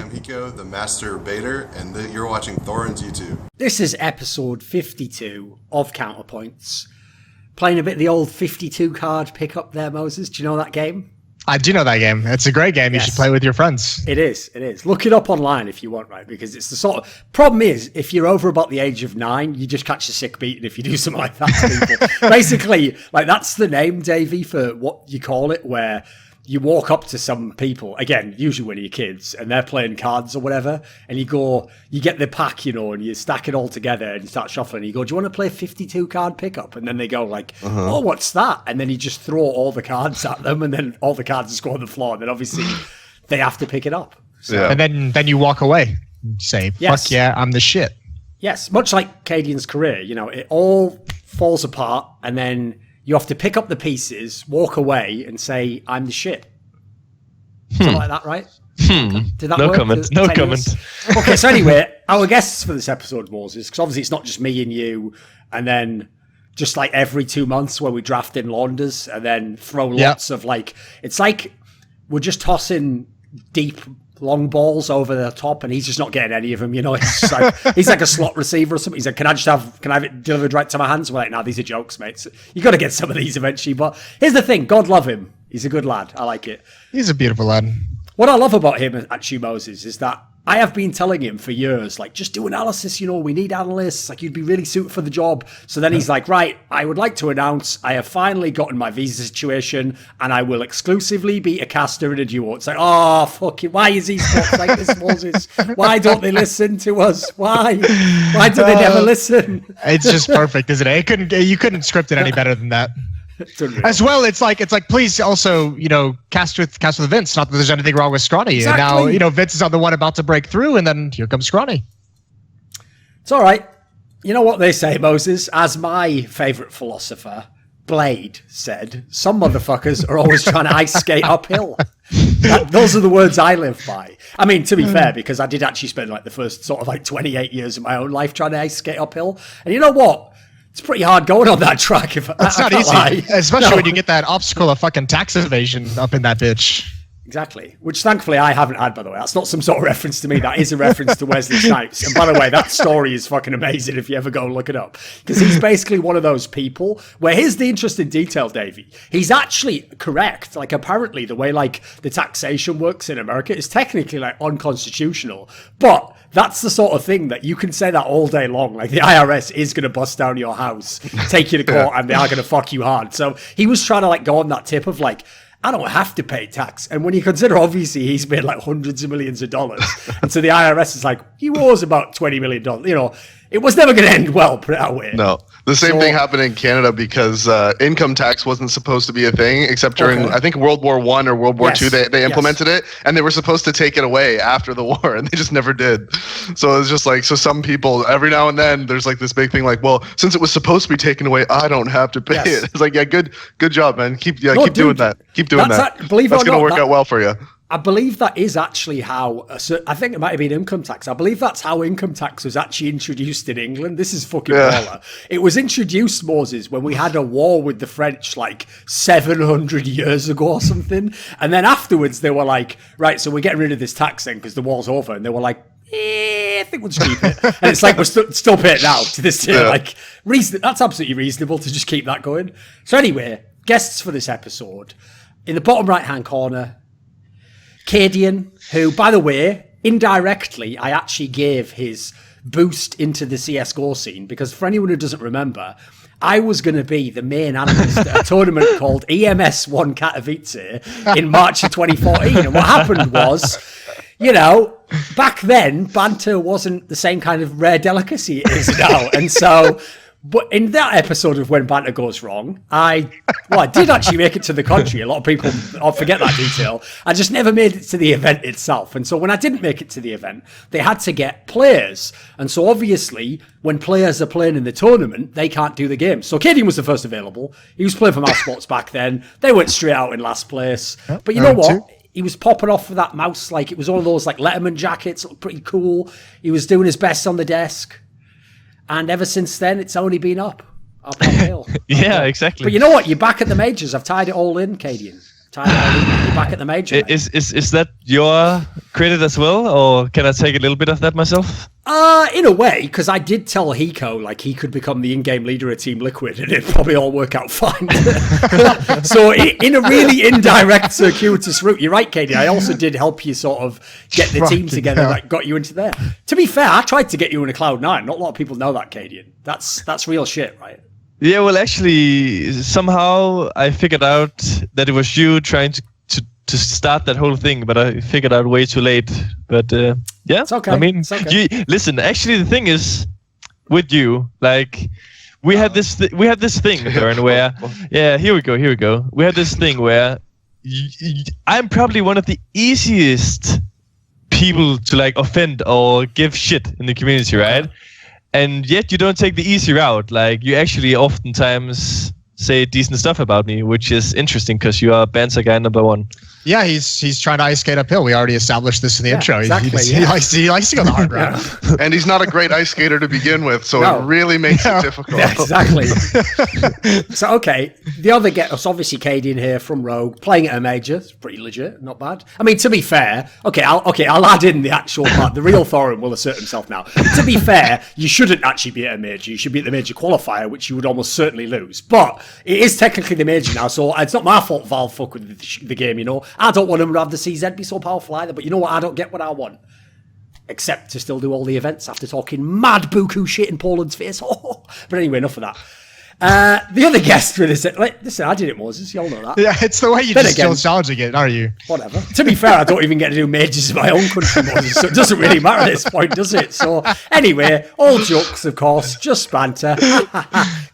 I'm Hiko, the master baiter, and you're watching Thorin's YouTube. This is episode 52 of Counterpoints. Playing a bit of the old 52 card pickup there, Moses. Do you know that game? I do know that game. It's a great game. Yes. You should play with your friends. It is. Look it up online if you want, right? Because it's the sort of... Problem is, if you're over about the age of 9, you just catch a sick beating if you do something like that to people. Basically, like that's the name, Davey, for what you call it, where you walk up to some people, again, usually when you're kids, and they're playing cards or whatever, and you get the pack, and you stack it all together and you start shuffling, and you go, do you want to play a 52 card pickup? And then they go like, oh, what's that? And then you just throw all the cards at them, and then all the cards just go on the floor, and then obviously they have to pick it up. So, yeah. And then you walk away and say, fuck yeah, I'm the shit. Yes, much like cadiaN's career, it all falls apart, and then you have to pick up the pieces, walk away, and say, I'm the shit. Something like that, right? Did that work? No comment. Okay, so anyway, our guests for this episode, Moses, because obviously it's not just me and you, and then just like every 2 months where we draft in launders and then throw lots of it's like we're just tossing deep long balls over the top, and he's just not getting any of them. It's just like he's like a slot receiver or something. He's like, can I have it delivered right to my hands? We're like, no, these are jokes, mate. So you got to get some of these eventually. But here's the thing: God love him. He's a good lad. I like it. He's a beautiful lad. What I love about him, actually, Moses, is that I have been telling him for years, just do analysis. We need analysts. You'd be really suited for the job. So then he's like, right, I would like to announce I have finally gotten my visa situation, and I will exclusively be a caster in a duo. It's like, oh, fuck it. Why is he sports like this, Moses? Why don't they listen to us? Why do they never listen? It's just perfect, isn't it? You couldn't script it any better than that. As well, it's like please also cast with Vince. Not that there's anything wrong with Scrawny. Exactly. And now Vince is on the one about to break through, and then here comes Scrawny. It's all right. You know what they say, Moses? As my favorite philosopher, Blade, said, some motherfuckers are always trying to ice skate uphill. Those are the words I live by. I mean, to be fair, because I did actually spend the first sort of 28 years of my own life trying to ice skate uphill, and you know what? It's pretty hard going on that track. It's not easy, especially when you get that obstacle of fucking tax evasion up in that bitch. Exactly, which thankfully I haven't had, by the way. That's not some sort of reference to me. That is a reference to Wesley Snipes. And by the way, that story is fucking amazing if you ever go and look it up. Because he's basically one of those people where, here's the interesting detail, Davey. He's actually correct. Apparently the way the taxation works in America is technically unconstitutional. But that's the sort of thing that you can say that all day long. The IRS is going to bust down your house, take you to court, and they are going to fuck you hard. So he was trying to go on that tip of I don't have to pay tax. And when you consider, obviously, he's made hundreds of millions of dollars. And so the IRS is he owes about $20 million. It was never going to end well, put it that way. No. The same thing happened in Canada because income tax wasn't supposed to be a thing, except during, I think, World War I or World War II, they implemented it, and they were supposed to take it away after the war, and they just never did. So it was just so some people, every now and then, there's this big thing well, since it was supposed to be taken away, I don't have to pay it. It's yeah, good job, man. Keep doing that. Keep doing that. That's going to work out well for you. I believe that is actually how, I think it might have been income tax. I believe that's how income tax was actually introduced in England. This is fucking baller. It was introduced, Moses, when we had a war with the French 700 years ago or something. And then afterwards they were right, so we're getting rid of this tax thing because the war's over. And they were I think we'll just keep it. And it's we're still paying it now to this day. That's absolutely reasonable to just keep that going. So anyway, guests for this episode. In the bottom right-hand corner, cadiaN, who, by the way, indirectly, I actually gave his boost into the CSGO scene, because for anyone who doesn't remember, I was going to be the main analyst at a tournament called EMS1 Katowice in March of 2014. And what happened was, back then, banter wasn't the same kind of rare delicacy it is now. And so... But in that episode of When Banter Goes Wrong, I did actually make it to the country. A lot of people forget that detail. I just never made it to the event itself. And so when I didn't make it to the event, they had to get players. And so obviously, when players are playing in the tournament, they can't do the game. So cadiaN was the first available. He was playing for mousesports back then. They went straight out in last place. But you know what? He was popping off for that mouse. It was one of those Letterman jackets. Looked pretty cool. He was doing his best on the desk. And ever since then, it's only been up uphill. Yeah, exactly. But you know what? You're back at the majors. I've tied it all in, cadiaN. Tyler, you're back at the major. Is that your credit as well, or can I take a little bit of that myself? In a way, because I did tell Hiko like he could become the in-game leader of Team Liquid, and it'd probably all work out fine. So in a really indirect, circuitous route, you're right, Katie. I also did help you sort of get the team together that got you into there. To be fair, I tried to get you in a Cloud9. Not a lot of people know that, cadiaN. That's real shit, right? Yeah, well, actually, somehow I figured out that it was you trying to start that whole thing, but I figured out way too late. But yeah, it's okay. I mean, it's okay. Listen. Actually, the thing is, with you, like, we had this thing, Thorin, where here we go. We had this thing where I'm probably one of the easiest people to like offend or give shit in the community, right? And yet you don't take the easy route. Like, you actually oftentimes say decent stuff about me, which is interesting because you are banter guy number one. Yeah, he's trying to ice skate uphill. We already established this in the intro. Exactly, he likes to go the hard route. And he's not a great ice skater to begin with, so it really makes it difficult. Yeah, exactly. So, okay, the other guest, obviously cadiaN here from Rogue, playing at a major. It's pretty legit, not bad. I mean, to be fair, I'll add in the actual part. The real Thorin will assert himself now. To be fair, you shouldn't actually be at a major. You should be at the major qualifier, which you would almost certainly lose. But it is technically the major now, so it's not my fault Valve fuck with the game, you know. I don't want them to have the CZ be so powerful either, but you know what? I don't get what I want. Except to still do all the events after talking mad buku shit in Poland's face. But anyway, enough of that. The other guest for this, listen, I did it, Moses. You all know that. Yeah, it's the way you just still challenging it, are you? Whatever. To be fair, I don't even get to do majors in my own country, Moses, so it doesn't really matter at this point, does it? So anyway, all jokes, of course, just banter.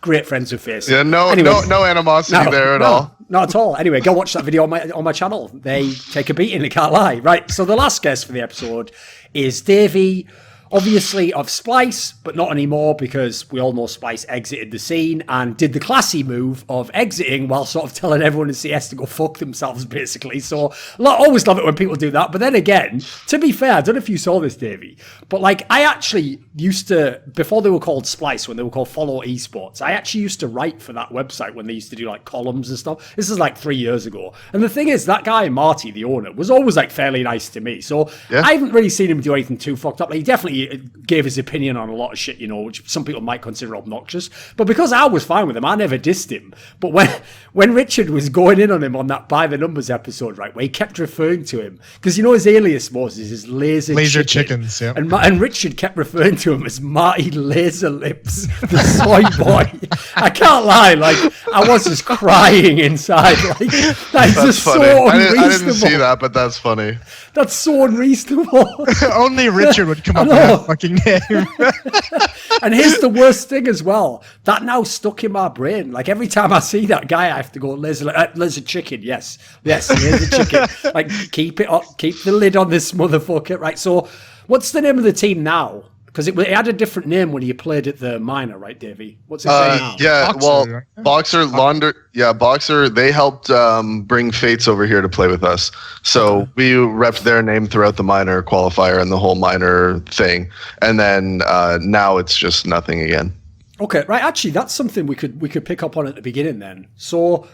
Great friends with face. Yeah, no animosity there at all. Not at all. Anyway, go watch that video on my channel. They take a beating, I can't lie. Right, so the last guest for the episode is DAVEY, obviously of Splyce, but not anymore because we all know Splyce exited the scene and did the classy move of exiting while sort of telling everyone in CS to go fuck themselves, basically. So always love it when people do that. But then again, to be fair, I don't know if you saw this, DAVEY, but like I actually used to, before they were called Splyce, when they were called Follow Esports, I actually used to write for that website when they used to do like columns and stuff. This is like 3 years ago. And the thing is, that guy, Marty, the owner, was always like fairly nice to me. So I haven't really seen him do anything too fucked up. Like, he definitely gave his opinion on a lot of shit, you know, which some people might consider obnoxious. But because I was fine with him, I never dissed him. But when Richard was going in on him on that By the Numbers episode, right, where he kept referring to him, because you know his alias, Moses, is Laser Chickens, yeah. And Richard kept referring to him as Marty Laser Lips, the soy boy. I can't lie, like, I was just crying inside. Like, that's just funny. So unreasonable. I didn't see that, but that's funny. That's so unreasonable. Only Richard would come up with that fucking name. And here's the worst thing as well. That now stuck in my brain. Like, every time I see that guy, I have to go, Laser Chicken, yes, Laser Chicken. Like, keep it up, keep the lid on this motherfucker. Right, so what's the name of the team now? Because it had a different name when you played at the minor, right, Davey? What's it say now? Yeah, Baxter, Baxter, they helped bring Fates over here to play with us. So we repped their name throughout the minor qualifier and the whole minor thing. And then now it's just nothing again. Okay, right. Actually, that's something we could pick up on at the beginning then. So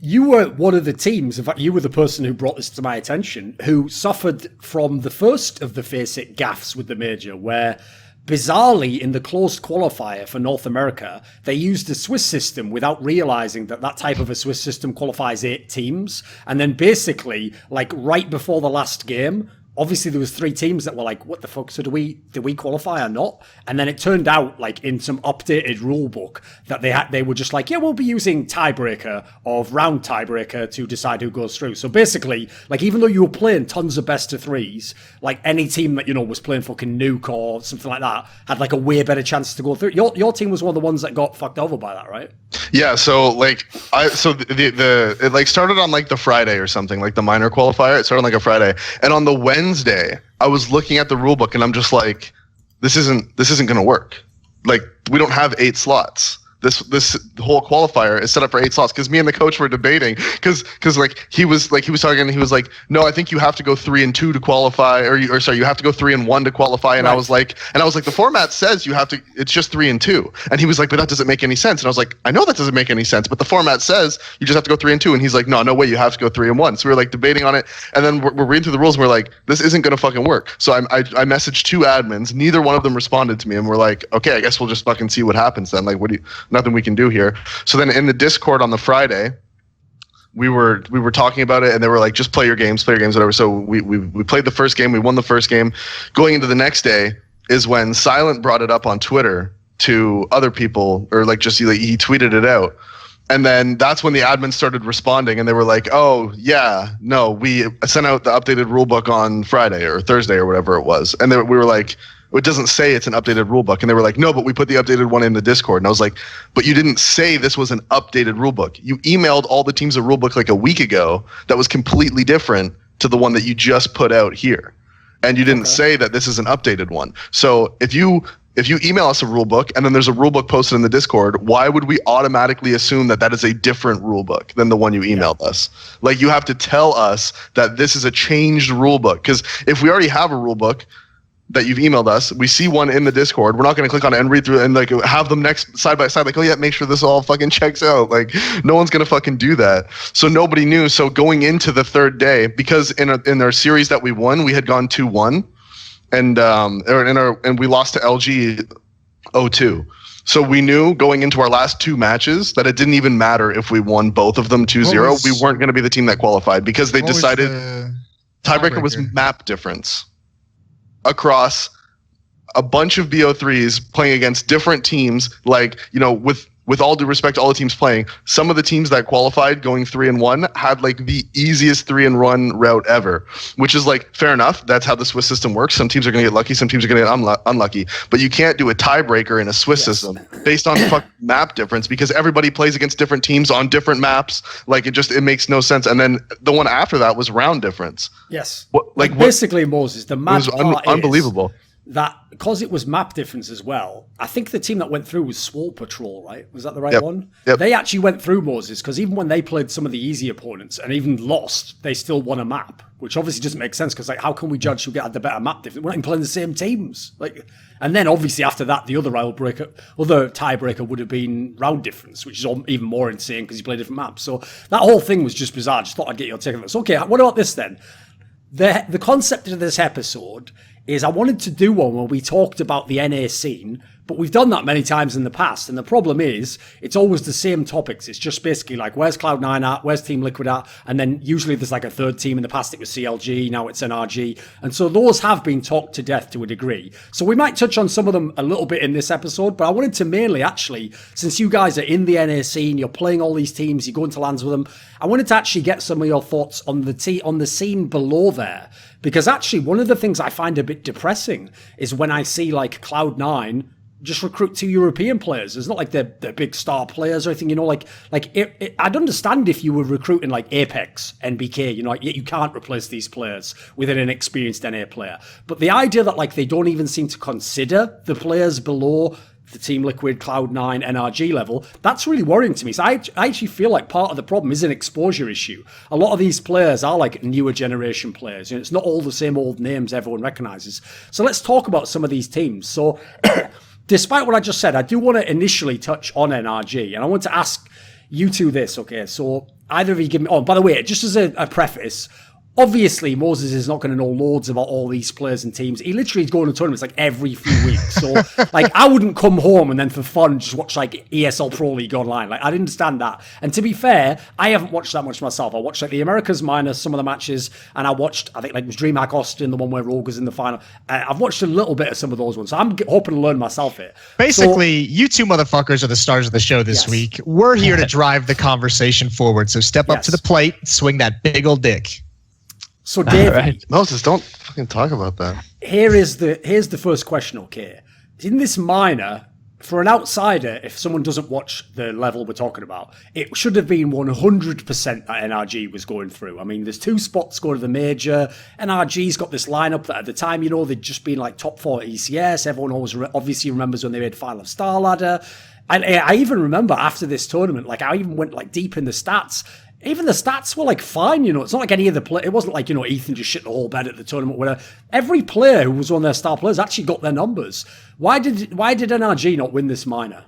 you were one of the teams, in fact, you were the person who brought this to my attention, who suffered from the first of the face it gaffes with the major, where bizarrely in the closed qualifier for North America, they used the Swiss system without realizing that type of a Swiss system qualifies 8 teams. And then basically, like right before the last game, obviously there was 3 teams that were like, what the fuck, so do we qualify or not? And then it turned out, like, in some updated rule book that they were just like, yeah, we'll be using tiebreaker of round tiebreaker to decide who goes through. So basically, like, even though you were playing tons of best of 3s, like any team that, you know, was playing fucking Nuke or something like that had like a way better chance to go through. Your team was one of the ones that got fucked over by that, right? Yeah, so like it like started on like the Friday or something, like the minor qualifier. It started on like a Friday, and on the Wednesday, I was looking at the rule book and I'm just like, this isn't going to work. Like, we don't have 8 slots. this whole qualifier is set up for 8 slots, because me and the coach were debating, because like he was talking, and he was like, no, I think you have to go 3 and 2 to qualify, or sorry, you have to go 3 and 1 to qualify. And I was like, the format says you have to, it's just 3 and 2. And he was like, but that doesn't make any sense. And I was like, I know that doesn't make any sense, but the format says you just have to go 3 and 2. And he's like, no way, you have to go 3 and 1. So we were like debating on it, and then we're reading through the rules, and we're like, this isn't gonna fucking work. So I messaged 2 admins, neither one of them responded to me, and we're like, okay, I guess we'll just fucking see what happens then. Like, nothing we can do here. So then in the Discord on the Friday, we were talking about it, and they were like, just play your games, whatever. So we played the first game, we won the first game. Going into the next day is when Silent brought it up on Twitter to other people, or like just he tweeted it out. And then that's when the admins started responding, and they were like, oh yeah, no, we sent out the updated rulebook on Friday or Thursday or whatever it was. And we were like, it doesn't say it's an updated rulebook. And they were like, no, but we put the updated one in the Discord. And I was like, but you didn't say this was an updated rulebook. You emailed all the teams a rulebook like a week ago that was completely different to the one that you just put out here. And you didn't say that this is an updated one. So if you email us a rulebook and then there's a rulebook posted in the Discord, why would we automatically assume that that is a different rulebook than the one you emailed us? Like, you have to tell us that this is a changed rulebook. Because if we already have a rulebook that you've emailed us, we see one in the Discord, we're not going to click on it and read through it and like have them next side by side, like, oh yeah, make sure this all fucking checks out. Like, no one's going to fucking do that. So nobody knew. So going into the third day, because in our series that we won, we had gone 2-1, and we lost to LG 0-2. So we knew going into our last 2 matches that it didn't even matter if we won both of them 2-0. We weren't going to be the team that qualified, because they decided tiebreaker was map difference across a bunch of BO3s playing against different teams. Like, you know, with all due respect to all the teams playing, some of the teams that qualified going 3 and 1 had like the easiest 3 and 1 route ever, which is like, fair enough. That's how the Swiss system works. Some teams are going to get lucky. Some teams are going to get unlucky, but you can't do a tiebreaker in a Swiss system based on map difference, because everybody plays against different teams on different maps. Like, it makes no sense. And then the one after that was round difference. Yes. Basically, Moses, the map was unbelievable. That because it was map difference as well, I think the team that went through was Swole Patrol, right? Was that the right one? Yep. They actually went through, Moses, because even when they played some of the easy opponents and even lost, they still won a map, which obviously doesn't make sense, because like, how can we judge who had the better map difference? We're not even playing the same teams. Like, and then obviously after that, the other tiebreaker would have been round difference, which is even more insane because you play different maps. So that whole thing was just bizarre. Just thought I'd get your take on this. Okay, what about this then? The concept of this episode is I wanted to do one where we talked about the NA scene, but we've done that many times in the past. And the problem is it's always the same topics. It's just basically like, where's Cloud9 at? Where's Team Liquid at? And then usually there's like a third team. In the past it was CLG, now it's NRG. And so those have been talked to death to a degree. So we might touch on some of them a little bit in this episode, but I wanted to mainly actually, since you guys are in the NA scene, you're playing all these teams, you go into lands with them, I wanted to actually get some of your thoughts on the scene below there. Because actually one of the things I find a bit depressing is when I see like Cloud9 just recruit 2 European players. It's not like they're big star players or anything, you know, I'd understand if you were recruiting like Apex, NBK, you know, like, you can't replace these players with an inexperienced NA player. But the idea that like they don't even seem to consider the players below the Team Liquid, Cloud9, NRG level, that's really worrying to me. So I actually feel like part of the problem is an exposure issue. A lot of these players are like newer generation players. You know, it's not all the same old names everyone recognizes. So let's talk about some of these teams. So despite what I just said, I do want to initially touch on NRG, and I want to ask you two this, okay? So either of you give me... Oh, by the way, just as a preface, obviously Moses is not going to know loads about all these players and teams. He literally is going to tournaments like every few weeks. So like, I wouldn't come home and then for fun just watch like ESL Pro League online. Like, I'd understand that. And to be fair, I haven't watched that much myself. I watched like the Americas minus some of the matches, and I watched, I think like it was DreamHack Austin, the one where Rogue was in the final. I've watched a little bit of some of those ones, so I'm hoping to learn myself it. Basically, you two motherfuckers are the stars of the show this week. We're here to drive the conversation forward. So step up to the plate, swing that big old dick. So, David, Moses, don't fucking talk about that. Here's the first question, okay? In this minor, for an outsider, if someone doesn't watch the level we're talking about, it should have been 100% that NRG was going through. I mean, there's 2 spots going to the major. NRG's got this lineup that at the time, you know, they'd just been like top 4 ECS. Everyone always obviously remembers when they made Final of Star Ladder. And I even remember after this tournament, like I even went like deep in the stats. Even the stats were like fine, you know. It's not like any of the play. It wasn't like, you know, Ethan just shit the whole bed at the tournament. Where every player who was one of their star players actually got their numbers. Why did NRG not win this minor?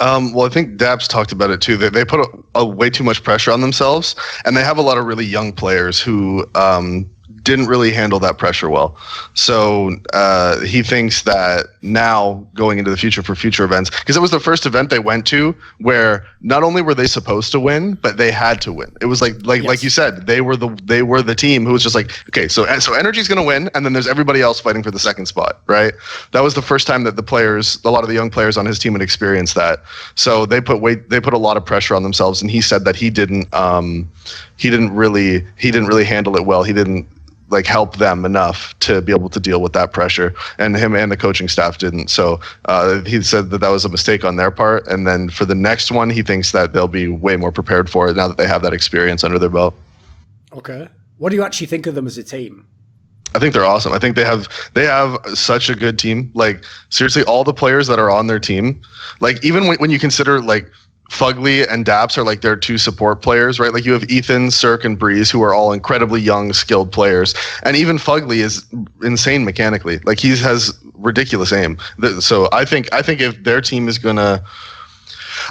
Well, I think daps talked about it too. They put a way too much pressure on themselves, and they have a lot of really young players who didn't really handle that pressure well. So he thinks that now going into the future for future events, because it was the first event they went to where not only were they supposed to win, but they had to win. It was like you said, they were the team who was just like, okay, so Energy's going to win, and then there's everybody else fighting for the second spot, right? That was the first time that a lot of the young players on his team had experienced that. So they put a lot of pressure on themselves, and he said that he didn't really handle it well. He didn't like help them enough to be able to deal with that pressure, and him and the coaching staff didn't. So he said that was a mistake on their part, and then for the next one he thinks that they'll be way more prepared for it now that they have that experience under their belt. Okay, what do you actually think of them as a team? I think they're awesome. I think they have such a good team. Like seriously, all the players that are on their team, like even when you consider like Fugly and daps are like their two support players, right? Like you have Ethan, Cirque, and Breeze, who are all incredibly young, skilled players. And even Fugly is insane mechanically. Like he has ridiculous aim. So I think if their team is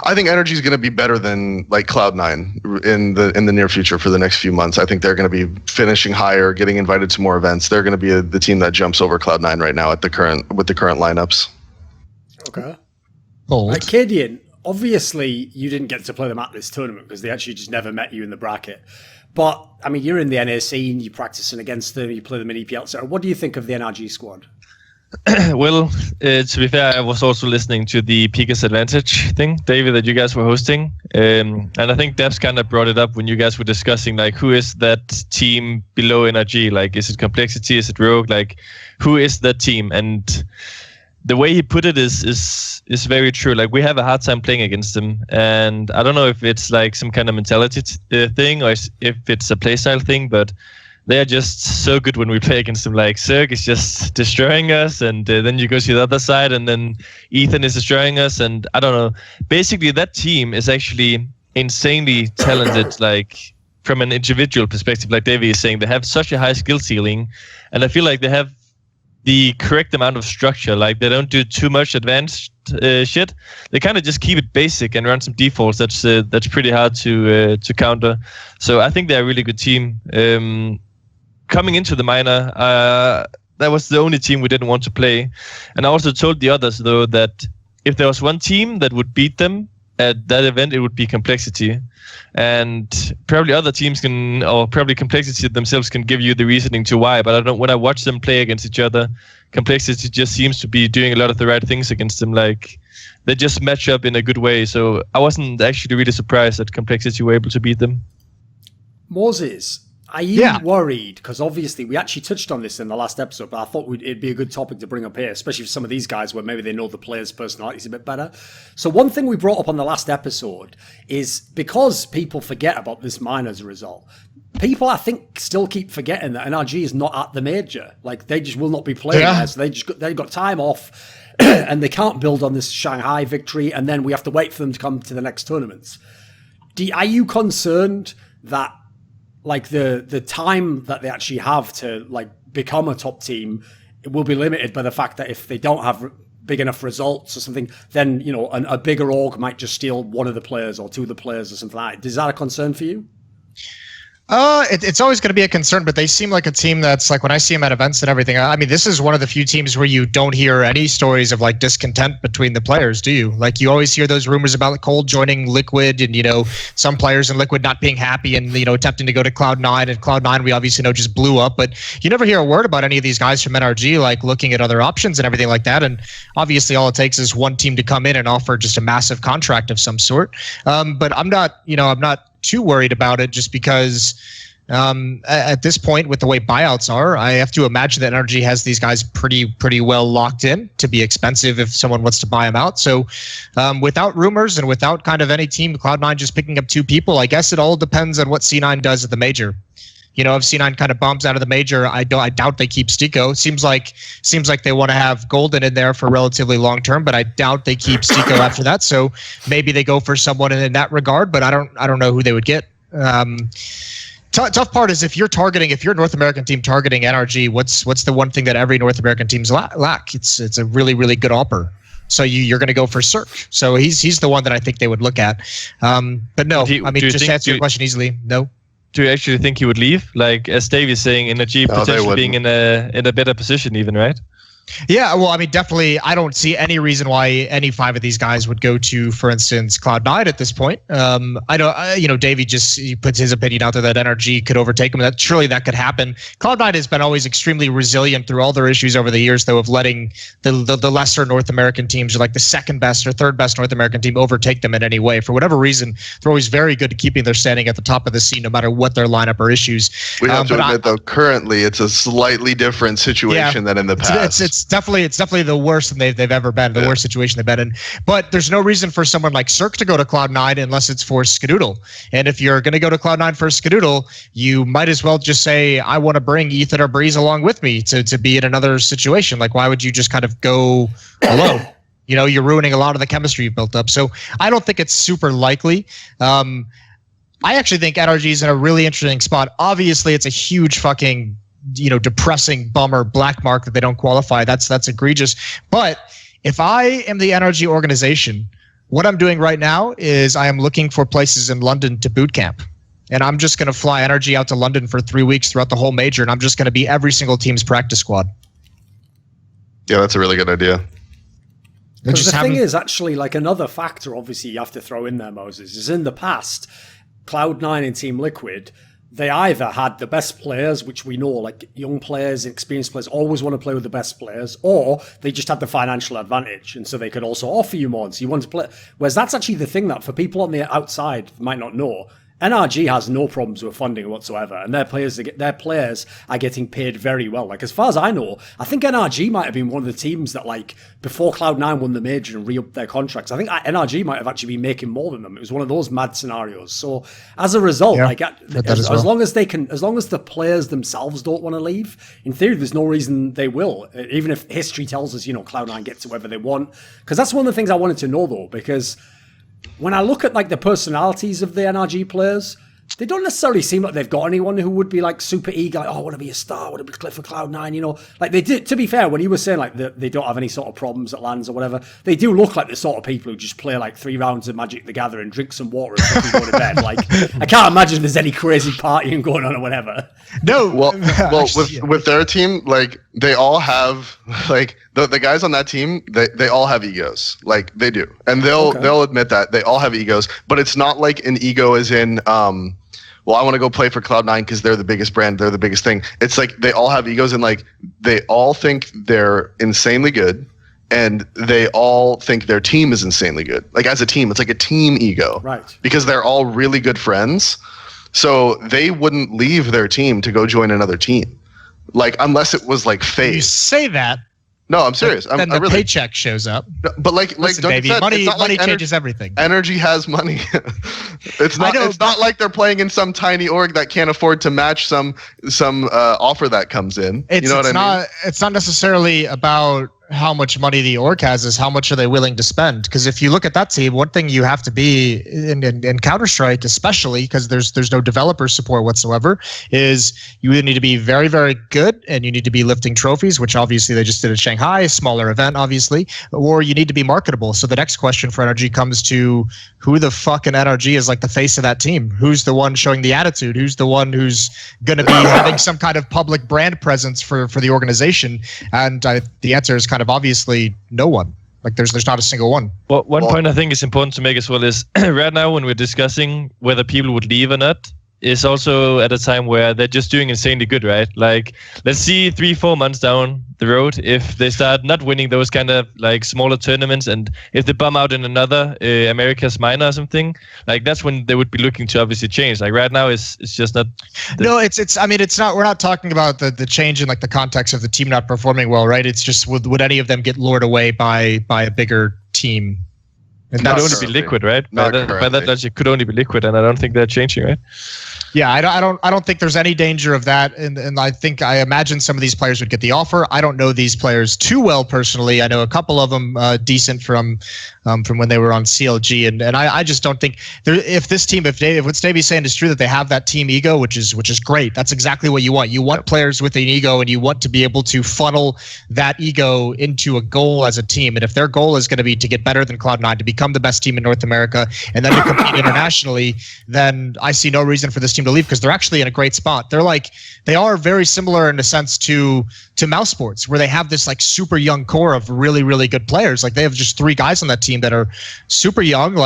I think Energy is gonna be better than like Cloud9 in the near future for the next few months. I think they're gonna be finishing higher, getting invited to more events. They're gonna be the team that jumps over Cloud9 right now with the current lineups. Okay. Bold. Like cadiaN, obviously you didn't get to play them at this tournament because they actually just never met you in the bracket. But I mean, you're in the NA scene, you're practicing against them, you play them in EPL. So what do you think of the NRG squad? Well, to be fair, I was also listening to the Pika's Advantage thing, David, that you guys were hosting. And I think Devs kind of brought it up when you guys were discussing, like, who is that team below NRG? Like, is it Complexity? Is it Rogue? Like, who is that team? And the way he put it is very true. Like, we have a hard time playing against them. And I don't know if it's like some kind of mentality thing or if it's a playstyle thing, but they are just so good when we play against them. Like, Cirque is just destroying us, and then you go to the other side, and then Ethan is destroying us, and I don't know. Basically, that team is actually insanely talented, like, from an individual perspective. Like Davey is saying, they have such a high skill ceiling, and I feel like they have the correct amount of structure. Like, they don't do too much advanced shit. They kind of just keep it basic and run some defaults. That's pretty hard to counter. So I think they're a really good team. Coming into the minor, that was the only team we didn't want to play. And I also told the others, though, that if there was one team that would beat them at that event, it would be Complexity. And probably other teams can, or probably Complexity themselves can give you the reasoning to why. But I don't. When I watch them play against each other, Complexity just seems to be doing a lot of the right things against them. Like, they just match up in a good way. So I wasn't actually really surprised that Complexity were able to beat them. Moses, are you worried? Because obviously we actually touched on this in the last episode, but I thought it'd be a good topic to bring up here, especially for some of these guys where maybe they know the players' personalities a bit better. So one thing we brought up on the last episode is because people forget about this minor as a result, people, I think, still keep forgetting that NRG is not at the major. Like, they just will not be playing there. So they've got time off and they can't build on this Shanghai victory, and then we have to wait for them to come to the next tournaments. Are you concerned that, like, the time that they actually have to, like, become a top team, it will be limited by the fact that if they don't have big enough results or something, then, you know, a bigger org might just steal one of the players or two of the players or something like that. Is that a concern for you? It's always going to be a concern, but they seem like a team that's like, when I see them at events and everything, I mean, this is one of the few teams where you don't hear any stories of like discontent between the players, do you? Like, you always hear those rumors about Cole joining Liquid and, you know, some players in Liquid not being happy and, you know, attempting to go to Cloud9, and Cloud9 we obviously know just blew up, but you never hear a word about any of these guys from NRG, like, looking at other options and everything like that. And obviously all it takes is one team to come in and offer just a massive contract of some sort. But I'm not too worried about it, just because at this point, with the way buyouts are, I have to imagine that NRG has these guys pretty well locked in to be expensive if someone wants to buy them out. So without rumors and without kind of any team, Cloud9 just picking up two people, I guess it all depends on what C9 does at the major. If C9 kind of bombs out of the major, I doubt they keep Stiko. Seems like they want to have Golden in there for relatively long term, but I doubt they keep Stiko after that. So maybe they go for someone in that regard, but I don't know who they would get. Tough part is if you're a North American team targeting NRG, what's the one thing that every North American team's lack? It's a really, really good AWPer. So you're going to go for Cirque. So he's the one that I think they would look at. But no, just to answer your question easily, no. Do you actually think he would leave? Like as Dave is saying, NRG potentially being in a better position, even, right? Yeah, well, definitely, I don't see any reason why any 5 of these guys would go to, for instance, Cloud9 at this point. I know, Davey he puts his opinion out there that NRG could overtake him. Surely that could happen. Cloud9 has been always extremely resilient through all their issues over the years, though, of letting the lesser North American teams, or like the second best or third best North American team, overtake them in any way. For whatever reason, they're always very good at keeping their standing at the top of the scene, no matter what their lineup or issues. We have to admit, though, currently it's a slightly different situation than in the past. It's definitely the worst than they've ever been, the worst situation they've been in. But there's no reason for someone like Cirque to go to Cloud9 unless it's for Skadoodle. And if you're going to go to Cloud9 for Skadoodle, you might as well just say, I want to bring Ethan or Breeze along with me to be in another situation. Like, why would you just kind of go alone? You're ruining a lot of the chemistry you've built up. So I don't think it's super likely. I actually think NRG is in a really interesting spot. Obviously, it's a huge fucking depressing bummer black mark that they don't qualify. That's egregious. But if I am the NRG organization, what I'm doing right now is I am looking for places in London to boot camp. And I'm just going to fly NRG out to London for 3 weeks throughout the whole major, and I'm just going to be every single team's practice squad. Yeah, that's a really good idea. Because the thing is, actually, like another factor, obviously, you have to throw in there, Moses, is in the past, Cloud9 and Team Liquid, they either had the best players, which we know, like young players, experienced players always want to play with the best players, or they just had the financial advantage, and so they could also offer you more, and so you want to play. Whereas that's actually the thing that for people on the outside might not know, NRG has no problems with funding whatsoever, and their players are getting paid very well. Like, as far as I know, I think NRG might have been one of the teams that, like, before Cloud9 won the major and re-upped their contracts, I think NRG might have actually been making more than them. It was one of those mad scenarios. So, as a result, as long as the players themselves don't want to leave, in theory, there's no reason they will. Even if history tells us, Cloud9 gets whoever they want. Because that's one of the things I wanted to know, though, because when I look at like the personalities of the NRG players, they don't necessarily seem like they've got anyone who would be like super eager, like, oh, I want to be a star, I want to be for Cloud9, Like they did, to be fair, when you were saying like they don't have any sort of problems at lands or whatever, they do look like the sort of people who just play like 3 rounds of Magic the Gathering, drink some water and fucking go to bed. Like, I can't imagine there's any crazy partying going on or whatever. No. Well, with their team, like they all have like the guys on that team, they all have egos. Like they do. And they'll admit that they all have egos, but it's not like an ego as in well, I want to go play for Cloud9 because they're the biggest brand, they're the biggest thing. It's like they all have egos and like they all think they're insanely good and they all think their team is insanely good. Like as a team, it's like a team ego. Right. Because they're all really good friends. So they wouldn't leave their team to go join another team. Like unless it was like fate. You say that. No, I'm serious. Then the paycheck shows up. But like baby, said, money like changes everything. Energy has money. It's not like they're playing in some tiny org that can't afford to match some offer that comes in. You know what I mean? It's not necessarily about how much money the org has, is how much are they willing to spend. Because if you look at that team, one thing you have to be in Counter-Strike, especially because there's no developer support whatsoever, is you either need to be very, very good and you need to be lifting trophies, which obviously they just did at Shanghai, a smaller event, obviously, or you need to be marketable. So the next question for NRG comes to who the fuck in NRG is like the face of that team? Who's the one showing the attitude? Who's the one who's going to be having some kind of public brand presence for the organization? And the answer is kind of obviously no one. Like there's not a single one. Well, one point I think is important to make as well is right now when we're discussing whether people would leave or not, is also at a time where they're just doing insanely good, right? Like, let's see 3-4 months down the road, if they start not winning those kind of like smaller tournaments, and if they bum out in another America's minor or something, like that's when they would be looking to obviously change. Like right now, it's just not. No, it's. I mean, it's not. We're not talking about the change in like the context of the team not performing well, right? It's just would any of them get lured away by a bigger team? And That that's could only be Liquid, right? Not By that logic, could only be Liquid, and I don't think they're changing, right? Yeah, I don't think there's any danger of that, and I imagine some of these players would get the offer. I don't know these players too well personally. I know a couple of them decent from when they were on CLG, and I just don't think if what Davey's saying is true, that they have that team ego, which is great. That's exactly what you want. You want players with an ego, and you want to be able to funnel that ego into a goal as a team. And if their goal is going to be to get better than Cloud9, to become the best team in North America, and then to compete internationally, then I see no reason for this team to leave, because they're actually in a great spot. They are very similar in a sense to mousesports, where they have this like super young core of really, really good players. Like they have just 3 guys on that team that are super young,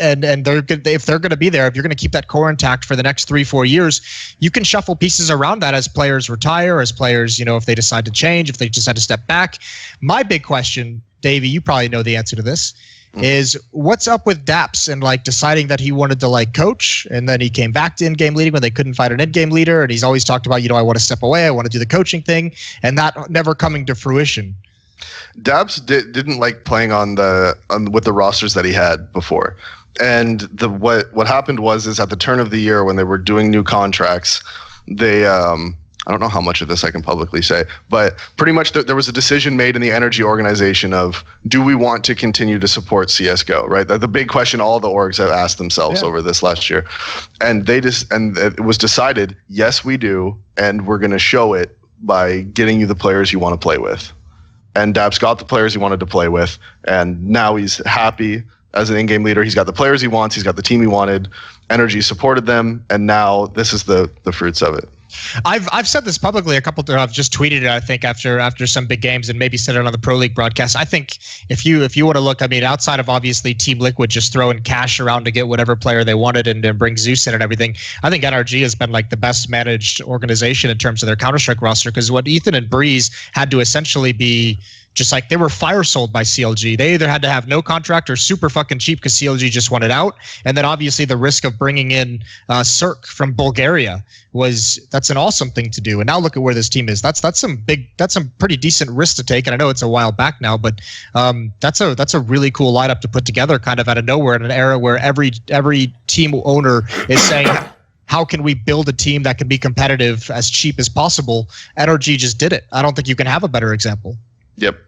and they're good. If they're going to be there, if you're going to keep that core intact for the next 3-4 years, you can shuffle pieces around that as players retire, as players, if they decide to change, if they decide to step back. My big question, Davey, you probably know the answer to this, is what's up with daps and like deciding that he wanted to like coach, and then he came back to in-game leading when they couldn't find an in-game leader, and he's always talked about, I want to step away, I want to do the coaching thing, and that never coming to fruition. daps didn't like playing with the rosters that he had before, and what happened was at the turn of the year when they were doing new contracts, they I don't know how much of this I can publicly say, but pretty much there was a decision made in the energy organization of, do we want to continue to support CSGO, right? The big question all the orgs have asked themselves over this last year. And it was decided, yes, we do, and we're going to show it by getting you the players you want to play with. And daps got the players he wanted to play with, and now he's happy as an in-game leader. He's got the players he wants, he's got the team he wanted, energy supported them, and now this is the fruits of it. I've said this publicly a couple times. I've just tweeted it, I think, after some big games, and maybe said it on the Pro League broadcast. I think if you want to look, outside of obviously Team Liquid just throwing cash around to get whatever player they wanted and bring Zeus in and everything, I think NRG has been like the best managed organization in terms of their Counter-Strike roster, because what Ethan and Breeze had to essentially be just like, they were fire sold by CLG. They either had to have no contract or super fucking cheap because CLG just wanted out. And then obviously the risk of bringing in Cirque from Bulgaria that's an awesome thing to do. And now look at where this team is. That's some pretty decent risk to take. And I know it's a while back now, but that's a really cool lineup to put together kind of out of nowhere in an era where every team owner is saying, how can we build a team that can be competitive as cheap as possible? NRG just did it. I don't think you can have a better example. Yep.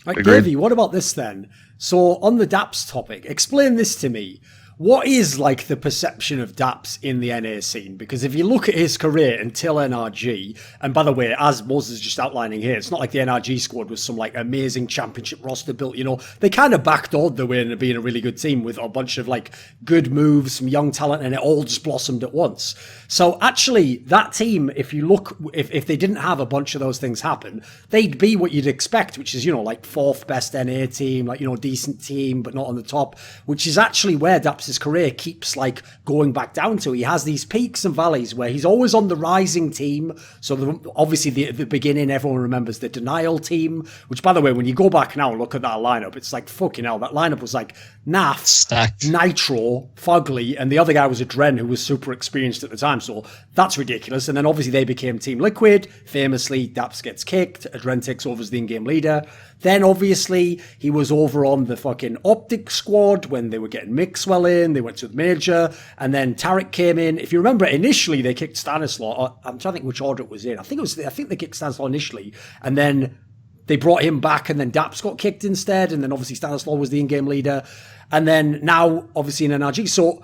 Right, Davey, what about this then? So on the daps topic, explain this to me. What is like the perception of daps in the NA scene? Because if you look at his career until NRG, and by the way, as Moses is just outlining here, it's not like the NRG squad was some like amazing championship roster built, they kind of backdoored their way into being a really good team with a bunch of like good moves, some young talent, and it all just blossomed at once. So actually that team, if you look, if they didn't have a bunch of those things happen, they'd be what you'd expect, which is, like 4th best NA team, like, decent team, but not on the top, which is actually where daps' career keeps like going back down to. He has these peaks and valleys where he's always on the rising team. So obviously the beginning, everyone remembers the Denial team, which by the way, when you go back now and look at that lineup, it's like fucking hell. That lineup was like Naf, stacked, Nitro, Fugly, and the other guy was a Dren who was super experienced at the time. So that's ridiculous. And then obviously they became Team Liquid. Famously, daps gets kicked. Dren takes over as the in-game leader. Then obviously he was over on the fucking Optic squad when they were getting Mixwell in. They went to the major, and then Tarek came in. If you remember, initially they kicked Stanislaw. I'm trying to think which order it was in. I think they kicked Stanislaw initially, and then they brought him back, and then daps got kicked instead, and then obviously Stanislaw was the in-game leader, and then now obviously in NRG. So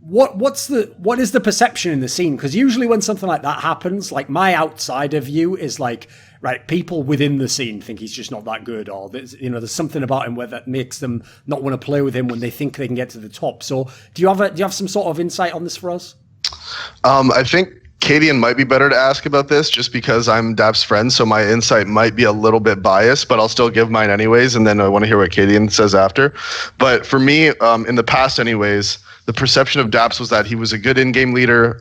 what is the perception in the scene? Because usually when something like that happens, like my outsider view is like, right, people within the scene think he's just not that good, or there's something about him where that makes them not want to play with him when they think they can get to the top. So do you have some sort of insight on this for us? I think cadiaN might be better to ask about this, just because I'm daps' friend, so my insight might be a little bit biased, but I'll still give mine anyways, and then I want to hear what cadiaN says after. But for me, in the past anyways, the perception of daps was that he was a good in-game leader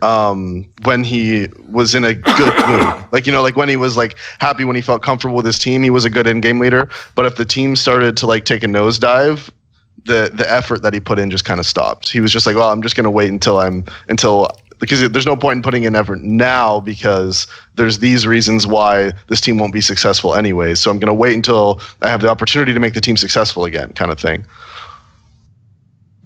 when he was in a good mood. Like when he was like happy, when he felt comfortable with his team, he was a good in-game leader. But if the team started to like take a nosedive, the effort that he put in just kind of stopped. He was just like, well, I'm just going to wait because there's no point in putting in effort now, because there's these reasons why this team won't be successful anyway. So I'm going to wait until I have the opportunity to make the team successful again, kind of thing.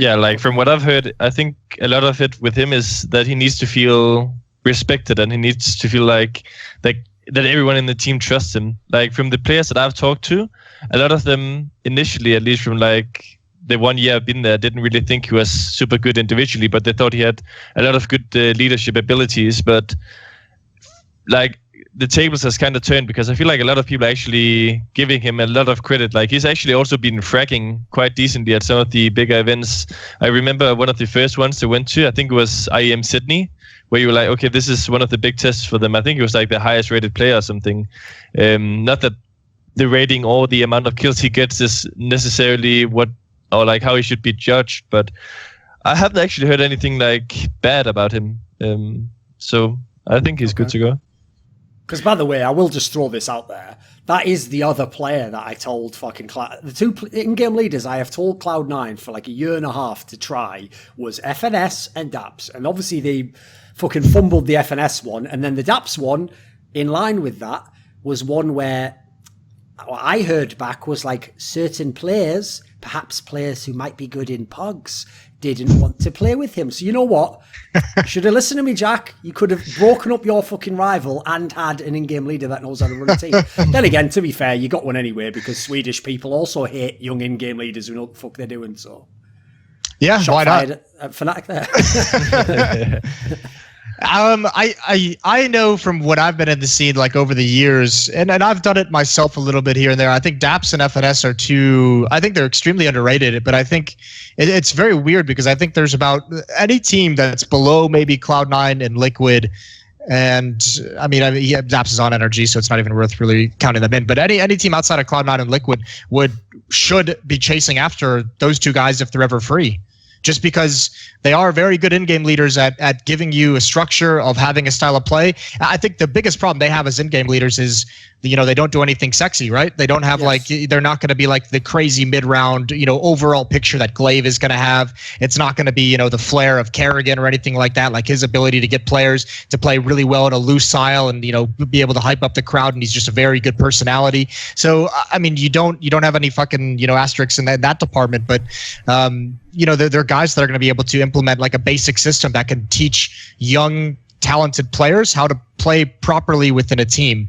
Yeah, like from what I've heard, I think a lot of it with him is that he needs to feel respected and he needs to feel like that everyone in the team trusts him. Like from the players that I've talked to, a lot of them initially, at least from like the 1 year I've been there, didn't really think he was super good individually, but they thought he had a lot of good leadership abilities. But like the tables has kind of turned because I feel like a lot of people are actually giving him a lot of credit. Like he's actually also been fragging quite decently at some of the bigger events. I remember one of the first ones they went to, I think it was IEM Sydney, where you were like, okay, this is one of the big tests for them. I think it was like the highest rated player or something. Not that the rating or the amount of kills he gets is necessarily or like how he should be judged, but I haven't actually heard anything like bad about him. So I think he's good to go. Because, by the way, I will just throw this out there. That is the other player that I told fucking the two in-game leaders I have told Cloud9 for like a year and a half to try was FNS and daps. And obviously they fucking fumbled the FNS one. And then the daps one, in line with that, was one where what I heard back was like certain players, perhaps players who might be good in PUGs, didn't want to play with him. So you know what? Should have listened to me, Jack. You could have broken up your fucking rival and had an in-game leader that knows how to run a team. Then again, to be fair, you got one anyway because Swedish people also hate young in-game leaders who know what the fuck they're doing. So yeah, why not? Fnatic there. I know from what I've been in the scene like over the years, and I've done it myself a little bit here and there. I think DAPS and FNS I think they're extremely underrated, but I think it's very weird because I think there's about any team that's below maybe Cloud9 and Liquid, and I mean DAPS is on energy, so it's not even worth really counting them in. But any team outside of Cloud9 and Liquid should be chasing after those two guys if they're ever free. Just because they are very good in-game leaders at giving you a structure of having a style of play. I think the biggest problem they have as in-game leaders is, they don't do anything sexy, right? They don't have they're not going to be like the crazy mid-round, overall picture that Glaive is going to have. It's not going to be, the flair of Kerrigan or anything like that. Like his ability to get players to play really well in a loose style and, be able to hype up the crowd. And he's just a very good personality. So, I mean, you don't have any fucking, asterisks in that department, but, they're guys that are going to be able to implement like a basic system that can teach young, talented players how to play properly within a team.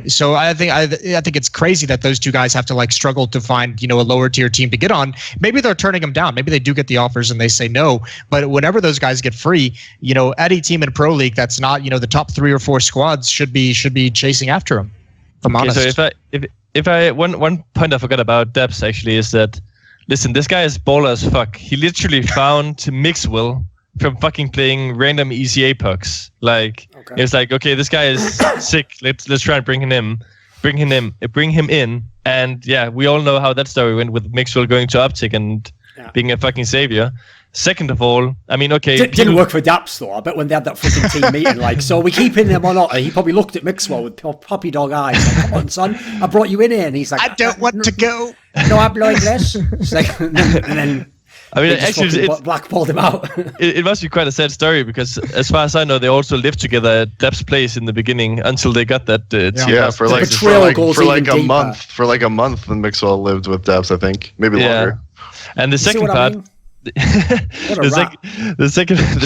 So I think it's crazy that those two guys have to like struggle to find, a lower tier team to get on. Maybe they're turning them down. Maybe they do get the offers and they say no. But whenever those guys get free, any team in Pro League that's not, the top 3 or 4 squads should be chasing after them. If I'm honest. So if I one point I forgot about Debs actually is that, listen, this guy is baller as fuck. He literally found Mixwell from fucking playing random ECA pucks. Like, it's like, okay, this guy is sick. Let's try and bring him in. And yeah, we all know how that story went with Mixwell going to Uptick and being a fucking savior. Second of all, I mean, okay. Didn't work for DAPS though. I bet when they had that fucking team meeting, like, so we keeping them or not? He probably looked at Mixwell with puppy dog eyes. Like, come on, son, I brought you in here. And he's like, I don't want to go. No, I'm blowing less. It's like, and then I mean, actually, blackballed him out. it must be quite a sad story because, as far as I know, they also lived together at Deb's place in the beginning until they got that. For like a month, when Mixwell lived with Debs, I think, maybe longer. And the second part. The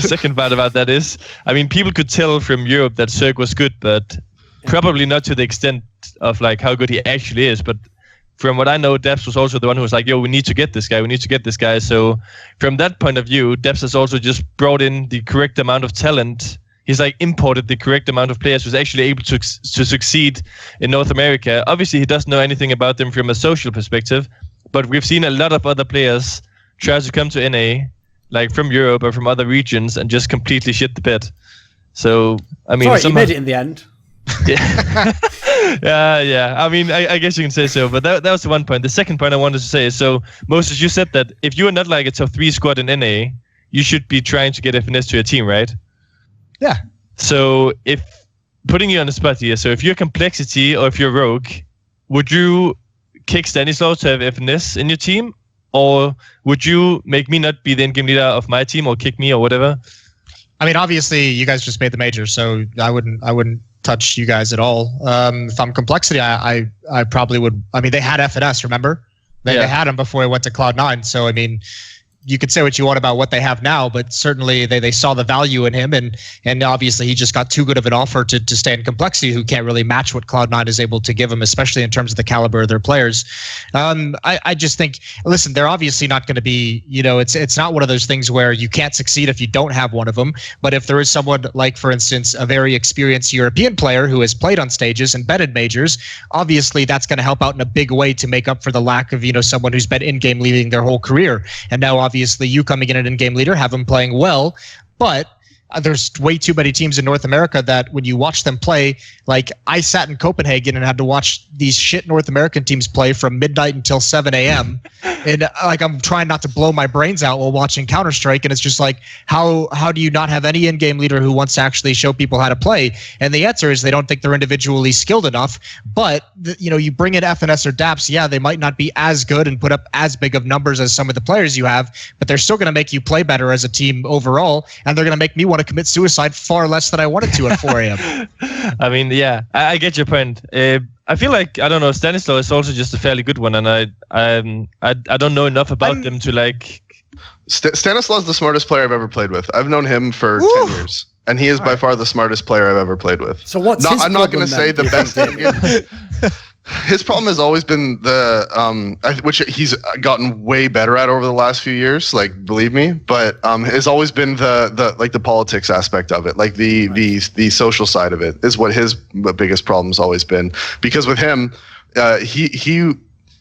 second part about that is, I mean, people could tell from Europe that Zerg was good, but probably not to the extent of like how good he actually is. But from what I know, Debs was also the one who was like, yo, we need to get this guy. So from that point of view, Debs has also just brought in the correct amount of talent. He's like imported the correct amount of players who's actually able to succeed in North America. Obviously, he doesn't know anything about them from a social perspective, but we've seen a lot of other players try to come to NA, like from Europe or from other regions, and just completely shit the bed. So, I mean, you made it in the end. Yeah. I mean, I guess you can say so, but that was the one point. The second point I wanted to say is, so, Moses, you said that if you're not like a top 3 squad in NA, you should be trying to get FNS to your team, right? Yeah. So, if putting you on the spot here, so if you're Complexity or if you're Rogue, would you kick Stanislaw to have FNS in your team? Or would you make me not be the in-game leader of my team or kick me or whatever? I mean, obviously, you guys just made the major, so I wouldn't touch you guys at all. If I'm Complexity, I probably would. I mean, they had FNS, remember? They had him before he went to Cloud9. So, I mean, you could say what you want about what they have now, but certainly they saw the value in him, and obviously he just got too good of an offer to stay in Complexity, who can't really match what Cloud9 is able to give him, especially in terms of the caliber of their players. I just think, listen, they're obviously not going to be, it's not one of those things where you can't succeed if you don't have one of them. But if there is someone like, for instance, a very experienced European player who has played on stages and been in majors, obviously that's going to help out in a big way to make up for the lack of, someone who's been in-game leading their whole career. And now obviously you coming in an in-game leader, have them playing well, but there's way too many teams in North America that when you watch them play, like I sat in Copenhagen and had to watch these shit North American teams play from midnight until 7 a.m. And like I'm trying not to blow my brains out while watching Counter-Strike, and it's just like, how do you not have any in-game leader who wants to actually show people how to play? And the answer is they don't think they're individually skilled enough. But you bring in FNS or DAPS, yeah, they might not be as good and put up as big of numbers as some of the players you have, but they're still going to make you play better as a team overall, and they're going to make me want to commit suicide far less than I wanted to at 4 a.m. I mean, yeah, I get your point. I feel like, I don't know, Stanislaw is also just a fairly good one, and I don't know enough about them to like... Stanislaw is the smartest player I've ever played with. I've known him for 10 years, and he is by far the smartest player I've ever played with. So what's his I'm not going to say the best. His problem has always been which he's gotten way better at over the last few years, like, believe me, but has always been the politics aspect of it, like the social side of it is what his biggest problem's always been. Because with him,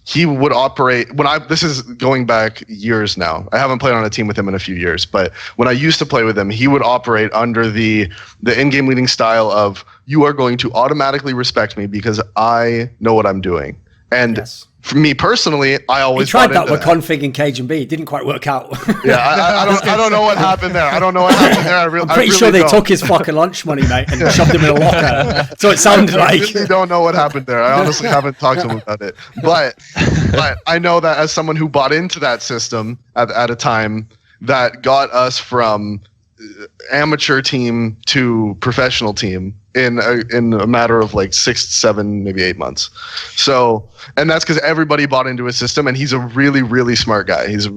he would operate this is going back years now. I haven't played on a team with him in a few years, but when I used to play with him, he would operate under the in-game leading style of, you are going to automatically respect me because I know what I'm doing. And for me personally, I always tried that with config and Cage and B. It didn't quite work out. Yeah, I don't know what happened there. I'm pretty sure they took his fucking lunch money, mate, and shoved him in a locker. So it sounded like. I really don't know what happened there. I honestly haven't talked to him about it. But I know that as someone who bought into that system at a time that got us from amateur team to professional team in a matter of like 6, 7, maybe 8 months. So, and that's because everybody bought into his system, and he's a really, really smart guy. He's a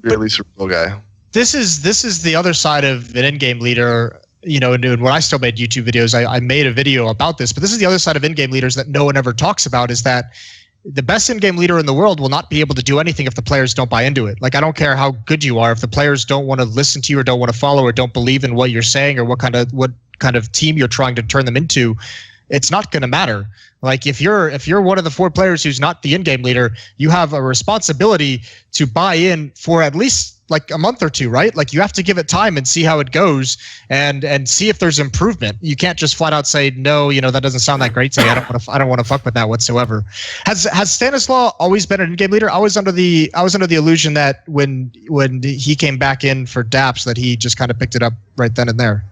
really cerebral guy. This is the other side of an in-game leader. And when I still made YouTube videos, I made a video about this, but this is the other side of in-game leaders that no one ever talks about, is that the best in-game leader in the world will not be able to do anything if the players don't buy into it. Like, I don't care how good you are. If the players don't want to listen to you or don't want to follow or don't believe in what you're saying or what kind of team you're trying to turn them into, it's not going to matter. Like, if you're one of the 4 players who's not the in-game leader, you have a responsibility to buy in for at least like a month or 2, right? Like, you have to give it time and see how it goes and see if there's improvement. You can't just flat out say, no, that doesn't sound that great to me. I don't want to fuck with that whatsoever. Has Stanislaw always been an in-game leader? I was under the illusion that when he came back in for DAPS that he just kind of picked it up right then and there.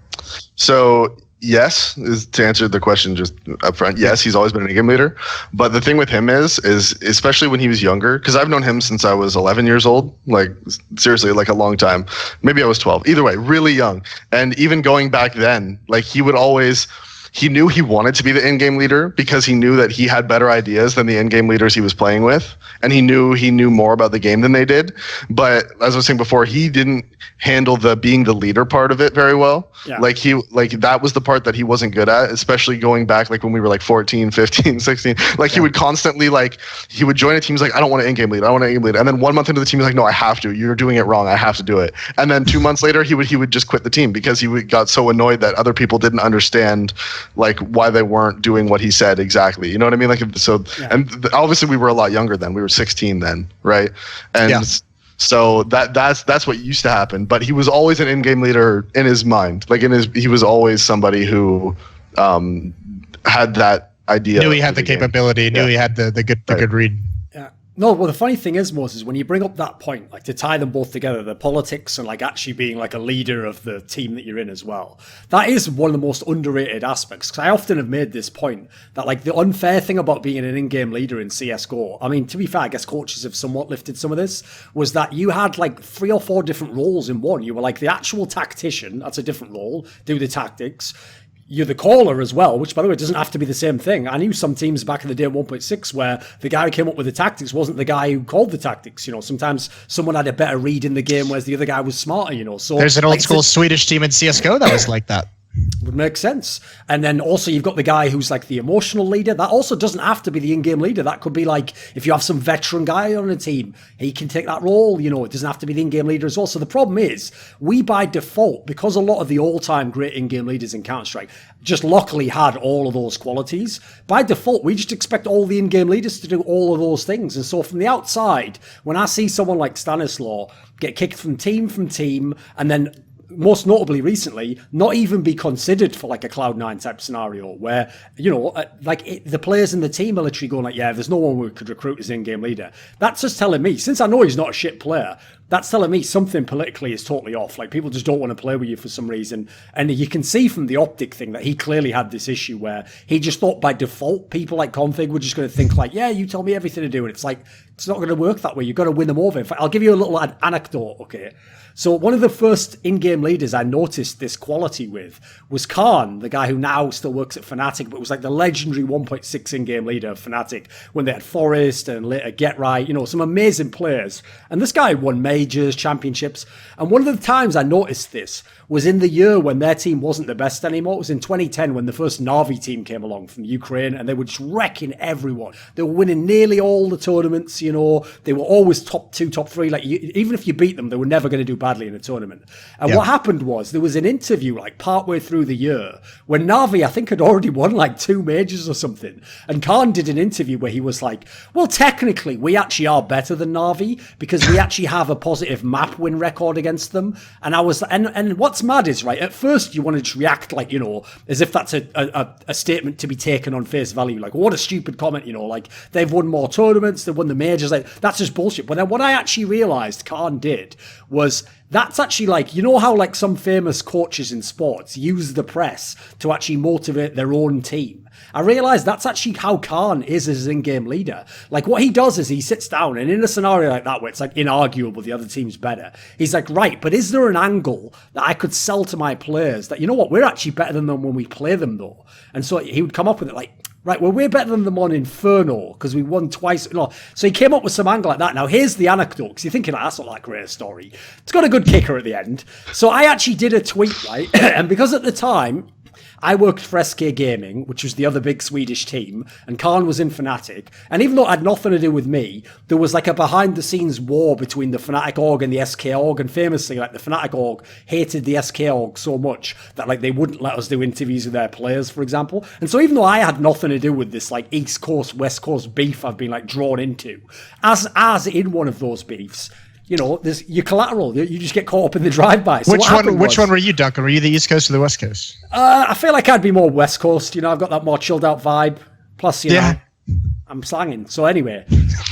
So yes, is to answer the question just up front. Yes, he's always been an in-game leader. But the thing with him is especially when he was younger, because I've known him since I was 11 years old, like seriously, like a long time. Maybe I was 12. Either way, really young. And even going back then, like he knew he wanted to be the in-game leader because he knew that he had better ideas than the in-game leaders he was playing with. And he knew more about the game than they did. But as I was saying before, he didn't handle the being the leader part of it very well. Yeah. Like that was the part that he wasn't good at, especially going back like when we were like 14, 15, 16. Like he would constantly he would join a team, he's like, I don't want to in-game lead. I want to in-game lead. And then 1 month into the team, he's like, no, I have to. You're doing it wrong. I have to do it. And then 2 months later, he would just quit the team because got so annoyed that other people didn't understand like why they weren't doing what he said exactly. You know what I mean? Like, so, and obviously we were a lot younger then. We were 16 then, right? And so that's what used to happen. But he was always an in-game leader in his mind. Like he was always somebody who had that idea. Knew he had the capability. Knew he had the good read. Yeah. No, well, the funny thing is, Moses, when you bring up that point, like to tie them both together, the politics and like actually being like a leader of the team that you're in as well, that is one of the most underrated aspects. Because I often have made this point that like the unfair thing about being an in-game leader in CSGO, I mean, to be fair, I guess coaches have somewhat lifted some of this, was that you had like 3 or 4 different roles in one. You were like the actual tactician, that's a different role, do the tactics. you're the caller as well, which, by the way, doesn't have to be the same thing. I knew some teams back in the day in 1.6 where the guy who came up with the tactics wasn't the guy who called the tactics. Sometimes someone had a better read in the game, whereas the other guy was smarter. So there's an old school Swedish team in CS:GO that was like that. Would make sense. And then also you've got the guy who's like the emotional leader. That also doesn't have to be the in-game leader. That could be like if you have some veteran guy on a team, he can take that role. It doesn't have to be the in-game leader as well. So the problem is we by default, because a lot of the all-time great in-game leaders in Counter-Strike just luckily had all of those qualities, by default we just expect all the in-game leaders to do all of those things. And so from the outside, when I see someone like Stanislaw get kicked from team and then most notably recently, not even be considered for like a Cloud9 type scenario where, the players in the team are literally going like, yeah, there's no one we could recruit as in-game leader. That's just telling me, since I know he's not a shit player, that's telling me something politically is totally off. Like people just don't want to play with you for some reason. And you can see from the optic thing that he clearly had this issue where he just thought by default people like Config were just going to think like, yeah, you tell me everything to do. And it's like, it's not going to work that way. You've got to win them over. In fact, I'll give you a little anecdote, okay? So one of the first in-game leaders I noticed this quality with was Khan, the guy who now still works at Fnatic, but was like the legendary 1.6 in-game leader of Fnatic when they had Forest and later Get Right, some amazing players. And this guy won majors, championships. And one of the times I noticed this was in the year when their team wasn't the best anymore. It was in 2010 when the first Na'Vi team came along from Ukraine and they were just wrecking everyone. They were winning nearly all the tournaments, They were always top 2, top 3. Like even if you beat them, they were never going to do badly in a tournament. And what happened was there was an interview like partway through the year when Na'Vi, I think, had already won like 2 majors or something. And Khan did an interview where he was like, well, technically we actually are better than Na'Vi because we actually have a positive map win record against them. And I was, and what's mad is, right, at first you want to just react like, as if that's a statement to be taken on face value. Like, what a stupid comment, like they've won more tournaments, they've won the majors. Like, that's just bullshit. But then what I actually realized Khan did was that's actually like, how like some famous coaches in sports use the press to actually motivate their own team. I realized that's actually how Khan is as an in-game leader. Like what he does is he sits down and in a scenario like that where it's like inarguable the other team's better, he's like, right, but is there an angle that I could sell to my players that, we're actually better than them when we play them though? And so he would come up with it like, right, well, we're better than them on Inferno because we won twice. No, so he came up with some angle like that. Now, here's the anecdote, because you're thinking, that's not that great a story. It's got a good kicker at the end. So I actually did a tweet, right? And because at the time, I worked for SK Gaming, which was the other big Swedish team, and Khan was in Fnatic. And even though it had nothing to do with me, there was like a behind-the-scenes war between the Fnatic org and the SK org. And famously, like the Fnatic org hated the SK org so much that like they wouldn't let us do interviews with their players, for example. And so even though I had nothing to do with this like East Coast, West Coast beef I've been like drawn into, as in one of those beefs, there's your collateral. You just get caught up in the drive-by. So which one were you, Duncan? Were you the East Coast or the West Coast? I feel like I'd be more West Coast. I've got that more chilled out vibe. Plus, I'm slanging. So anyway,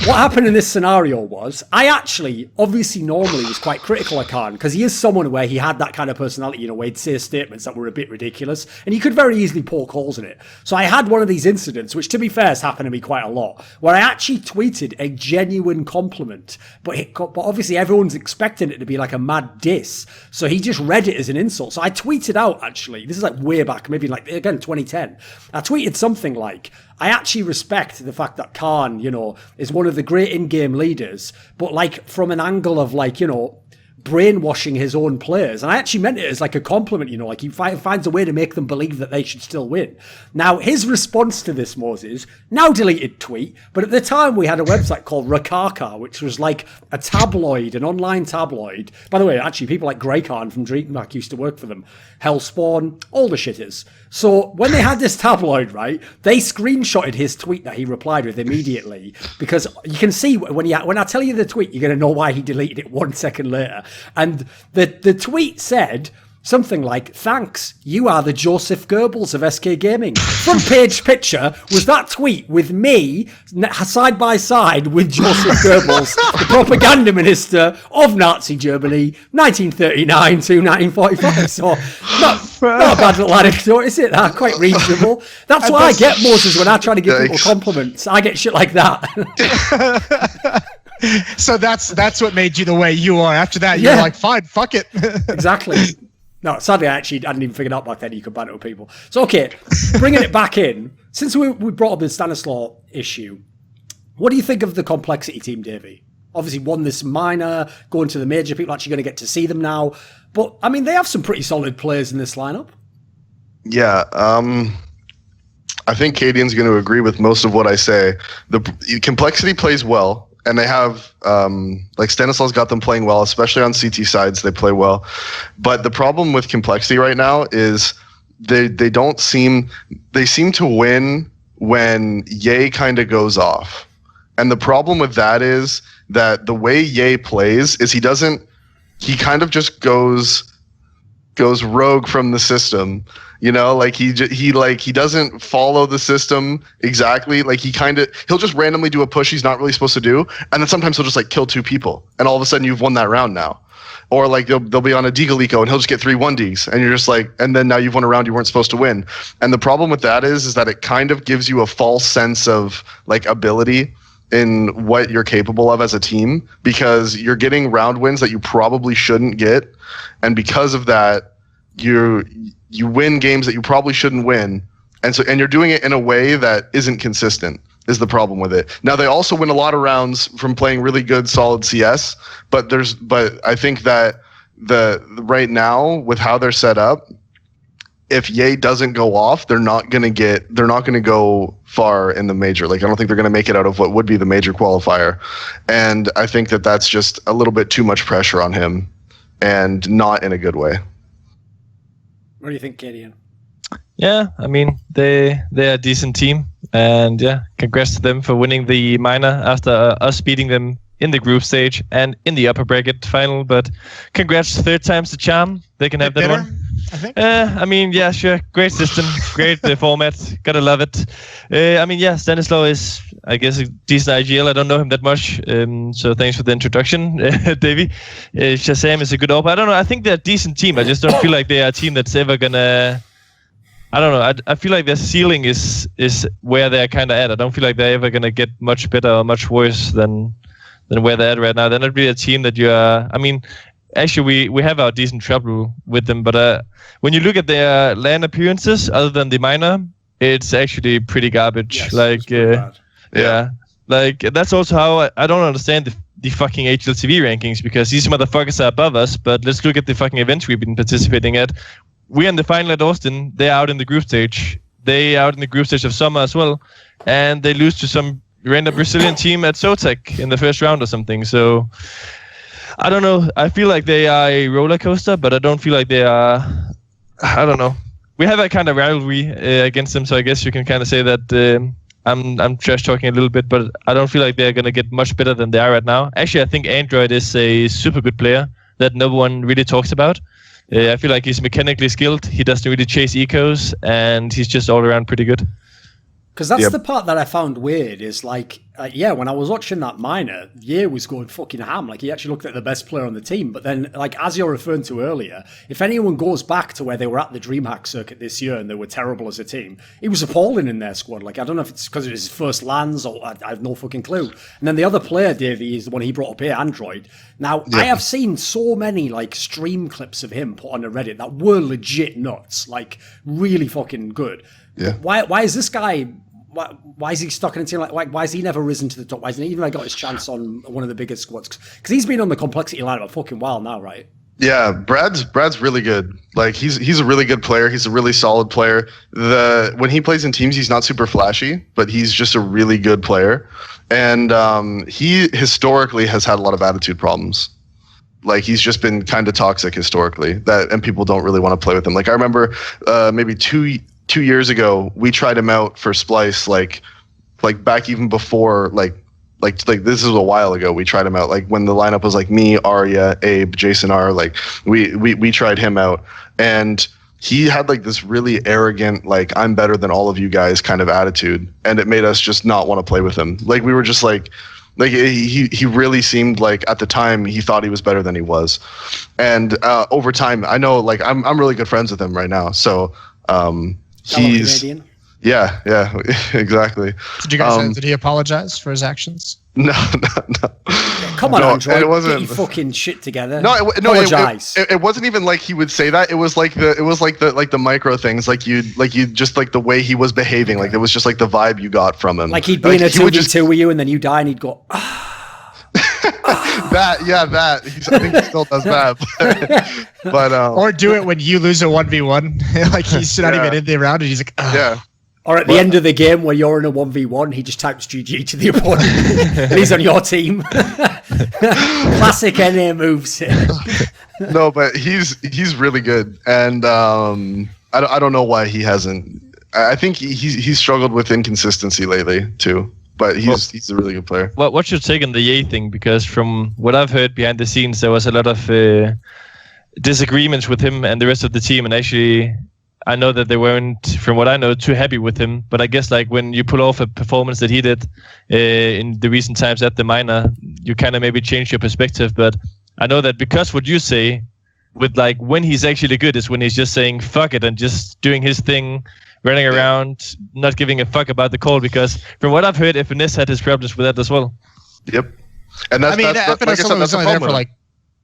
what happened in this scenario was I actually, obviously normally was quite critical of Khan because he is someone where he had that kind of personality, where he'd say statements that were a bit ridiculous and he could very easily poke holes in it. So I had one of these incidents, which to be fair has happened to me quite a lot, where I actually tweeted a genuine compliment, but obviously everyone's expecting it to be like a mad diss. So he just read it as an insult. So I tweeted out, actually, this is like way back, maybe like, again, 2010. I tweeted something like, I actually respect the fact that Khan, is one of the great in-game leaders, but like from an angle of like, brainwashing his own players. And I actually meant it as like a compliment, like he finds a way to make them believe that they should still win. Now, his response to this, Moses, now deleted tweet, but at the time we had a website called Rakaka, which was like a tabloid, an online tabloid. By the way, actually, people like Greycarn from DreamHack used to work for them. Hellspawn, all the shitters. So when they had this tabloid, right, they screenshotted his tweet that he replied with immediately, because you can see when I tell you the tweet, you're going to know why he deleted it 1 second later. And the tweet said something like, thanks, you are the Joseph Goebbels of SK Gaming. Front page picture was that tweet with me side by side with Joseph Goebbels, the propaganda minister of Nazi Germany, 1939 to 1945. So not a bad little anecdote, is it? Quite reasonable. That's why I get, Moses, when I try to give people compliments. I get shit like that. So that's what made you the way you are. After that, you're like, fine, fuck it. Exactly. No, sadly, I hadn't even figured out back then you could banter with people. So, okay, bringing it back in, since we brought up the Stanislaw issue, what do you think of the complexity team, Davey? Obviously won this minor, going to the major, people are actually going to get to see them now. But, I mean, they have some pretty solid players in this lineup. Yeah, I think cadiaN's going to agree with most of what I say. The complexity plays well, and they have, like Stanislaw's got them playing well, especially on CT sides, they play well. But the problem with complexity right now is they seem to win when Ye kind of goes off. And the problem with that is that the way Ye plays is he kind of just goes rogue from the system, you know, like he doesn't follow the system exactly. Like he'll just randomly do a push he's not really supposed to do, and then sometimes he'll just like kill 2 people, and all of a sudden you've won that round now. Or like they'll be on a Deagalico and he'll just get 3 1Ds, and you're just like, and then now you've won a round you weren't supposed to win. And the problem with that is that it kind of gives you a false sense of like ability in what you're capable of as a team, because you're getting round wins that you probably shouldn't get, and because of that you win games that you probably shouldn't win, and you're doing it in a way that isn't consistent is the problem with it. Now they also win a lot of rounds from playing really good solid CS, but I think that right now with how they're set up, if Ye doesn't go off, they're not going to go far in the major. Like I don't think they're going to make it out of what would be the major qualifier. And I think that that's just a little bit too much pressure on him, and not in a good way. What do you think, cadiaN? Yeah, I mean, they're a decent team, and yeah, congrats to them for winning the minor after us beating them in the group stage and in the upper bracket final. But congrats, 3rd time's the charm. They can have that one. I think. I mean, yeah, sure. Great system, great format. Gotta love it. I mean, yeah, Stanislaw is, I guess, a decent IGL. I don't know him that much, so thanks for the introduction, Davey. Shazam is a good op. I don't know. I think they're a decent team. I just don't feel like they are a team that's ever gonna. I don't know. I feel like their ceiling is where they're kind of at. I don't feel like they're ever gonna get much better or much worse than where they're at right now. They're not really a team that you are. I mean. Actually, we have our decent trouble with them, but when you look at their LAN appearances, other than the minor, it's actually pretty garbage. Yes, like, yeah, like that's also how I don't understand the fucking HLTV rankings, because these motherfuckers are above us. But let's look at the fucking events we've been participating at. We're in the final at Austin. They're out in the group stage. They out in the group stage of summer as well, and they lose to some random Brazilian team at Zotac in the first round or something. So. I don't know. I feel like they are a roller coaster, but I don't feel like they are. I don't know. We have a kind of rivalry against them, so I guess you can kind of say that I'm trash talking a little bit, but I don't feel like they're gonna get much better than they are right now. Actually, I think Android is a super good player that no one really talks about. I feel like he's mechanically skilled. He doesn't really chase ecos, and he's just all around pretty good. Because that's the part that I found weird is like, when I was watching that minor, Ye was going fucking ham. Like he actually looked like the best player on the team. But then, like as you're referring to earlier, if anyone goes back to where they were at the DreamHack circuit this year and they were terrible as a team, he was appalling in their squad. Like I don't know if it's because it was his first lands or I have no fucking clue. And then the other player, Davey, is the one he brought up here, Android. Now I have seen so many like stream clips of him put on a Reddit that were legit nuts, like really fucking good. Yeah. Why is this guy? Why is he stuck in a team like? Why has he never risen to the top? Why hasn't he even got his chance on one of the biggest squads? Because he's been on the complexity line a fucking while now, right? Yeah, Brad's really good. Like he's a really good player. He's a really solid player. When he plays in teams, he's not super flashy, but he's just a really good player. And he historically has had a lot of attitude problems. Like he's just been kind of toxic historically. And people don't really want to play with him. Like I remember maybe two years ago, we tried him out for Splyce, like back even before, like this is a while ago. We tried him out, like when the lineup was like me, Arya, Abe, Jason R. Like we tried him out, and he had like this really arrogant, like I'm better than all of you guys kind of attitude, and it made us just not want to play with him. Like we were just like he really seemed like at the time he thought he was better than he was, and over time, I know like I'm really good friends with him right now, so. He's yeah, exactly. Did you guys did he apologize for his actions? No. Come on, Android, it wasn't, get your fucking shit together. Apologize. It wasn't even like he would say that. It was like the micro things, like you just like the way he was behaving. Like it was just like the vibe you got from him. Like he'd be in a 2v2 with you, and then you die, and he'd go. That. I think he still does that. But or do it when you lose a 1v1. Like he's not even in the round, and he's like, yeah. Or at the end of the game where you're in a 1v1, he just types GG to the opponent, and he's on your team. Classic NA moves. No, but he's really good, and I don't know why he hasn't. I think he's struggled with inconsistency lately too. But he's a really good player. What's your take on the Ye thing? Because from what I've heard behind the scenes, there was a lot of disagreements with him and the rest of the team, and actually. I know that they weren't, from what I know, too happy with him. But I guess like when you pull off a performance that he did in the recent times at the minor, you kind of maybe change your perspective. But I know that because what you say, with like when he's actually good is when he's just saying fuck it and just doing his thing, running around, not giving a fuck about the call. Because from what I've heard, FNS had his problems with that as well. Yep. And that's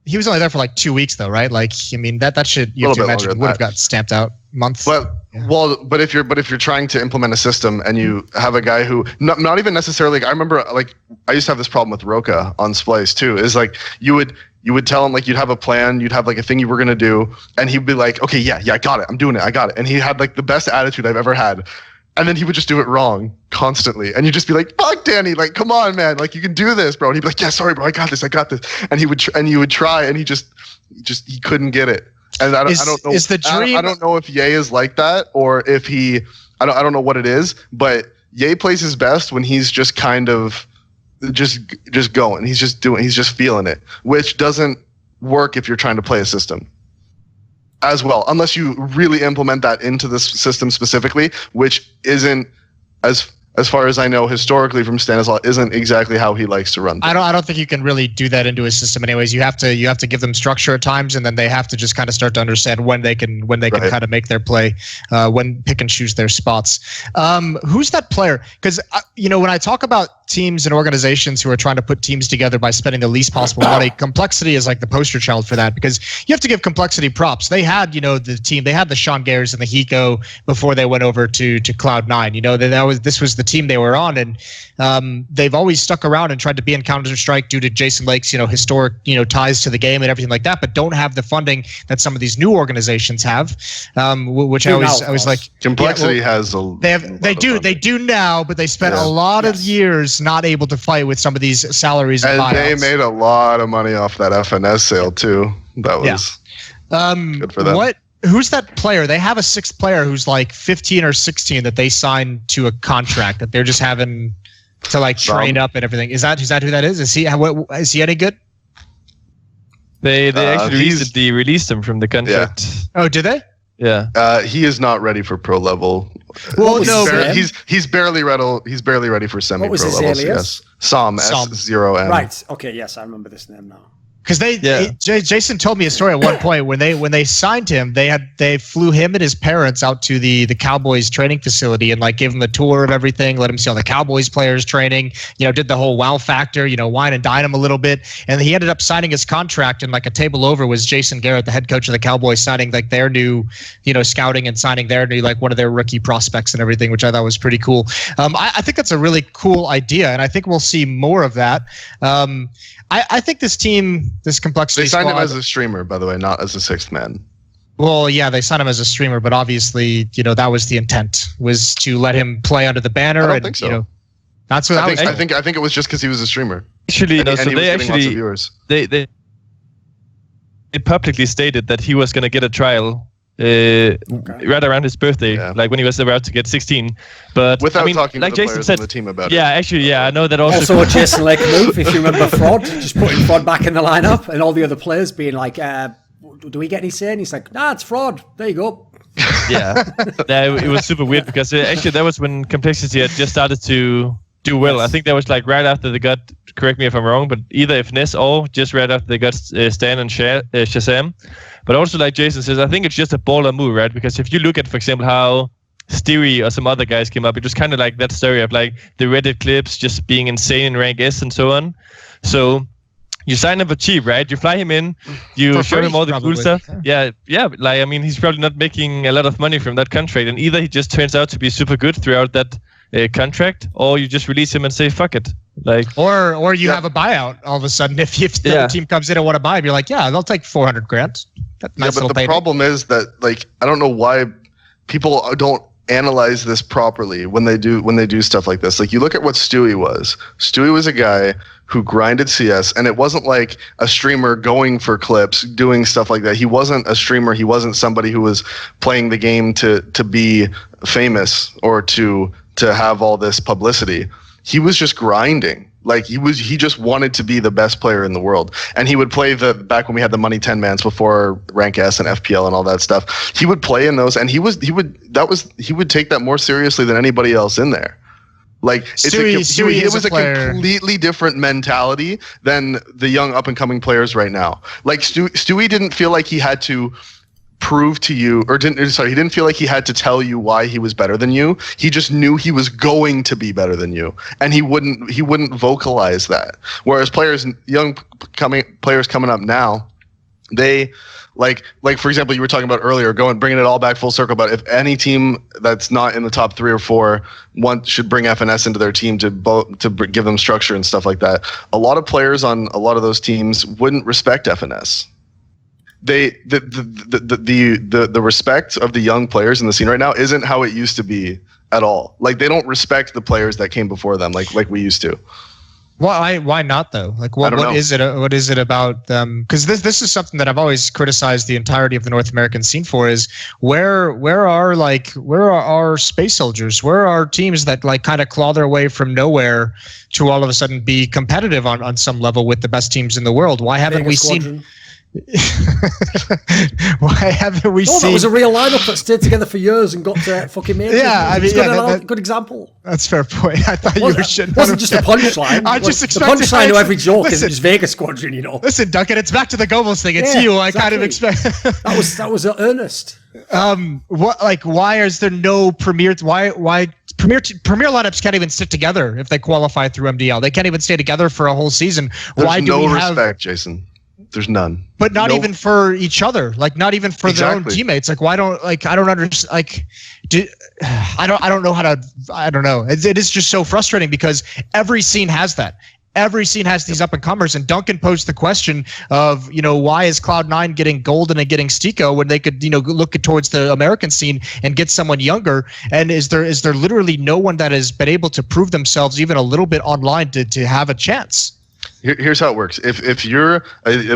he was only there for like 2 weeks though, right? Like, I mean, that should, you have to imagine, would have got stamped out months. But if you're trying to implement a system and you have a guy who not even necessarily, I remember like I used to have this problem with Roka on Splyce too, is like you would tell him like you'd have a plan, you'd have like a thing you were gonna do, and he'd be like, okay, yeah, I got it, I'm doing it, I got it. And he had like the best attitude I've ever had. And then he would just do it wrong constantly. And you'd just be like, fuck, Danny, like, come on, man. Like, you can do this, bro. And he'd be like, yeah, sorry, bro. I got this. And he would you would try, and he couldn't get it. And I don't know. Is the dream? I don't know if Ye is like that or if I don't know what it is, but Ye plays his best when he's just kind of just going. He's just feeling it, which doesn't work if you're trying to play a system. As well, unless you really implement that into the system specifically, which isn't, as far as I know, historically from Stanislaw, isn't exactly how he likes to run things. I don't think you can really do that into a system anyways. You have to give them structure at times, and then they have to just kind of start to understand when they can kind of make their play, when pick and choose their spots. Who's that player? Because when I talk about teams and organizations who are trying to put teams together by spending the least possible money, complexity is like the poster child for that, because you have to give complexity props. They had, the team, they had the Sean Gares and the Hiko before they went over to Cloud9. This was the team they were on, and they've always stuck around and tried to be in Counter-Strike due to Jason Lake's, historic, ties to the game and everything like that, but don't have the funding that some of these new organizations have, which I was like, complexity has they do now, but they spent a lot of years not able to fight with some of these salaries and buyouts. They made a lot of money off that FNS sale too. That was good for them. Who's that player? They have a sixth player who's like 15 or 16 that they signed to a contract that they're just having to like train up and everything. Is that who that is? Is he any good? They actually released him from the contract. Yeah. Oh, did they? Yeah. He is not ready for pro level. Well, he's barely ready for semi-pro level. Yes. Som S0M. Right. Okay. Yes, I remember this name now. Because Jason told me a story at one point when they signed him, they flew him and his parents out to the Cowboys training facility and like gave him a tour of everything, let him see all the Cowboys players training, did the whole wow factor, wine and dine him a little bit, and he ended up signing his contract, and like a table over was Jason Garrett, the head coach of the Cowboys, signing like their new, scouting and signing their new, like one of their rookie prospects and everything, which I thought was pretty cool. I think that's a really cool idea, and I think we'll see more of that. I think this team, this complexity. They signed him as a streamer, by the way, not as a sixth man. Well, yeah, they signed him as a streamer, but obviously, that was the intent, was to let him play under the banner. I don't think so. That's what I think it was just because he was a streamer. Actually, they publicly stated that he was going to get a trial right around his birthday, like when he was about to get 16. But without talking like to the Jason players said, on the team about it. I know that also. Also a Jason Lake move, if you remember Fraud, just putting Fraud back in the lineup and all the other players being like, do we get any say? And he's like, nah, it's Fraud. There you go. It was super weird because actually that was when Complexity had just started to do well. Yes. I think that was like right after they got, correct me if I'm wrong, but either FNS or just right after they got Stan and Shazam. But also, like Jason says, I think it's just a baller move, right? Because if you look at, for example, how Stewie or some other guys came up, it was kind of like that story of like the Reddit clips just being insane in rank S and so on. So You sign him for cheap, right? You fly him in, you show him all the cool stuff. Yeah. Like, I mean, he's probably not making a lot of money from that contract, and either he just turns out to be super good throughout that contract, or you just release him and say fuck it. Like, or you have a buyout all of a sudden. If the team comes in and want to buy him, you're like, yeah, they'll take $400,000. That's nice. But the problem is that, like, I don't know why people don't analyze this properly when they do stuff like this. Like, you look at what Stewie was. Stewie was a guy who grinded CS, and it wasn't like a streamer going for clips, doing stuff like that. He wasn't a streamer. He wasn't somebody who was playing the game to be famous or to have all this publicity. He was just grinding. Like, he just wanted to be the best player in the world. And he would play back when we had the money 10 mans before Rank S and FPL and all that stuff. He would play in those, and he would take that more seriously than anybody else in there. Like, it was a completely different mentality than the young up and coming players right now. Like, Stewie didn't feel like he had to prove to you, he didn't feel like he had to tell you why he was better than you. He just knew he was going to be better than you, and he wouldn't vocalize that. Whereas young players coming up now, they like for example, you were talking about earlier, bringing it all back full circle about if any team that's not in the top 3 or 4 should bring FNS into their team to give them structure and stuff like that. A lot of players on a lot of those teams wouldn't respect FNS. The respect of the young players in the scene right now isn't how it used to be at all. Like, they don't respect the players that came before them like we used to. Why not though? Like, what is it about them? Because this is something that I've always criticized the entirety of the North American scene for, is where are our space soldiers? Where are teams that like kind of claw their way from nowhere to all of a sudden be competitive on some level with the best teams in the world? Why haven't we seen? Why haven't we seen? That was a real lineup that stayed together for years and got to fucking majors. Yeah, I mean, good example. That's a fair point. I thought you were shitting. It wasn't just a punchline. I just expected the punchline to every joke is just Vegas Squadron, you know. Listen, Duncan, it's back to the Goebbels thing. It's you. I kind of expect. that was earnest. Why is there no premier? Why premier lineups can't even sit together if they qualify through MDL? They can't even stay together for a whole season. There's no respect, Jason. There's none. But not even for each other. Like, not even for their own teammates. Like, why don't, like, I don't understand. Like, I don't know how to, I don't know. It is just so frustrating because every scene has that. Every scene has these up and comers, and Duncan posed the question of, why is Cloud9 getting Golden and getting Stico when they could, look towards the American scene and get someone younger? And is there literally no one that has been able to prove themselves even a little bit online to have a chance? Here's how it works. If you're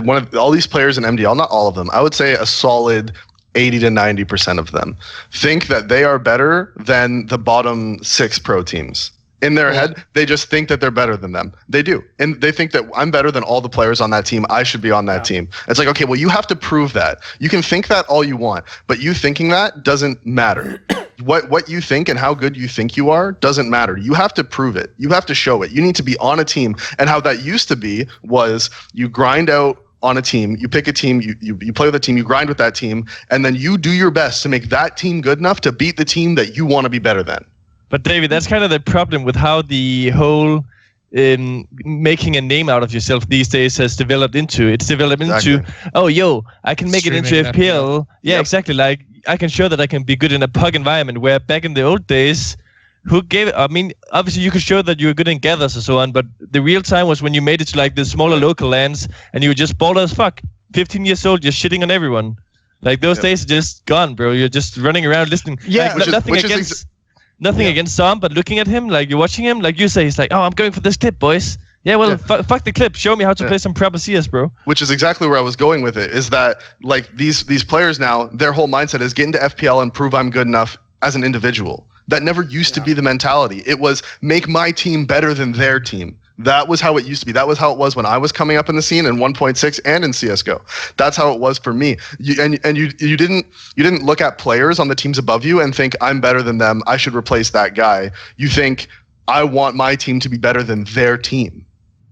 one of all these players in MDL, not all of them, I would say a solid 80 to 90% of them think that they are better than the bottom 6 pro teams. In their head, they just think that they're better than them. They do. And they think that I'm better than all the players on that team. I should be on that team. It's like, okay, well, you have to prove that. You can think that all you want, but you thinking that doesn't matter. What you think and how good you think you are doesn't matter. You have to prove it. You have to show it. You need to be on a team. And how that used to be was you grind out on a team, you pick a team, you play with a team, you grind with that team, and then you do your best to make that team good enough to beat the team that you want to be better than. But David, that's kind of the problem with how the whole making a name out of yourself these days has developed into. It's developed into, I can make it into FPL. Yeah, exactly. Like, I can show that I can be good in a pug environment, where back in the old days, obviously you could show that you were good in gathers and so on, but the real time was when you made it to like the smaller local lands and you were just baller as fuck. 15 years old, just shitting on everyone. Like, those days are just gone, bro. You're just running around listening. Yeah, like, nothing against Sam, but looking at him, like, you're watching him, like you say, he's like, I'm going for this clip, boys. Yeah, well, fuck the clip. Show me how to play some proper CS, bro. Which is exactly where I was going with it, is that, like, these players now, their whole mindset is get into FPL and prove I'm good enough as an individual. That never used to be the mentality. It was make my team better than their team. That was how it used to be. That was how it was when I was coming up in the scene in 1.6 and in CS:GO. That's how it was for me. You didn't look at players on the teams above you and think I'm better than them, I should replace that guy. You think I want my team to be better than their team.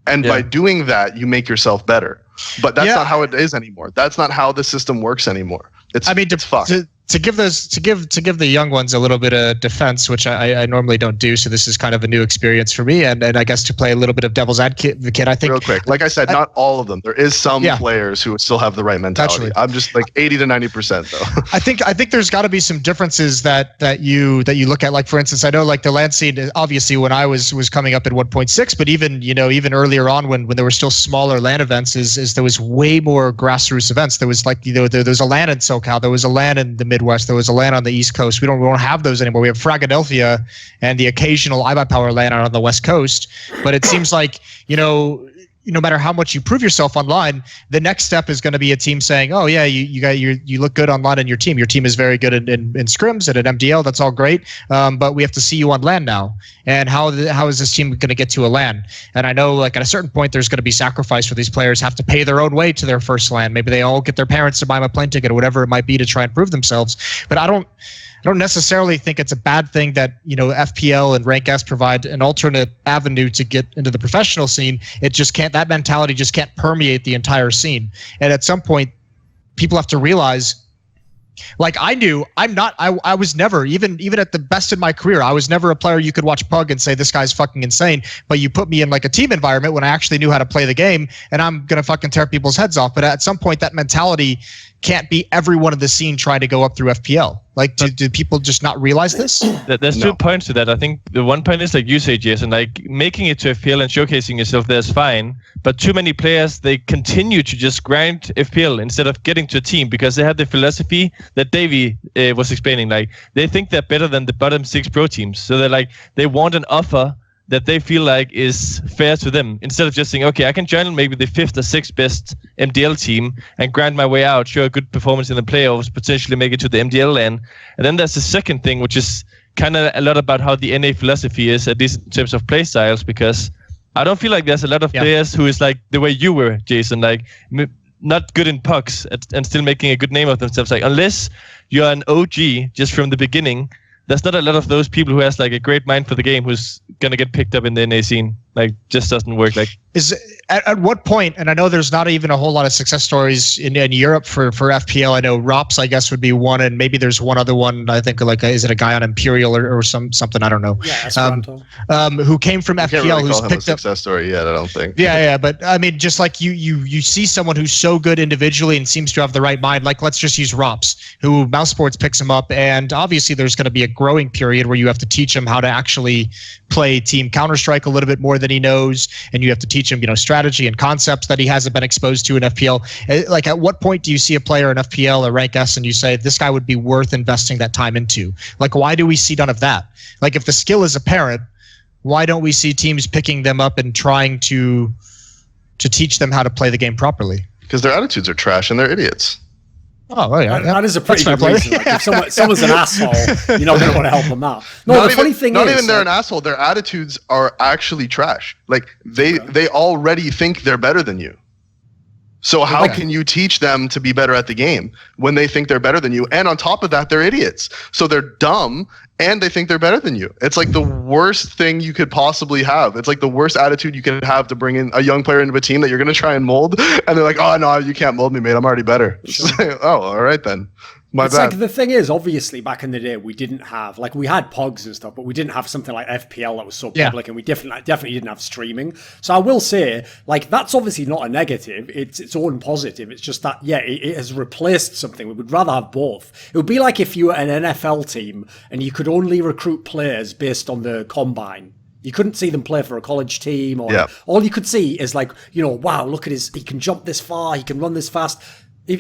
And by doing that, you make yourself better. But that's not how it is anymore. That's not how the system works anymore. It's fucked. to give the young ones a little bit of defense, which I normally don't do, so this is kind of a new experience for me, and I guess to play a little bit of devil's advocate, I think. Real quick, like I said, not all of them. There is some players who still have the right mentality. Naturally. I'm just like 80 to 90% though. I think there's got to be some differences that you look at. Like for instance, I know like the LAN scene, obviously when I was coming up at 1.6, but even earlier on when there were still smaller LAN events, is there was way more grassroots events. There was like there was a LAN in SoCal, there was a LAN in the Midwest, there was a LAN on the East Coast. We don't have those anymore. We have Fragadelphia and the occasional iBuyPower LAN out on the West Coast, but it seems like no matter how much you prove yourself online, the next step is going to be a team saying, "Oh yeah, you look good online in your team. Your team is very good in scrims and at MDL. That's all great, but we have to see you on LAN now. And how is this team going to get to a LAN?" And I know, like at a certain point, there's going to be sacrifice for these players have to pay their own way to their first LAN. Maybe they all get their parents to buy them a plane ticket or whatever it might be to try and prove themselves. But I don't necessarily think it's a bad thing that FPL and Rank S provide an alternate avenue to get into the professional scene. It just can't. That mentality just can't permeate the entire scene. And at some point, people have to realize. Like I was never, even at the best in my career, I was never a player you could watch Pug and say, this guy's fucking insane. But you put me in like a team environment when I actually knew how to play the game, and I'm going to fucking tear people's heads off. But at some point, that mentality can't be everyone in the scene trying to go up through FPL. Like, do people just not realize this? There's 2 points to that. I think the one point is like you say, Jason, like making it to FPL and showcasing yourself there is fine. But too many players, they continue to just grind FPL instead of getting to a team because they have the philosophy that Davey was explaining. Like they think they're better than the bottom 6 pro teams. So they're like, they want an offer that they feel like is fair to them instead of just saying, okay, I can join maybe the 5th or 6th best MDL team and grind my way out, show a good performance in the playoffs, potentially make it to the MDL LAN. And then there's the second thing, which is kind of a lot about how the NA philosophy is, at least in terms of play styles, because I don't feel like there's a lot of players who is like the way you were, Jason, like not good in pucks and still making a good name of themselves. Like unless you're an OG just from the beginning, there's not a lot of those people who has like a great mind for the game who's gonna get picked up in the NA scene. Like just doesn't work. Like is at what point? And I know there's not even a whole lot of success stories in Europe for FPL. I know Rops, I guess, would be one, and maybe there's one other one. I think like is it a guy on Imperial or something? I don't know. Yeah, who came from FPL? Really who's picked up a success story yet? I don't think. Yeah. But I mean, just like you see someone who's so good individually and seems to have the right mind. Like let's just use Rops, who mousesports picks him up, and obviously there's going to be a growing period where you have to teach him how to actually play Team Counter-Strike a little bit more than he knows, and you have to teach him, strategy and concepts that he hasn't been exposed to in FPL. Like, at what point do you see a player in FPL or Rank S and you say this guy would be worth investing that time into? Like, why do we see none of that? Like, if the skill is apparent, why don't we see teams picking them up and trying to teach them how to play the game properly? Because their attitudes are trash and they're idiots. Oh, yeah. That is a pretty good reason. Like, if someone's an asshole, you're not going to want to help them out. No, the funny thing is... Not even they're an asshole. Their attitudes are actually trash. Like, they already think they're better than you. So how can you teach them to be better at the game when they think they're better than you? And on top of that, they're idiots. So they're dumb and they think they're better than you. It's like the worst thing you could possibly have. It's like the worst attitude you could have to bring in a young player into a team that you're going to try and mold. And they're like, oh, no, you can't mold me, mate. I'm already better. Sure. Oh, all right then. It's bad. Like the thing is, obviously, back in the day, we didn't have we had pogs and stuff, but we didn't have something like FPL that was so public, and we definitely didn't have streaming. So I will say, like, that's obviously not a negative; it's its own positive. It's just that it has replaced something. We would rather have both. It would be like if you were an NFL team and you could only recruit players based on the combine. You couldn't see them play for a college team, or all you could see is like, wow, look at he can jump this far, he can run this fast.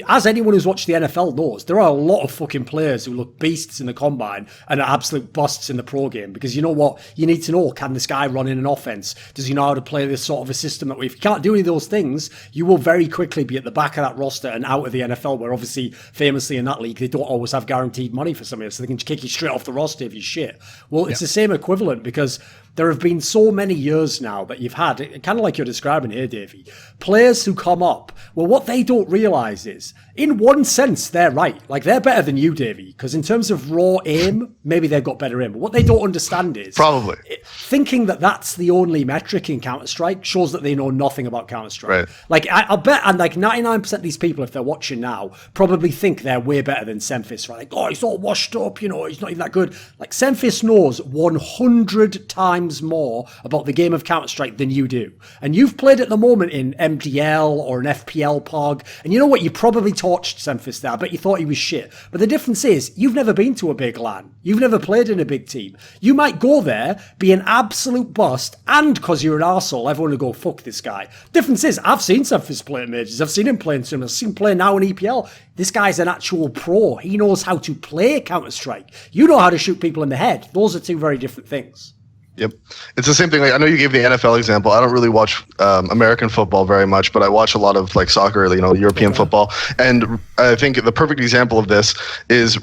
As anyone who's watched the NFL knows, there are a lot of fucking players who look beasts in the combine and are absolute busts in the pro game. Because you know what? You need to know, can this guy run in an offense? Does he know how to play this sort of a system? That if you can't do any of those things, you will very quickly be at the back of that roster and out of the NFL, where obviously, famously in that league, they don't always have guaranteed money for somebody, so they can kick you straight off the roster if you shit. Well, it's the same equivalent, because there have been so many years now that you've had, kind of like you're describing here, Davey, players who come up. Well, what they don't realise is, in one sense, they're right. Like, they're better than you, Davey, because in terms of raw aim, maybe they've got better aim. But what they don't understand is... Probably. Thinking that that's the only metric in Counter-Strike shows that they know nothing about Counter-Strike. Right. Like, I'll bet, and like 99% of these people, if they're watching now, probably think they're way better than Senfis, right? Like, oh, he's all washed up, he's not even that good. Like, Senfis knows 100 times more about the game of Counter-Strike than you do. And you've played at the moment in MDL or an FPL POG, and you know what? You probably torched Senfis there. I bet you thought he was shit. But the difference is, you've never been to a big LAN. You've never played in a big team. You might go there, be an absolute bust, and because you're an arsehole, everyone will go, fuck this guy. Difference is, I've seen Senfis play at majors. I've seen him play in tournaments. I've seen him play now in EPL. This guy's an actual pro. He knows how to play Counter-Strike. You know how to shoot people in the head. Those are two very different things. Yep. It's the same thing. Like, I know you gave the NFL example. I don't really watch American football very much, but I watch a lot of like soccer, European football. And I think the perfect example of this is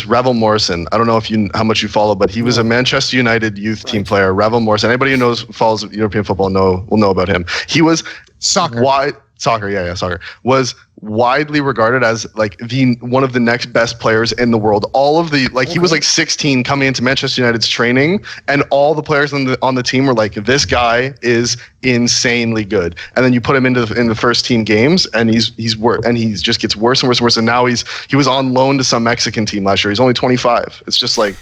Revel Morrison. I don't know how much you follow, but he was a Manchester United youth team player. Revel Morrison. Anybody who follows European football will know about him. He was Soccer. Soccer was widely regarded as like one of the next best players in the world. All of the he was like 16 coming into Manchester United's training, and all the players on the team were like, this guy is insanely good. And then you put him in the first team games, and he just gets worse and worse and worse. And now he was on loan to some Mexican team last year. He's only 25. It's just like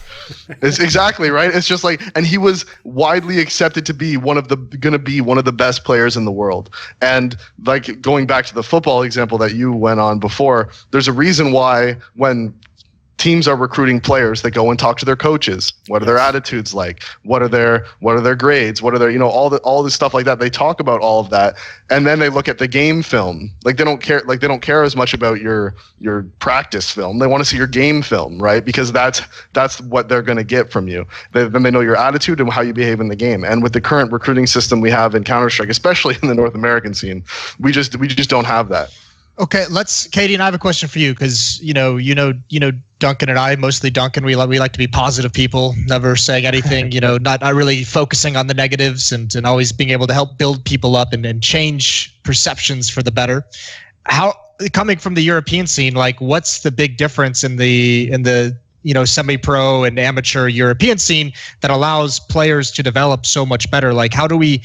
it's exactly right. It's just like, and he was widely accepted to be one of the best players in the world. And like going back to the football example that you went on before, there's a reason why when teams are recruiting players, they go and talk to their coaches. What are their attitudes like? What are their grades? What are their, all this stuff like that. They talk about all of that, and then they look at the game film. Like they don't care as much about your practice film. They want to see your game film, right? Because that's what they're going to get from you. Then they know your attitude and how you behave in the game. And with the current recruiting system we have in Counter-Strike, especially in the North American scene, we just don't have that. Okay, cadiaN, I have a question for you, because you know Duncan and I, mostly Duncan, we like to be positive people, never saying anything, not really focusing on the negatives, and always being able to help build people up and change perceptions for the better. How, coming from the European scene, like what's the big difference in the semi-pro and amateur European scene that allows players to develop so much better? Like, how do we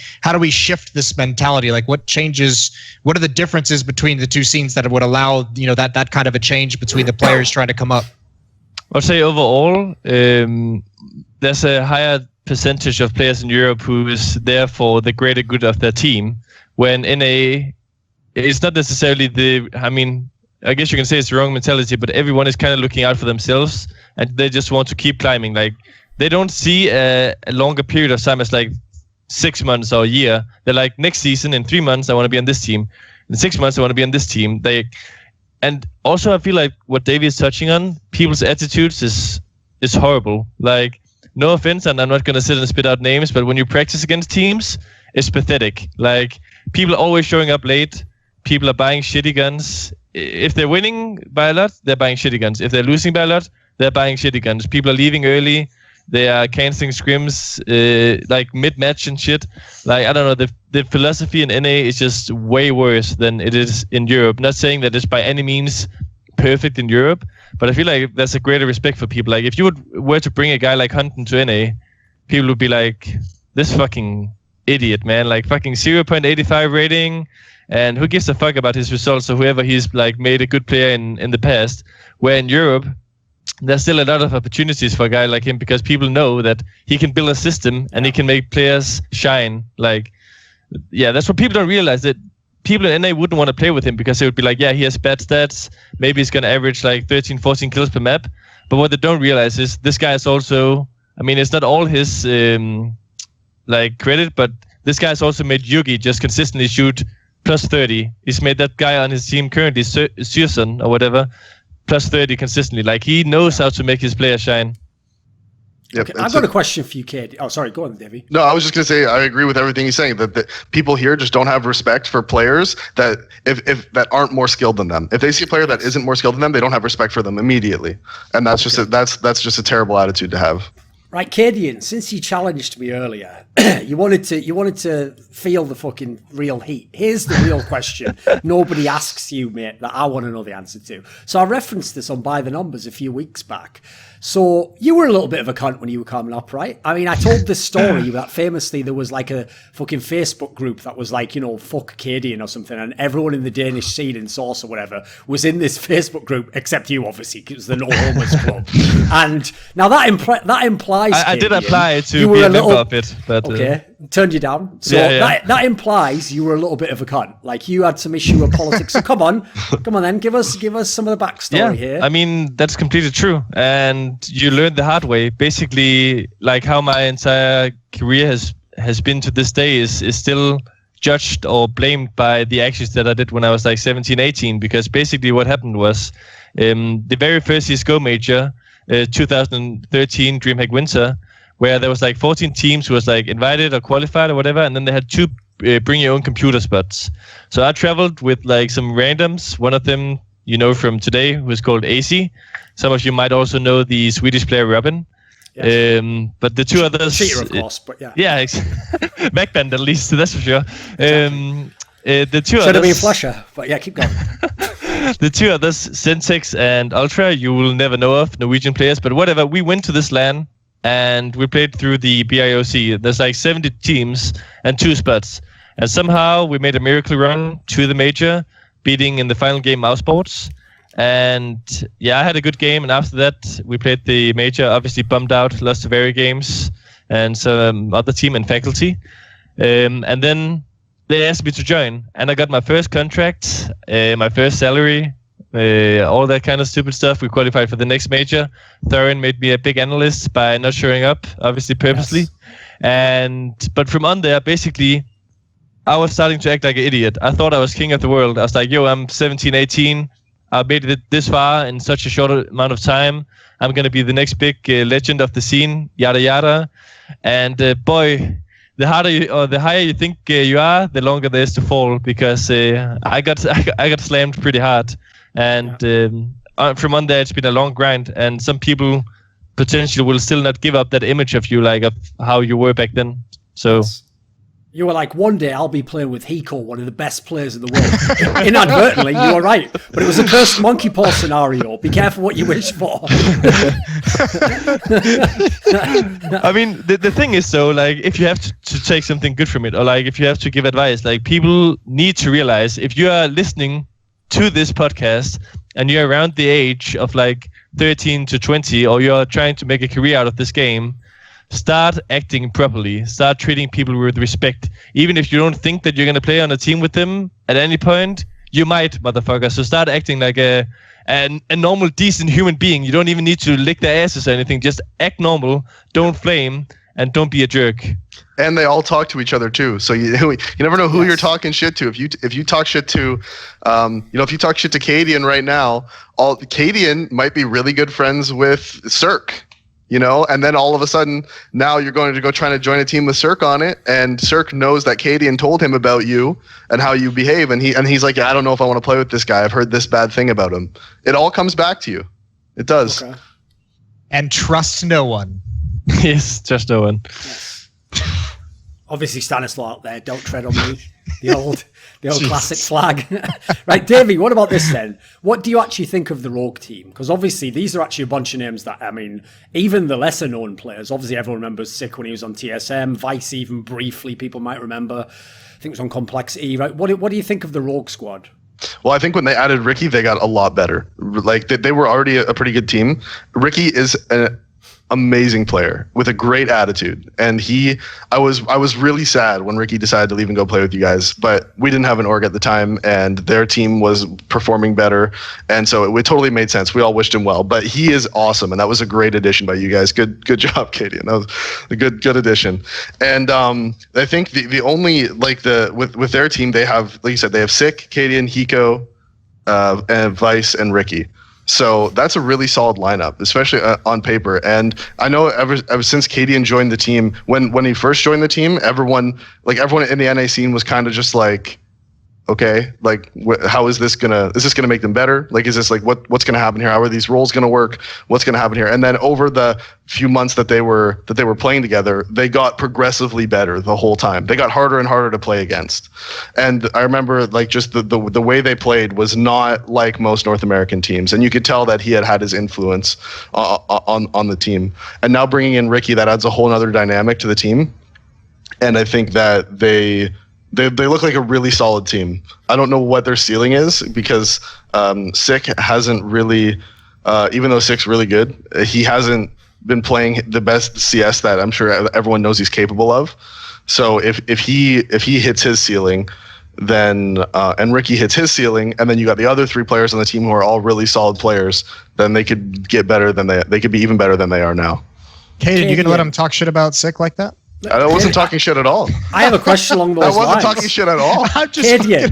shift this mentality? Like, what are the differences between the two scenes that would allow, that kind of a change between the players trying to come up? I'll say overall, there's a higher percentage of players in Europe who is there for the greater good of their team, when NA, it's not necessarily I guess you can say it's the wrong mentality, but everyone is kind of looking out for themselves, and they just want to keep climbing. Like, they don't see a longer period of time as like 6 months or a year. They're like, next season, in 3 months, I want to be on this team. In 6 months, I want to be on this team. And also, I feel like what Davey is touching on, people's attitudes is horrible. Like, no offense, and I'm not going to sit and spit out names, but when you practice against teams, it's pathetic. Like, people are always showing up late. People are buying shitty guns. If they're winning by a lot, they're buying shitty guns. If they're losing by a lot, they're buying shitty guns. People are leaving early. They are canceling scrims like mid-match and shit. Like, I don't know, the philosophy in NA is just way worse than it is in Europe. Not saying that it's by any means perfect in Europe, but I feel like there's a greater respect for people. Like, if you were to bring a guy like Hunton to NA, people would be like, this fucking idiot, man. Like, fucking 0.85 rating. And who gives a fuck about his results or whoever he's like made a good player in the past? Where in Europe, there's still a lot of opportunities for a guy like him, because people know that he can build a system and he can make players shine. Like, yeah, that's what people don't realize, that people in NA wouldn't want to play with him because they would be like, yeah, he has bad stats. Maybe he's going to average like 13, 14 kills per map. But what they don't realize is this guy is also, it's not all his credit, but this guy's also made Yugi just consistently shoot plus 30. He's made that guy on his team currently, Searson or whatever, plus 30 consistently. Like, he knows how to make his players shine. Yep. Okay, I've got a question for you, kid. Oh, sorry, go on, Davey. No, I was just going to say, I agree with everything he's saying, that people here just don't have respect for players that that aren't more skilled than them. If they see a player that isn't more skilled than them, they don't have respect for them immediately. And that's just that's just a terrible attitude to have. Right, cadiaN, since you challenged me earlier, you wanted to feel the fucking real heat. Here's the real question. Nobody asks you, mate, that I want to know the answer to. So I referenced this on By the Numbers a few weeks back. So you were a little bit of a cunt when you were coming up, right? I mean, I told this story that famously there was like a fucking Facebook group that was like, fuck cadiaN or something, and everyone in the Danish seed and source or whatever was in this Facebook group, except you, obviously, because it was the No Homers Club. And now that implies I did apply to you be a member of it, but okay, turned you down. So that implies you were a little bit of a cunt. Like you had some issue with politics. So come on then, give us some of the backstory here. I mean, that's completely true, and you learned the hard way. Basically, like how my entire career has been to this day is still judged or blamed by the actions that I did when I was like 17, 18. Because basically, what happened was the very first CS:GO major, 2013 DreamHack Winter, where there was like 14 teams who was like invited or qualified or whatever, and then they had 2 bring your own computer spots. So I traveled with like some randoms. One of them, from today, who is called AC. Some of you might also know the Swedish player Robin. Yes. But the 2 others, cheater, of course, but yeah. Yeah, backbend at least, that's for sure. The 2 Should others have been Flusher, but yeah, keep going. The 2 others, Sentex and Ultra, you will never know of, Norwegian players, but whatever. We went to this LAN and we played through the BIOC. There's like 70 teams and 2 spots. And somehow we made a miracle run to the major, beating in the final game mousesports. And yeah, I had a good game. And after that, we played the major, obviously bummed out, lost the very games and some other team and faculty. And then they asked me to join. And I got my first contract, my first salary, all that kind of stupid stuff. We qualified for the next major. Thorin made me a big analyst by not showing up, obviously purposely. Yes. But from on there, basically, I was starting to act like an idiot. I thought I was king of the world. I was like, I'm 17, 18. I made it this far in such a short amount of time. I'm going to be the next big legend of the scene, yada, yada. And boy, the higher you think you are, the longer there is to fall, because I got slammed pretty hard. And from on there, it's been a long grind. And some people potentially will still not give up that image of you, like of how you were back then. So you were like, one day I'll be playing with Hiko, one of the best players in the world. Inadvertently, you were right. But it was a cursed monkey paw scenario. Be careful what you wish for. I mean, the thing is, though, like, if you have to take something good from it, or like if you have to give advice, like, people need to realize, if you are listening to this podcast and you're around the age of like 13 to 20, or you're trying to make a career out of this game, start acting properly. Start treating people with respect. Even if you don't think that you're going to play on a team with them at any point, you might, motherfucker. So start acting like a normal, decent human being. You don't even need to lick their asses or anything. Just act normal. Don't flame, and don't be a jerk. And they all talk to each other too. So you never know who you're talking shit to. If you talk shit to, if you talk shit to cadiaN right now, cadiaN might be really good friends with Cirque. And then all of a sudden, now you're going to go trying to join a team with Cirque on it, and Cirque knows that cadiaN told him about you and how you behave, and he's like, I don't know if I want to play with this guy. I've heard this bad thing about him. It all comes back to you. It does. Okay. And trust no one. Yes, trust no one. Yes. Obviously, Stanislaw out there, don't tread on me. The old classic flag. Right, Davey, what about this then? What do you actually think of the Rogue team? Because obviously these are actually a bunch of names that, I mean, even the lesser known players, obviously everyone remembers Sick when he was on TSM, Vice even briefly, people might remember. I think it was on Complexity, right? What do you think of the Rogue squad? Well, I think when they added Ricky, they got a lot better. Like, they were already a pretty good team. Ricky is an amazing player with a great attitude, and I was really sad when Ricky decided to leave and go play with you guys, but we didn't have an org at the time, and their team was performing better, and so it totally made sense. We all wished him well, but he is awesome, and that was a great addition by you guys. Good job, cadiaN. That was a good addition. And I think the only, like, with their team, they have, like you said, they have Sick, cadiaN, Hiko, and Vice, and Ricky. So that's a really solid lineup, especially on paper. And I know ever since cadiaN joined the team, when he first joined the team, everyone in the NA scene was kind of just like, okay, like how is this gonna make them better? Like, is this like what's gonna happen here? How are these roles gonna work? What's gonna happen here? And then over the few months that they were playing together, they got progressively better the whole time. They got harder and harder to play against. And I remember like just the way they played was not like most North American teams, and you could tell that he had his influence on the team. And now bringing in Ricky, that adds a whole other dynamic to the team. And I think that they look like a really solid team. I don't know what their ceiling is because Sick hasn't really, even though Sick's really good, he hasn't been playing the best CS that I'm sure everyone knows he's capable of. So if he hits his ceiling, then and Ricky hits his ceiling, and then you got the other 3 players on the team who are all really solid players, then they could get better than they could be even better than they are now. Caden, you gonna let him talk shit about Sick like that? I wasn't talking shit at all. I have a question along those lines. I wasn't talking shit at all. I'm just yeah,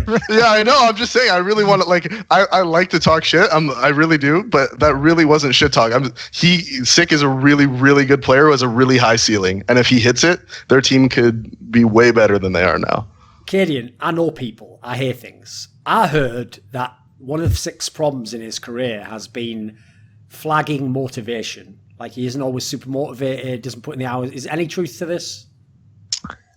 I know. I'm just saying. I really want to like. I like to talk shit. I really do. But that really wasn't shit talk. Sick is a really, really good player who has a really high ceiling, and if he hits it, their team could be way better than they are now. cadiaN, I know people. I hear things. I heard that one of Sick's problems in his career has been flagging motivation. Like, he isn't always super motivated, doesn't put in the hours. Is any truth to this?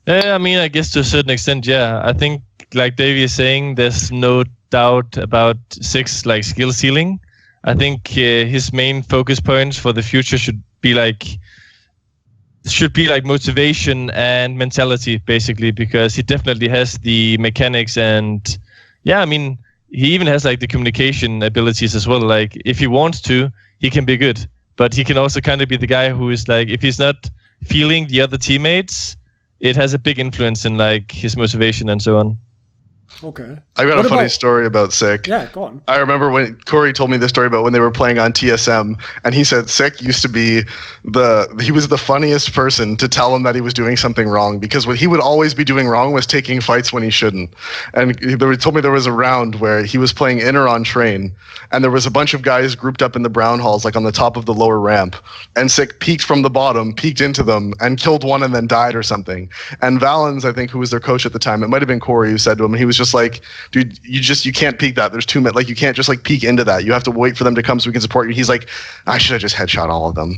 I mean, I guess to a certain extent, yeah. I think, like Davey is saying, there's no doubt about Sick's like skill ceiling. I think his main focus points for the future should be like motivation and mentality, basically, because he definitely has the mechanics and, yeah, I mean, he even has like the communication abilities as well. Like, if he wants to, he can be good. But he can also kind of be the guy who is like, if he's not feeling the other teammates, it has a big influence in like his motivation and so on. Okay. I got a funny story about Sick. Yeah, go on. I remember when Corey told me this story about when they were playing on TSM, and he said Sick used to be he was the funniest person to tell him that he was doing something wrong, because what he would always be doing wrong was taking fights when he shouldn't. And he told me there was a round where he was playing Inner on Train, and there was a bunch of guys grouped up in the brown halls, like on the top of the lower ramp, and Sick peeked from the bottom, peeked into them, and killed one and then died or something. And Valens, I think, who was their coach at the time, it might have been Corey, who said to him, and he was just like, dude, you can't peek that. There's 2 minutes. Like, you can't just like peek into that. You have to wait for them to come so we can support you. He's like, I should have just headshot all of them.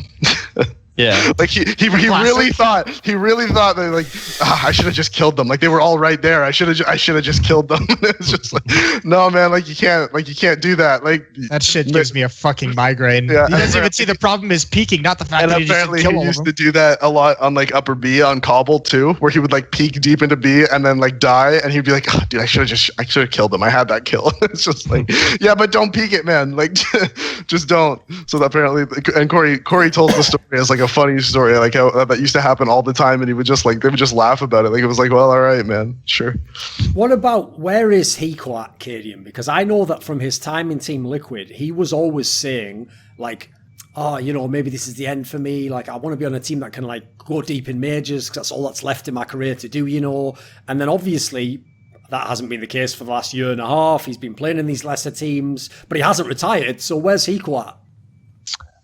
Yeah. Like he really thought that like I should have just killed them. Like, they were all right there. I should have just killed them. It's just like, no, man, you can't do that. Like, that shit gives me a fucking migraine. Yeah, he doesn't even see the problem is peeking, not the fact that he just didn't kill all of them. He used to do that a lot on like upper B on Cobble too, where he would like peek deep into B and then like die, and he'd be like, oh, dude, I should have killed them. I had that kill. It's just like, yeah, but don't peek it, man. Like, just don't. So apparently, and Corey told the story as like a funny story, like how that used to happen all the time, and they would just laugh about it. Like, it was like, well, all right, man, sure. What about, where is Hiko at, cadiaN? Because I know that from his time in Team Liquid, he was always saying like, oh, maybe this is the end for me. Like, I want to be on a team that can like go deep in majors, because that's all that's left in my career to do, And then obviously that hasn't been the case for the last year and a half. He's been playing in these lesser teams, but he hasn't retired. So where's Hiko at?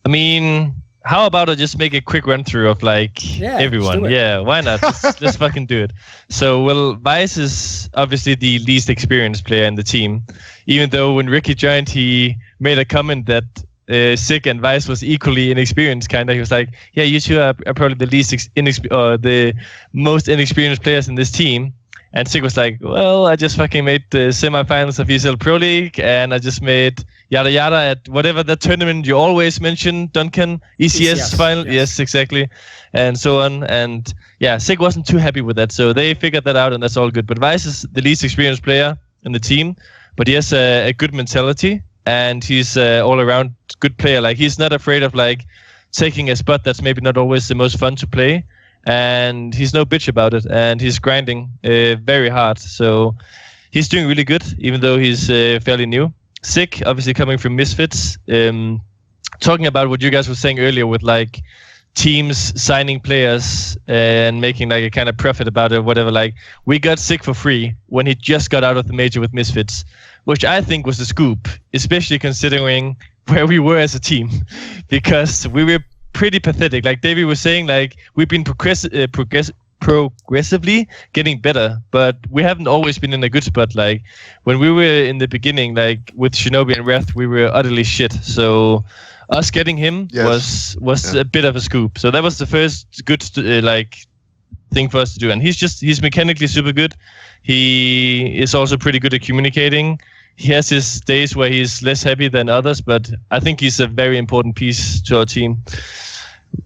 I mean, how about I just make a quick run through of like everyone? Yeah, why not? Let's fucking do it. So, well, Vice is obviously the least experienced player in the team, even though when Ricky joined, he made a comment that Sick and Vice was equally inexperienced. Kind of, he was like, "Yeah, you two are probably the the most inexperienced players in this team." And Sick was like, well, I just fucking made the semifinals of ESL Pro League, and I just made yada yada at whatever that tournament you always mention, Duncan, ECS final. Yes, exactly. And so on. And yeah, Sick wasn't too happy with that. So they figured that out, and that's all good. But Vice is the least experienced player in the team, but he has a good mentality, and he's all around good player. Like, he's not afraid of like taking a spot that's maybe not always the most fun to play. And he's no bitch about it, and he's grinding very hard. So he's doing really good, even though he's fairly new. Sick, obviously coming from Misfits. Talking about what you guys were saying earlier with like teams signing players and making like a kind of profit about it, or whatever. Like, we got Sick for free when he just got out of the major with Misfits, which I think was a scoop, especially considering where we were as a team, because we were pretty pathetic. Like Davey was saying, like, we've been progressively getting better, but we haven't always been in a good spot. Like when we were in the beginning, like with Shinobi and Wrath, we were utterly shit. So us getting him was a bit of a scoop. So that was the first good thing for us to do. And he's mechanically super good. He is also pretty good at communicating. He has his days where he's less happy than others, but I think he's a very important piece to our team.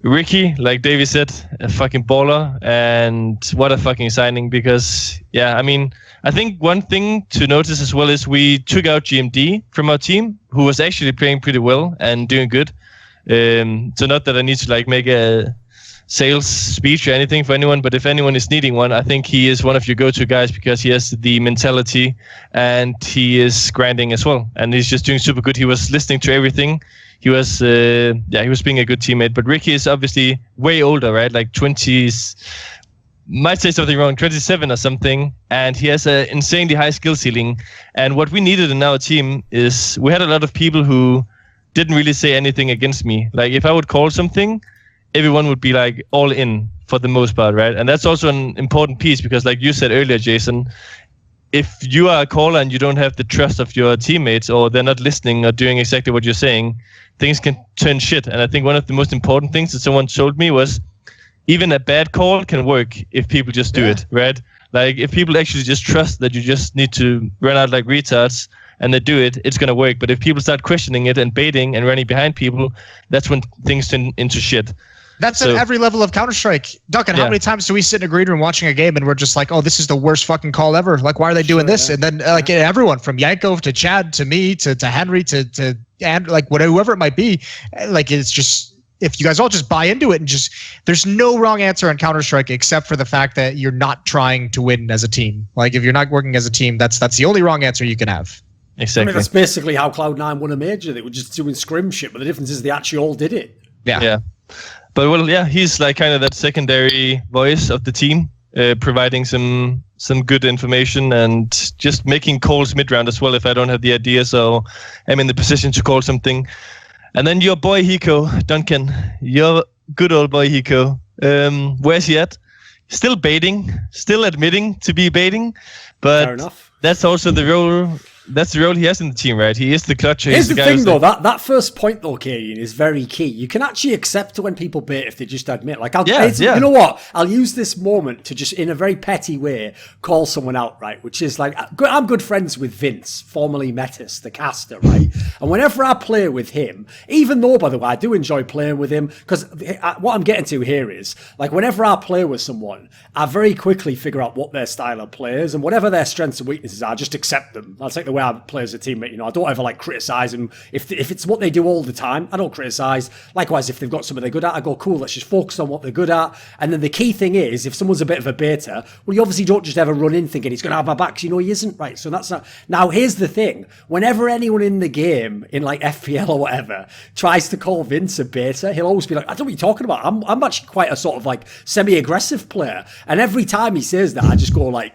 Ricky, like Davey said, a fucking baller, and what a fucking signing, because, I think one thing to notice as well is we took out GMD from our team, who was actually playing pretty well and doing good. So not that I need to make a sales speech or anything for anyone, but if anyone is needing one, I think he is one of your go-to guys, because he has the mentality and he is grinding as well, and he's just doing super good. He was listening to everything. He was being a good teammate. But Ricky is obviously way older, right? Like 20s, might say something wrong, 27 or something, and he has an insanely high skill ceiling. And what we needed in our team is we had a lot of people who didn't really say anything against me. Like if I would call something, everyone would be like all in for the most part, right? And that's also an important piece, because like you said earlier, Jason, if you are a caller and you don't have the trust of your teammates, or they're not listening or doing exactly what you're saying, things can turn shit. And I think one of the most important things that someone told me was, even a bad call can work if people just do it, right? Like if people actually just trust that you just need to run out like retards and they do it, it's going to work. But if people start questioning it and baiting and running behind people, that's when things turn into shit. That's at every level of Counter-Strike. Duncan, how many times do we sit in a green room watching a game and we're just like, oh, this is the worst fucking call ever. Like, why are they doing this? And then everyone from Yankov to Chad to me to Henry to and like whoever it might be, like it's just, if you guys all just buy into it and just, there's no wrong answer on Counter-Strike except for the fact that you're not trying to win as a team. Like if you're not working as a team, that's the only wrong answer you can have. Exactly. I mean, that's basically how Cloud9 won a major. They were just doing scrim shit, but the difference is they actually all did it. Yeah. But he's like kind of that secondary voice of the team, providing some good information and just making calls mid-round as well if I don't have the idea, so I'm in the position to call something. And then your boy Hiko, Duncan, your good old boy Hiko, where's he at? Still baiting, still admitting to be baiting, but fair enough. That's also the role. That's the role he has in the team, right? He is the clutcher. Here's the thing, though. That first point, though, cadiaN, is very key. You can actually accept when people bait if they just admit. Like, you know what? I'll use this moment to just, in a very petty way, call someone out, right? Which is like, I'm good friends with Vince, formerly Metis, the caster, right? And whenever I play with him, even though, by the way, I do enjoy playing with him, because what I'm getting to here is, like, whenever I play with someone, I very quickly figure out what their style of play is, and whatever their strengths and weaknesses are, I just accept them. That's like the way I play as a teammate. You know, I don't ever like criticize them. If it's what they do all the time, I don't criticize. Likewise, if they've got something they're good at, I go, cool, let's just focus on what they're good at. And then the key thing is, if someone's a bit of a beta, well, you obviously don't just ever run in thinking he's going to have my back, because you know he isn't, right? So that's not. Now, here's the thing. Whenever anyone in the game, in like FPL or whatever, tries to call Vince a beta, he'll always be like, I don't know what you're talking about. I'm actually quite a sort of like semi-aggressive player. And every time he says that, I just go like,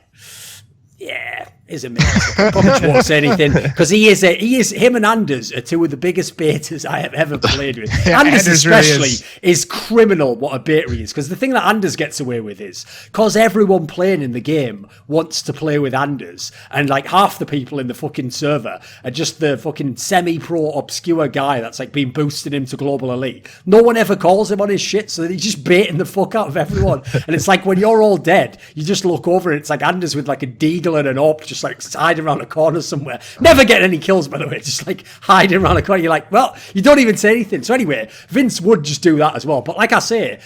yeah, is amazing. Probably won't say anything, because him and Anders are two of the biggest betas I have ever played with. Anders especially really is criminal what a beta he is, because the thing that Anders gets away with is, because everyone playing in the game wants to play with Anders, and like half the people in the fucking server are just the fucking semi-pro obscure guy that's like been boosting him to global elite. No one ever calls him on his shit, so he's just baiting the fuck out of everyone. And it's like when you're all dead, you just look over and it's like Anders with like a deagle and an AWP just like hiding around a corner somewhere. Never getting any kills, by the way, just like hiding around a corner. You're like, well, you don't even say anything. So anyway, Vince would just do that as well. But like I say,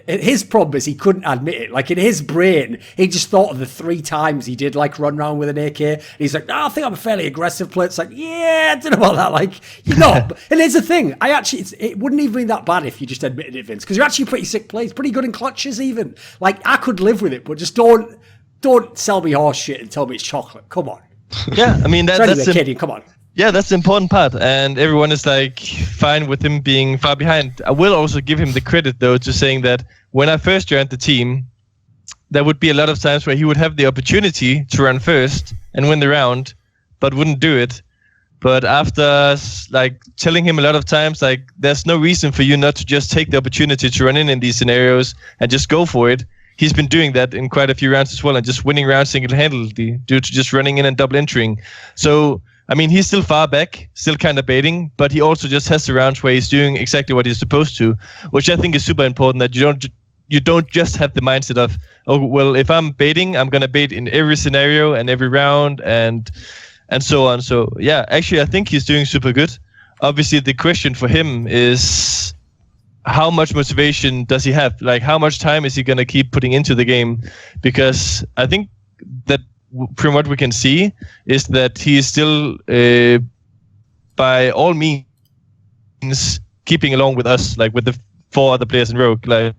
his problem is he couldn't admit it. Like in his brain, he just thought of the 3 times he did like run around with an AK. And he's like, no, I think I'm a fairly aggressive player. It's like, yeah, I don't know about that. Like, you know. And here's the thing. It wouldn't even be that bad if you just admitted it, Vince, because you're actually pretty sick players, pretty good in clutches even. Like, I could live with it, but just don't sell me horse shit and tell me it's chocolate. Come on. Yeah, I mean, that's kidding. Come on. Yeah, that's the important part. And everyone is like fine with him being far behind. I will also give him the credit, though, to saying that when I first joined the team, there would be a lot of times where he would have the opportunity to run first and win the round, but wouldn't do it. But after like telling him a lot of times, like, there's no reason for you not to just take the opportunity to run in these scenarios and just go for it, he's been doing that in quite a few rounds as well, and just winning rounds single-handedly due to just running in and double entering. So, I mean, he's still far back, still kind of baiting, but he also just has the rounds where he's doing exactly what he's supposed to, which I think is super important, that you don't just have the mindset of, oh, well, if I'm baiting, I'm going to bait in every scenario and every round and so on. So, yeah, actually, I think he's doing super good. Obviously, the question for him is, how much motivation does he have? Like, how much time is he going to keep putting into the game? Because I think that from what we can see is that he is still, by all means, keeping along with us, like with the 4 other players in Rogue. Like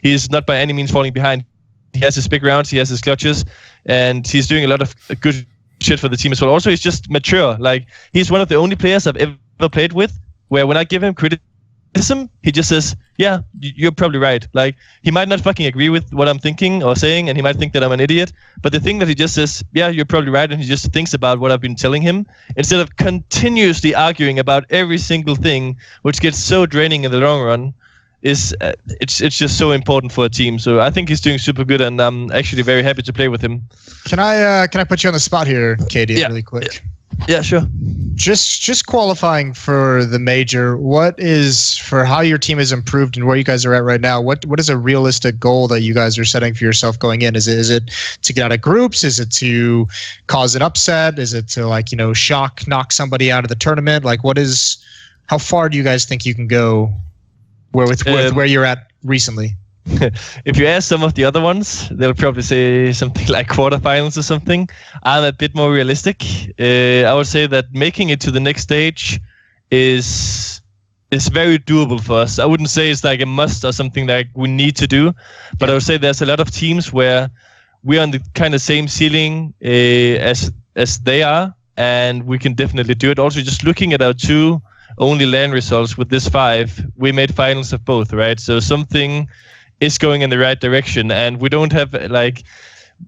he is not by any means falling behind. He has his big rounds, he has his clutches, and he's doing a lot of good shit for the team as well. Also, he's just mature. Like, he's one of the only players I've ever played with where when I give him criticism, he just says, yeah, you're probably right. Like, he might not fucking agree with what I'm thinking or saying, and he might think that I'm an idiot, but the thing that he just says, yeah, you're probably right, and he just thinks about what I've been telling him instead of continuously arguing about every single thing, which gets so draining in the long run. It's just so important for a team. So I think he's doing super good, and I'm actually very happy to play with him. Can I put you on the spot here, Katie, really quick? Yeah, sure. Just qualifying for the major, what is, for how your team has improved and where you guys are at right now, what is a realistic goal that you guys are setting for yourself going in? Is it to get out of groups? Is it to cause an upset? Is it to, like, knock somebody out of the tournament? Like, how far do you guys think you can go with where you're at recently? If you ask some of the other ones, they'll probably say something like quarterfinals or something. I'm a bit more realistic. I would say that making it to the next stage is very doable for us. I wouldn't say it's like a must or something like we need to do, but I would say there's a lot of teams where we're on the kind of same ceiling as they are, and we can definitely do it. Also, just looking at our 2 only LAN results with this 5, we made finals of both, right? So something is going in the right direction, and we don't have, like,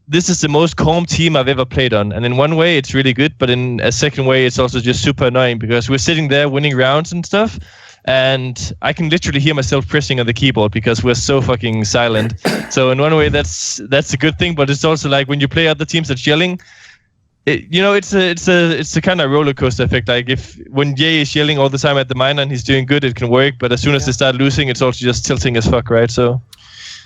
this is the most calm team I've ever played on, and in one way it's really good, but in a second way it's also just super annoying because we're sitting there winning rounds and stuff, and I can literally hear myself pressing on the keyboard because we're so fucking silent. So in one way that's a good thing, but it's also like when you play other teams that's yelling, it's a kind of roller coaster effect. Like, when Ye is yelling all the time at the miner and he's doing good, it can work, but as soon as they start losing, it's also just tilting as fuck, right? So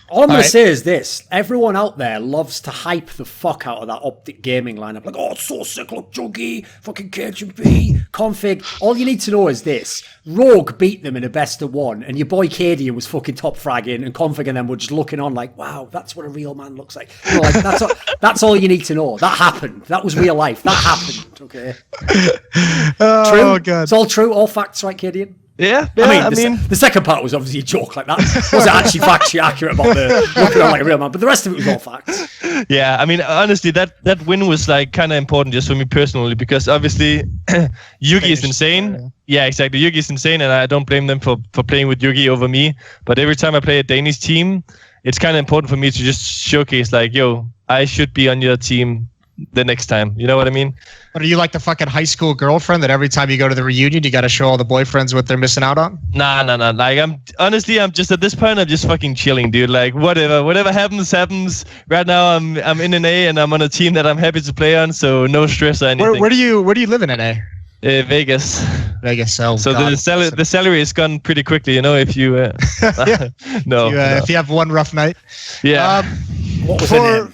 all I'm going to say is this. Everyone out there loves to hype the fuck out of that Optic Gaming lineup. Like, oh, it's so sick, look, Juggy, fucking KHP, config. All you need to know is this. Rogue beat them in a best of 1, and your boy cadiaN was fucking top fragging, and config and them were just looking on like, wow, that's what a real man looks like. That's all you need to know. That happened. That was real life. That happened, okay? Oh, true. God. It's all true, all facts, right, cadiaN? Yeah, I mean, the second part was obviously a joke like that. Wasn't actually factually accurate about the looking on like a real man, but the rest of it was all facts. Yeah, I mean, honestly, that win was like kind of important just for me personally, because obviously Yugi is insane. Yeah, exactly. Yugi is insane, and I don't blame them for playing with Yugi over me. But every time I play a Danish team, it's kind of important for me to just showcase, like, yo, I should be on your team the next time. You know what I mean? But are you like the fucking high school girlfriend that every time you go to the reunion, you got to show all the boyfriends what they're missing out on? Nah. Like, I'm just at this point, I'm just fucking chilling, dude. Like, whatever happens. Right now, I'm in NA and I'm on a team that I'm happy to play on, so no stress or anything. Where do you live in NA? Vegas. Oh, so God. the salary is gone pretty quickly, you know, if you no, if you have one rough night. Yeah. What was her name?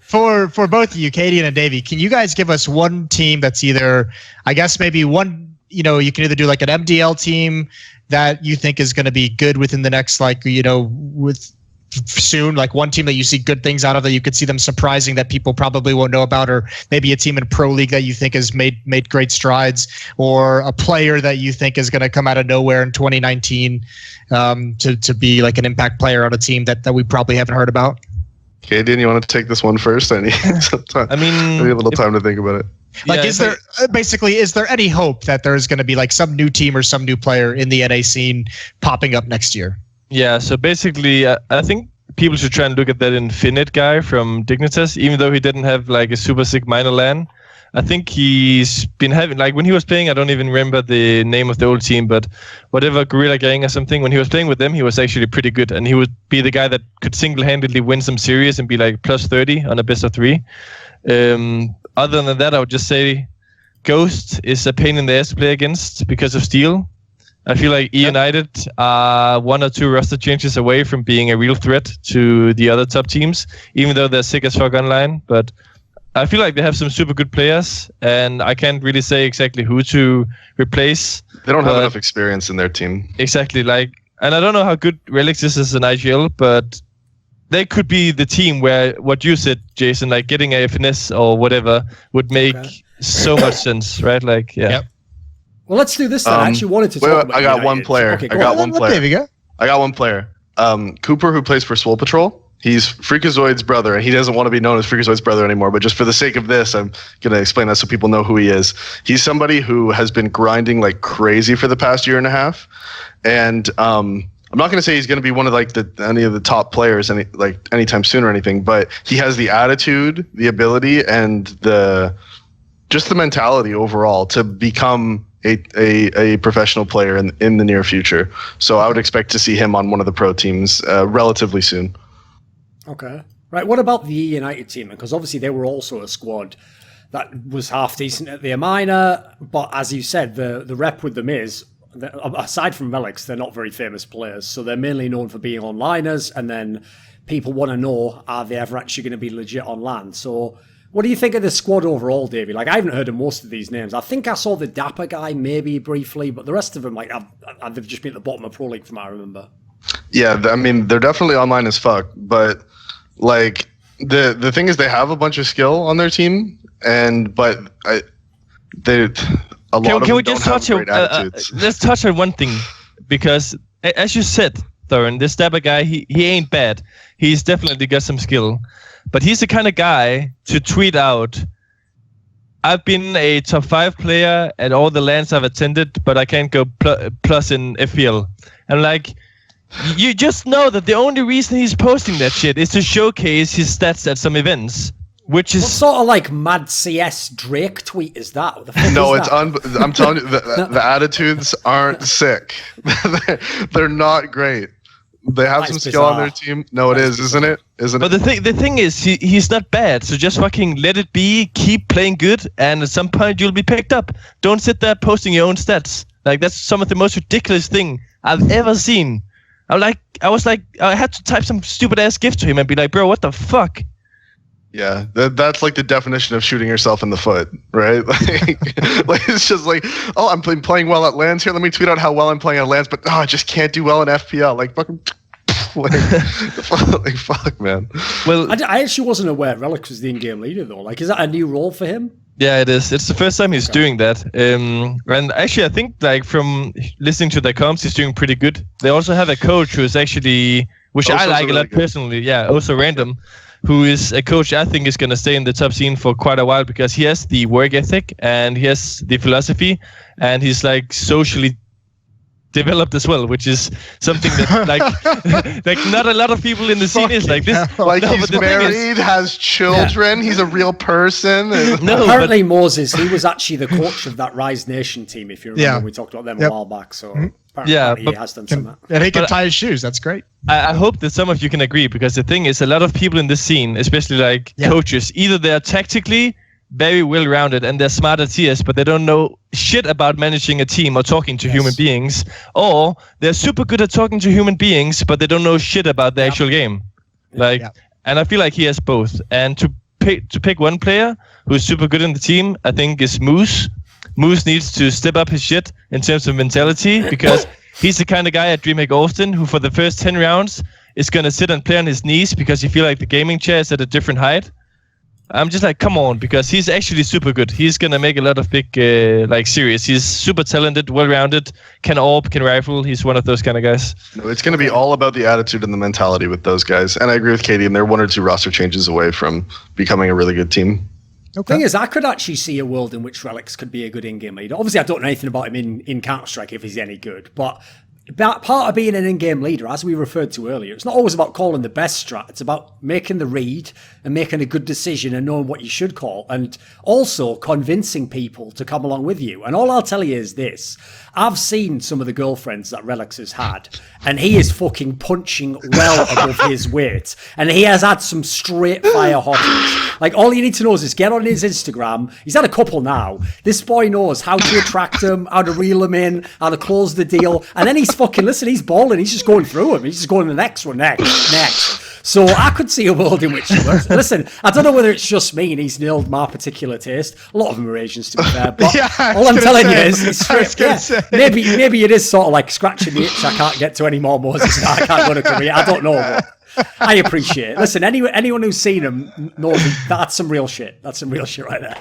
For both of you, cadiaN and DAVEY, can you guys give us one team that's either, I guess maybe one, you can either do like an MDL team that you think is going to be good within the next, like, with soon, like one team that you see good things out of, that you could see them surprising that people probably won't know about, or maybe a team in Pro League that you think has made great strides, or a player that you think is going to come out of nowhere in 2019 to be like an impact player on a team that we probably haven't heard about. cadiaN, you want to take this one first? I need some time. I mean, I need a little time to think about it. Like, is there any hope that there's going to be like some new team or some new player in the NA scene popping up next year? Yeah, so basically, I think people should try and look at that Infinite guy from Dignitas, even though he didn't have like a super sick minor LAN. I think he's been having, like, when he was playing, I don't even remember the name of the old team, but whatever, Gorilla Gang or something, when he was playing with them, he was actually pretty good, and he would be the guy that could single-handedly win some series and be like plus 30 on a best of 3. Other than that, I would just say Ghost is a pain in the ass to play against because of steal. I feel like United are 1 or 2 roster changes away from being a real threat to the other top teams, even though they're sick as fuck online. But I feel like they have some super good players, and I can't really say exactly who to replace. They don't have enough experience in their team. Exactly. And I don't know how good Relics is as an IGL, but they could be the team where what you said, Jason, like getting a finesse or whatever would make so much sense, right? Like, yeah. Yep. Well, let's do this then. I actually wanted to talk about I got one player. Okay, I got one player. There we go. I got one player. Cooper, who plays for Swole Patrol. He's Freakazoid's brother, and he doesn't want to be known as Freakazoid's brother anymore. But just for the sake of this, I'm going to explain that so people know who he is. He's somebody who has been grinding like crazy for the past year and a half. And I'm not going to say he's going to be one of like any of the top players anytime soon or anything, but he has the attitude, the ability, and the mentality overall to become a professional player in the near future. So I would expect to see him on one of the pro teams relatively soon. Okay. Right. What about the United team? Because obviously they were also a squad that was half decent at the minor, but as you said, the rep with them is, aside from Relics, they're not very famous players. So they're mainly known for being onliners, and then people want to know, are they ever actually going to be legit on LAN? So what do you think of the squad overall, Davey? Like, I haven't heard of most of these names. I think I saw the Dapper guy maybe briefly, but the rest of them, like, they've just been at the bottom of Pro League from what I remember. Yeah, I mean, they're definitely online as fuck, but like the thing is, they have a bunch of skill on their team, but a lot of them don't have great attitudes. Let's touch on one thing, because as you said, Thorin, this Dapper guy, he ain't bad. He's definitely got some skill. But he's the kind of guy to tweet out, I've been a top 5 player at all the LANs I've attended, but I can't go plus in FPL. And like, you just know that the only reason he's posting that shit is to showcase his stats at some events. Which is what sort of like mad CS Drake tweet is that? No, it's I'm telling you, the attitudes aren't sick. They're not great. They have some skill on their team. No, it is, isn't it? But the thing is, he's not bad. So just fucking let it be. Keep playing good, and at some point you'll be picked up. Don't sit there posting your own stats. Like, that's some of the most ridiculous thing I've ever seen. I had to type some stupid ass gift to him and be like, bro, what the fuck? Yeah, that's like the definition of shooting yourself in the foot, right? Like it's just like, oh, I'm playing well at LANs here. Let me tweet out how well I'm playing at LANs, but I just can't do well in FPL. Like fucking, like fuck, man. Well, I actually wasn't aware Relic was the in-game leader though. Like, is that a new role for him? Yeah, it is. It's the first time he's doing that. And actually, I think like from listening to their comms, he's doing pretty good. They also have a coach who is actually, which I like a lot personally. Yeah, also random. Who is a coach I think is going to stay in the top scene for quite a while, because he has the work ethic and he has the philosophy, and he's like socially developed as well, which is something that like not a lot of people in the scene is like this. Like, no, he's married, has children, he's a real person. No, apparently Moses, he was actually the coach of that Rise Nation team, if you remember. We talked about them a while back. So apparently he has done some. And he can tie his shoes. That's great. I hope that some of you can agree, because the thing is, a lot of people in this scene, especially like coaches, either they're tactically very well-rounded and they're smart at CS, but they don't know shit about managing a team or talking to human beings, or they're super good at talking to human beings, but they don't know shit about the actual game. And I feel like he has both. And to pick one player who's super good in the team, I think is Moose. Moose needs to step up his shit in terms of mentality, because he's the kind of guy at DreamHack Austin who for the first 10 rounds is going to sit and play on his knees because he feel like the gaming chair is at a different height. I'm just like, come on, because he's actually super good. He's going to make a lot of big series. He's super talented, well-rounded, can AWP, can rifle. He's one of those kind of guys. No, it's going to be all about the attitude and the mentality with those guys. And I agree with Katie, and they're 1 or 2 roster changes away from becoming a really good team. Okay. Thing is, I could actually see a world in which Relics could be a good in-game leader. Obviously, I don't know anything about him in Counter-Strike if he's any good, but part of being an in-game leader, as we referred to earlier, it's not always about calling the best strat. It's about making the read and making a good decision and knowing what you should call, and also convincing people to come along with you. And all I'll tell you is this. I've seen some of the girlfriends that Relics has had, and he is fucking punching well above his weight. And he has had some straight fire hotties. Like, all you need to know is get on his Instagram. He's had a couple now. This boy knows how to attract them, how to reel them in, how to close the deal. And then he's fucking, listen, he's balling. He's just going through them. He's just going to the next one, next. So I could see a world in which it works. Listen, I don't know whether it's just me and he's nailed my particular taste. A lot of them are Asians, to be fair. But all I'm telling you is, it's straight, maybe it is sort of like scratching the itch I can't get to anymore, Moses. I can't go to Korea. I don't know. But I appreciate it. Listen, anyone who's seen him knows that's some real shit. That's some real shit right there.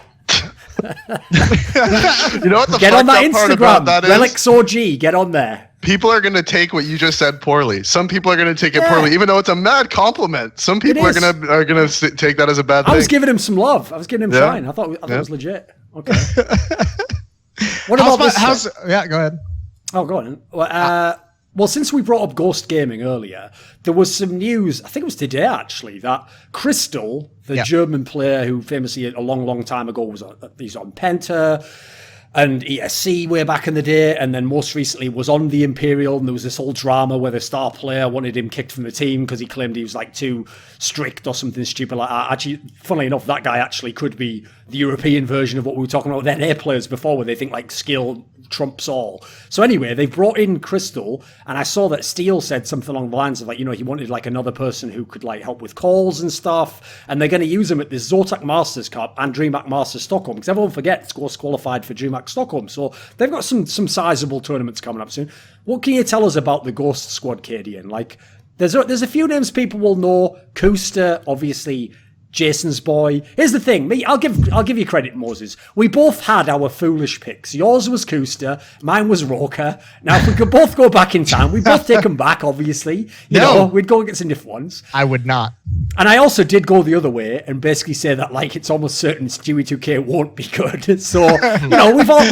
You know what the get on that Instagram, that Relics OG, get on there. People are going to take what you just said poorly. Some people are going to take it poorly, even though it's a mad compliment. Some people are going to take that as a bad thing. I was giving him some love. I was giving him shine. I thought it was legit. Okay. What about this? Yeah, go ahead. Oh, go on. Well, since we brought up Ghost Gaming earlier, there was some news, I think it was today actually, that Crystal, the German player who famously a long, long time ago he's on Penta and ESC way back in the day, and then most recently was on the Imperial, and there was this whole drama where the star player wanted him kicked from the team because he claimed he was like too strict or something stupid like that. Actually, funnily enough, that guy actually could be the European version of what we were talking about with NA players before, where they think like skill trumps all. So anyway, they brought in Crystal, and I saw that Steele said something along the lines of like, he wanted like another person who could like help with calls and stuff, and they're going to use him at this Zotac Masters Cup and DreamHack Masters Stockholm, because everyone forgets Ghost qualified for DreamHack Stockholm, so they've got some sizable tournaments coming up soon. What can you tell us about the Ghost squad, cadiaN? Like, there's a few names people will know. Kusta, obviously, Jason's boy. Here's the thing, I'll give you credit, Moses. We both had our foolish picks. Yours was Kusta, mine was Roker. Now, if we could both go back in time, we'd both take them back, obviously. You know, we'd go and get some different ones. I would not. And I also did go the other way and basically say that like it's almost certain Stewie 2K won't be good. So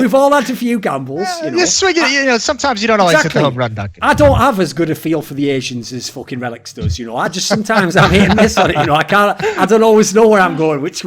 we've all had a few gambles. Just swing it. Sometimes you don't always hit the home run, Duncan. I don't have as good a feel for the Asians as fucking Relics does. I just sometimes I'm hit and miss on it. I don't always know where I'm going. Which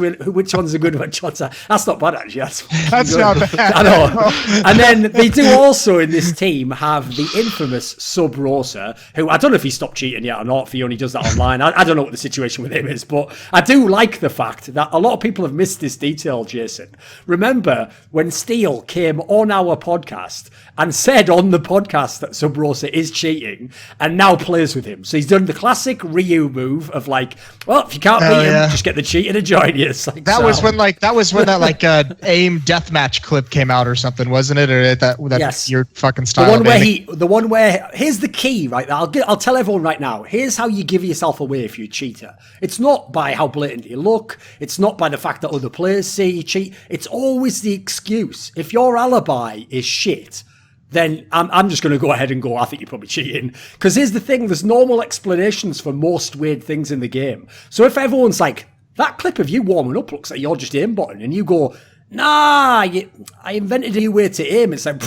one's a good one? That's not bad actually. That's not bad. I know. And then they do also in this team have the infamous Sub Rosa, who I don't know if he stopped cheating yet or not. If he only does that online, I don't know what the situation with him is, but I do like the fact that a lot of people have missed this detail, Jason. Remember when Steele came on our podcast and said on the podcast that Sub Rosa is cheating and now plays with him. So he's done the classic Ryu move of like, well, if you can't beat him, just get the cheater to join you. It's like, that was when that AIM deathmatch clip came out or something, wasn't it? Or that yes. Your fucking style. The one where here's the key, right? I'll tell everyone right now. Here's how you give yourself away if you're a cheater. It's not by how blatant you look. It's not by the fact that other players say you cheat. It's always the excuse. If your alibi is shit, then I'm just going to go ahead and go, I think you're probably cheating. Because here's the thing, there's normal explanations for most weird things in the game. So if everyone's like, that clip of you warming up looks like you're just aimbotting, and you go, nah, I invented a new way to aim. It's like,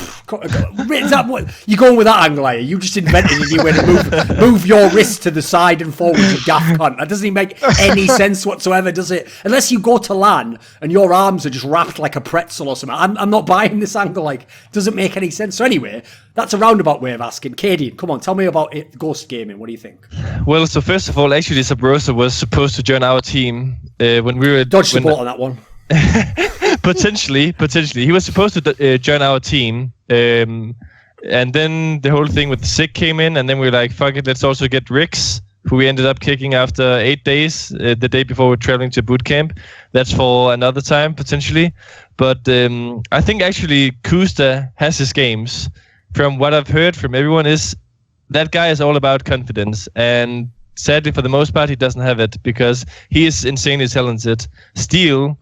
you're going with that angle, are you? You just invented a new way to move your wrist to the side and forward, you daft cunt. That doesn't even make any sense whatsoever, does it? Unless you go to LAN and your arms are just wrapped like a pretzel or something. I'm not buying this angle, like, it doesn't make any sense. So anyway, that's a roundabout way of asking. cadiaN, come on, tell me about Ghost Gaming. What do you think? Well, so first of all, actually, Sabrosa was supposed to join our team when we were... Dodge the bullet on that one. Potentially, he was supposed to join our team, and then the whole thing with the sick came in, and then we were like, fuck it, let's also get Rix, who we ended up kicking after 8 days, the day before we're traveling to bootcamp. That's for another time, potentially. But I think actually Kusta has his games. From what I've heard from everyone is that guy is all about confidence, and sadly for the most part he doesn't have it because he is insanely talented. Steele,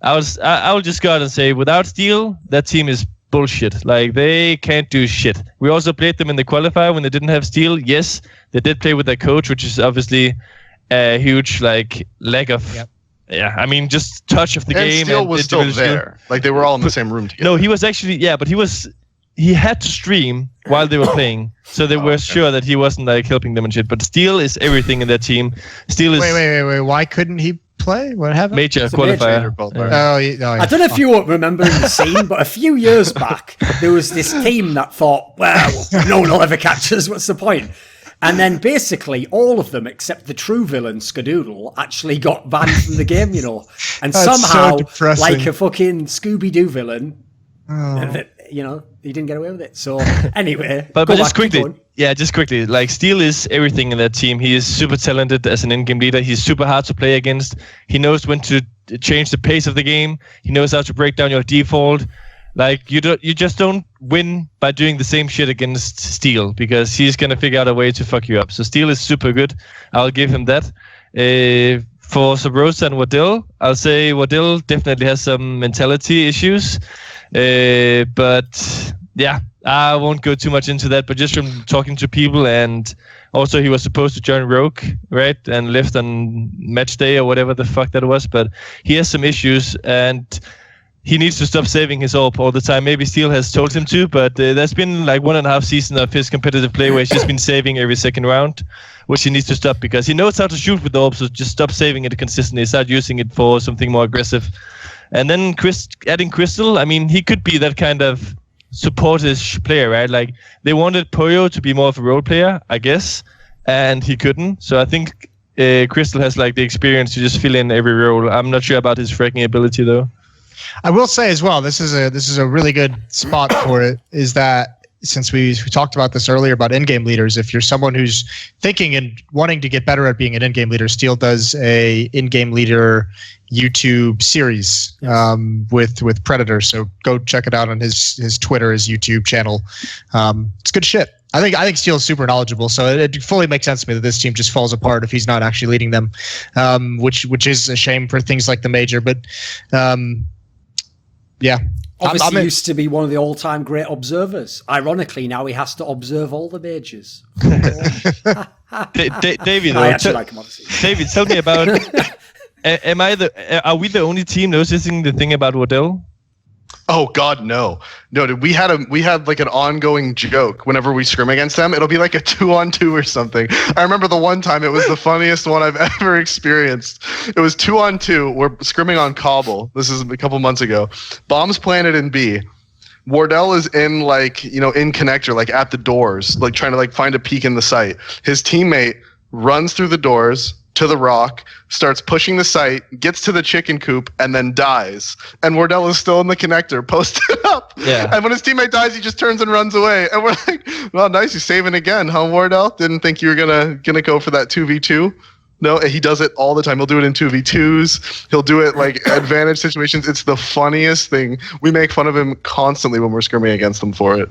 I will just go out and say, without Steele, that team is bullshit. Like, they can't do shit. We also played them in the qualifier when they didn't have Steele. Yes, they did play with their coach, which is obviously a huge lack of... Yep. Yeah, I mean, just touch of the game. Steele was still there. Like, they were all in the same room together. No, he was actually... Yeah, but he was he had to stream while they were playing, so they were sure that he wasn't like helping them and shit. But Steel is everything in that team. Steel is wait. Why couldn't he play? What happened? Major qualifier. I don't know if you remember the scene, but a few years back, there was this team that thought, well, no one will ever catch us. What's the point? And then basically all of them, except the true villain, Skadoodle, actually got banned from the game, you know. And somehow, like a fucking Scooby-Doo villain, you know, he didn't get away with it. So anyway, but just quickly, like Steel is everything in that team. He is super talented as an in-game leader. He's super hard to play against. He knows when to change the pace of the game. He knows how to break down your default. Like you just don't win by doing the same shit against Steel, because he's gonna figure out a way to fuck you up. So Steel is super good. I'll give him that. For Sub Rosa and Wardell, I'll say Wardell definitely has some mentality issues. But yeah, I won't go too much into that. But just from talking to people, and also he was supposed to join Rogue, right, and left on match day or whatever the fuck that was. But he has some issues, and he needs to stop saving his AWP all the time. Maybe Steel has told him to, but there's been like 1.5 seasons of his competitive play where he's just been saving every second round, which he needs to stop, because he knows how to shoot with the AWP, so just stop saving it consistently. Start using it for something more aggressive. And then adding Crystal, I mean, he could be that kind of supportish player, right? Like, they wanted Poyo to be more of a role player, I guess, and he couldn't. So I think Crystal has like the experience to just fill in every role. I'm not sure about his fracking ability, though. I will say as well, this is a really good spot for it, is that since we talked about this earlier about in-game leaders, if you're someone who's thinking and wanting to get better at being an in-game leader, Steel does a in-game leader YouTube series with Predator. So go check it out on his Twitter, his YouTube channel. It's good shit. I think Steel's super knowledgeable, so it fully makes sense to me that this team just falls apart if he's not actually leading them, which is a shame for things like the major. But yeah. Obviously, he used to be one of the all-time great observers. Ironically, now he has to observe all the majors. David, I actually like him, obviously. David, tell me about. Are we the only team noticing the thing about Wardell? Oh God, no. Dude, we had like an ongoing joke whenever we scrim against them. It'll be like a 2-on-2 or something. I remember the one time, it was the funniest one I've ever experienced. It was 2-on-2. We're scrimming on Cobble. This is a couple months ago. Bombs planted in B. Wardell is in like, you know, in connector, like at the doors, like trying to like find a peek in the site. His teammate runs through the doors to the rock, starts pushing the site, gets to the chicken coop, and then dies. And Wardell is still in the connector, posted up. Yeah. And when his teammate dies, he just turns and runs away. And we're like, well, nice, you're saving again, huh, Wardell? Didn't think you were gonna go for that 2v2. No, he does it all the time. He'll do it in 2v2s. He'll do it like advantage situations. It's the funniest thing. We make fun of him constantly when we're scrimming against him for it.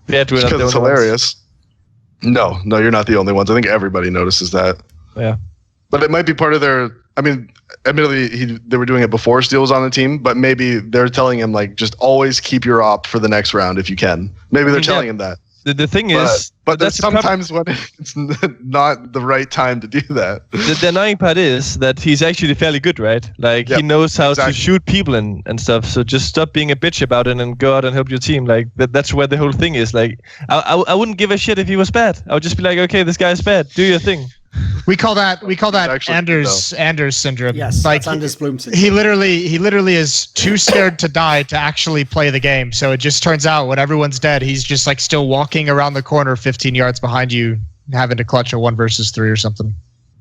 Yeah, because it's hilarious. No, you're not the only ones. I think everybody notices that. Yeah. But it might be part of their, I mean, admittedly, they were doing it before Steel was on the team, but maybe they're telling him, like, just always keep your op for the next round if you can. Maybe they're telling him that. The thing is... But there's sometimes when it's not the right time to do that. The annoying part is that he's actually fairly good, right? Like, he knows how to shoot people and stuff, so just stop being a bitch about it and go out and help your team. Like, that's where the whole thing is. Like, I wouldn't give a shit if he was bad. I would just be like, okay, this guy's bad. Do your thing. We call that Anders syndrome. Yes, like that's Anders Bloom syndrome. He literally is too scared to die to actually play the game. So it just turns out when everyone's dead, he's just like still walking around the corner 15 yards behind you, having to clutch a 1 versus 3 or something.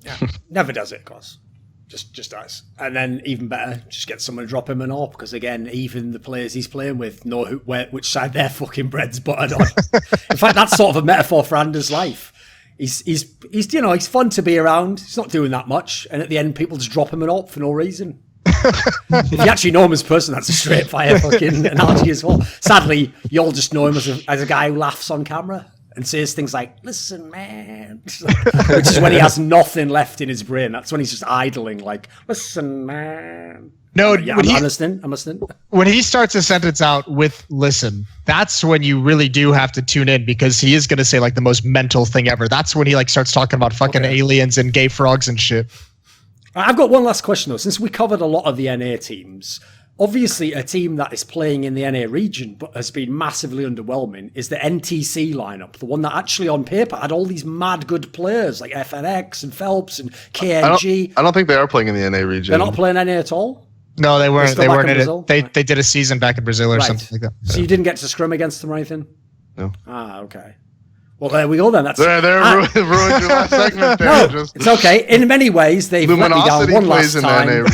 Yeah, never does it, of course. Just dies. And then even better, just get someone to drop him an AWP, because again, even the players he's playing with know which side their fucking bread's buttered on. In fact, that's sort of a metaphor for Anders' life. He's you know, he's fun to be around. He's not doing that much, and at the end, people just drop him an AWP for no reason. If you actually know him as a person, that's a straight fire fucking analogy as well. Sadly, you all just know him as a guy who laughs on camera and says things like, "Listen, man," which is when he has nothing left in his brain. That's when he's just idling, like, "Listen, man." No, yeah, I'm listening. When he starts a sentence out with "listen," that's when you really do have to tune in, because he is going to say like the most mental thing ever. That's when he like starts talking about fucking aliens and gay frogs and shit. I've got one last question though. Since we covered a lot of the NA teams, obviously a team that is playing in the NA region but has been massively underwhelming is the NTC lineup, the one that actually on paper had all these mad good players like FNX and Phelps and KNG. I don't think they are playing in the NA region. They're not playing NA at all? No, they weren't. They weren't in it. They Right. they did a season back in Brazil or something like that. So you didn't get to scrim against them or anything? No. Ah, okay. Well, there we go then. That's ruined your last segment there. No, it's okay. In many ways, they've let me down one last time.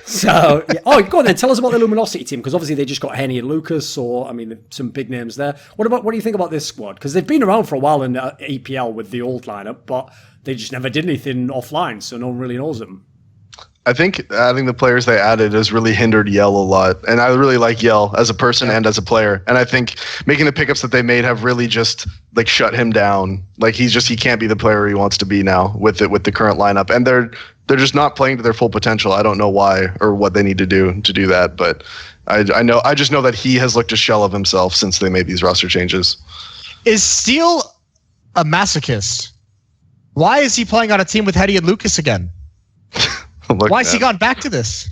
So, yeah. Oh, go on then. Tell us about the Luminosity team, because obviously they just got Henny and Lucas, so, I mean, some big names there. What do you think about this squad? Because they've been around for a while in the EPL with the old lineup, but they just never did anything offline, so no one really knows them. I think adding the players they added has really hindered Yell a lot. And I really like Yell as a person and as a player. And I think making the pickups that they made have really just like shut him down. Like he can't be the player he wants to be now with the current lineup. And they're just not playing to their full potential. I don't know why or what they need to do that. But I just know that he has looked a shell of himself since they made these roster changes. Is Steele a masochist? Why is he playing on a team with Hetty and Lucas again? Why has he gone back to this?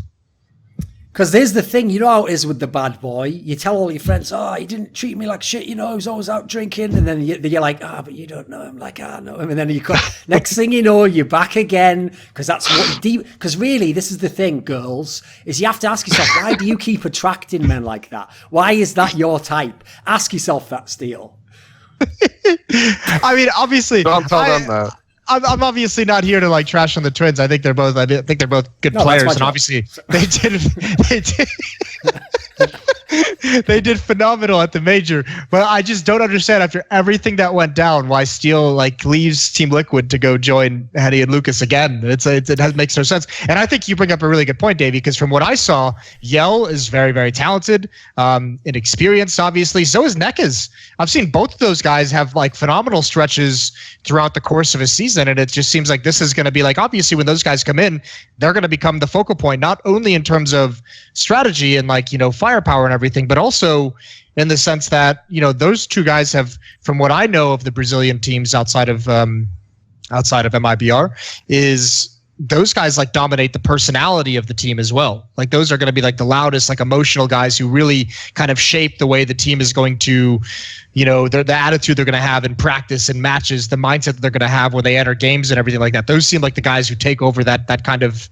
Because there's the thing, you know how it is with the bad boy. You tell all your friends, oh, he didn't treat me like shit, you know, he was always out drinking. And then you're like, but you don't know him like I know him. And then next thing you know, you're back again. Because that's what because really, this is the thing, girls, is you have to ask yourself, why do you keep attracting men like that? Why is that your type? Ask yourself that, Steele. I mean, obviously, Don't tell them that. I'm obviously not here to like trash on the Twins. I think they're both good players, and obviously they did phenomenal at the major. But I just don't understand after everything that went down why Steele like leaves Team Liquid to go join Hetty and Lucas again. It makes no sense. And I think you bring up a really good point, Davey, because from what I saw, Yell is very, very talented, inexperienced, obviously. So is Nekaz. I've seen both of those guys have like phenomenal stretches throughout the course of a season, and it just seems like this is going to be like, obviously when those guys come in, they're going to become the focal point, not only in terms of strategy and like, you know, firepower and everything, but also in the sense that, you know, those two guys have, from what I know of the Brazilian teams outside of MIBR, is those guys like dominate the personality of the team as well. Like those are going to be like the loudest, like emotional guys who really kind of shape the way the team is going to, you know, the attitude they're going to have in practice and matches, the mindset that they're going to have when they enter games and everything like that. Those seem like the guys who take over that kind of,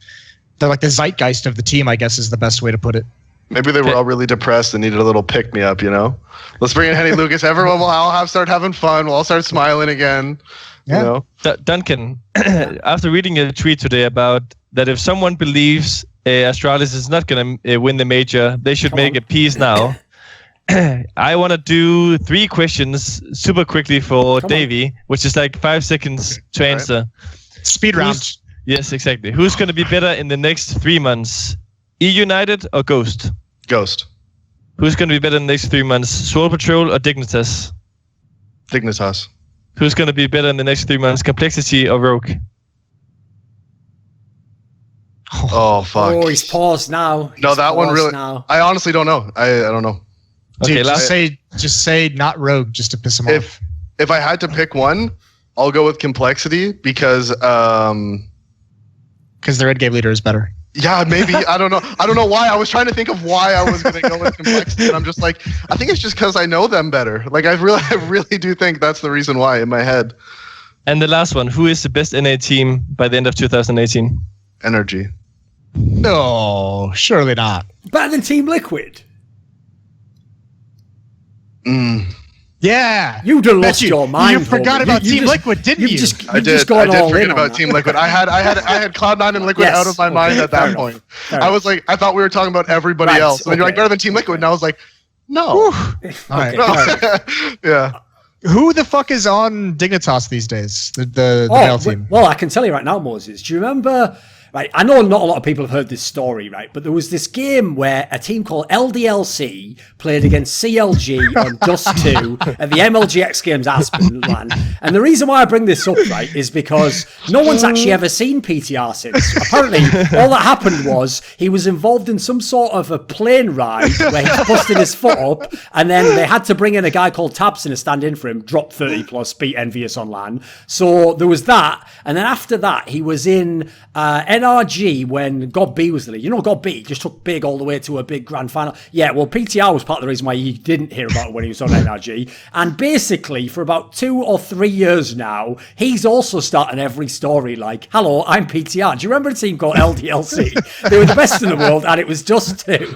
they're like the zeitgeist of the team, I guess is the best way to put it. Maybe they were all really depressed and needed a little pick-me-up, you know? Let's bring in Henny Lucas. Everyone will all start having fun. We'll all start smiling again. Yeah. You know? Duncan, after reading a tweet today about that if someone believes Astralis is not going to win the major, they should make a piece now. I want to do 3 questions super quickly for Davey, which is like 5 seconds to answer. Speed round. Yes, exactly. Who's going to be better in the next 3 months? E-United or Ghost? Ghost. Who's going to be better in the next 3 months? Swole Patrol or Dignitas? Dignitas. Who's going to be better in the next 3 months? Complexity or Rogue? Oh, fuck. Oh, he's paused now. No, that one really... Now. I honestly don't know. I don't know. Dude, okay, just say not Rogue just to piss him off. If I had to pick one, I'll go with Complexity because their end game leader is better. Yeah, maybe. I don't know. I don't know why. I was trying to think of why I was going to go with Complexity, and I'm just like, I think it's just because I know them better. Like, I really do think that's the reason why in my head. And the last one, who is the best NA team by the end of 2018? Energy. No, surely not. Better than Team Liquid? Yeah. You'd have lost your mind. You forgot about Team Liquid, didn't you? I did forget about Team Liquid. I had Cloud9 and Liquid out of my mind at that point. I was like, I thought we were talking about everybody else. And you're like, better than Team Liquid. And I was like, no. All right. No. Yeah. Who the fuck is on Dignitas these days? The male team. Well, I can tell you right now, Moses. Do you remember... Right, I know not a lot of people have heard this story, right? But there was this game where a team called LDLC played against CLG on Dust 2 at the MLGX Games Aspenland. And the reason why I bring this up, right, is because no one's actually ever seen PTR since. Apparently, all that happened was he was involved in some sort of a plane ride where he busted his foot up, and then they had to bring in a guy called Tabson to stand in for him, drop 30 plus, beat Envious on LAN. So there was that. And then after that, he was in NRG, when God B was the league, God B just took Big all the way to a big grand final. Yeah, well, PTR was part of the reason why you didn't hear about it when he was on NRG. And basically, for about 2 or 3 years now, he's also starting every story like, hello, I'm PTR. Do you remember a team called LDLC? They were the best in the world, and it was just 2.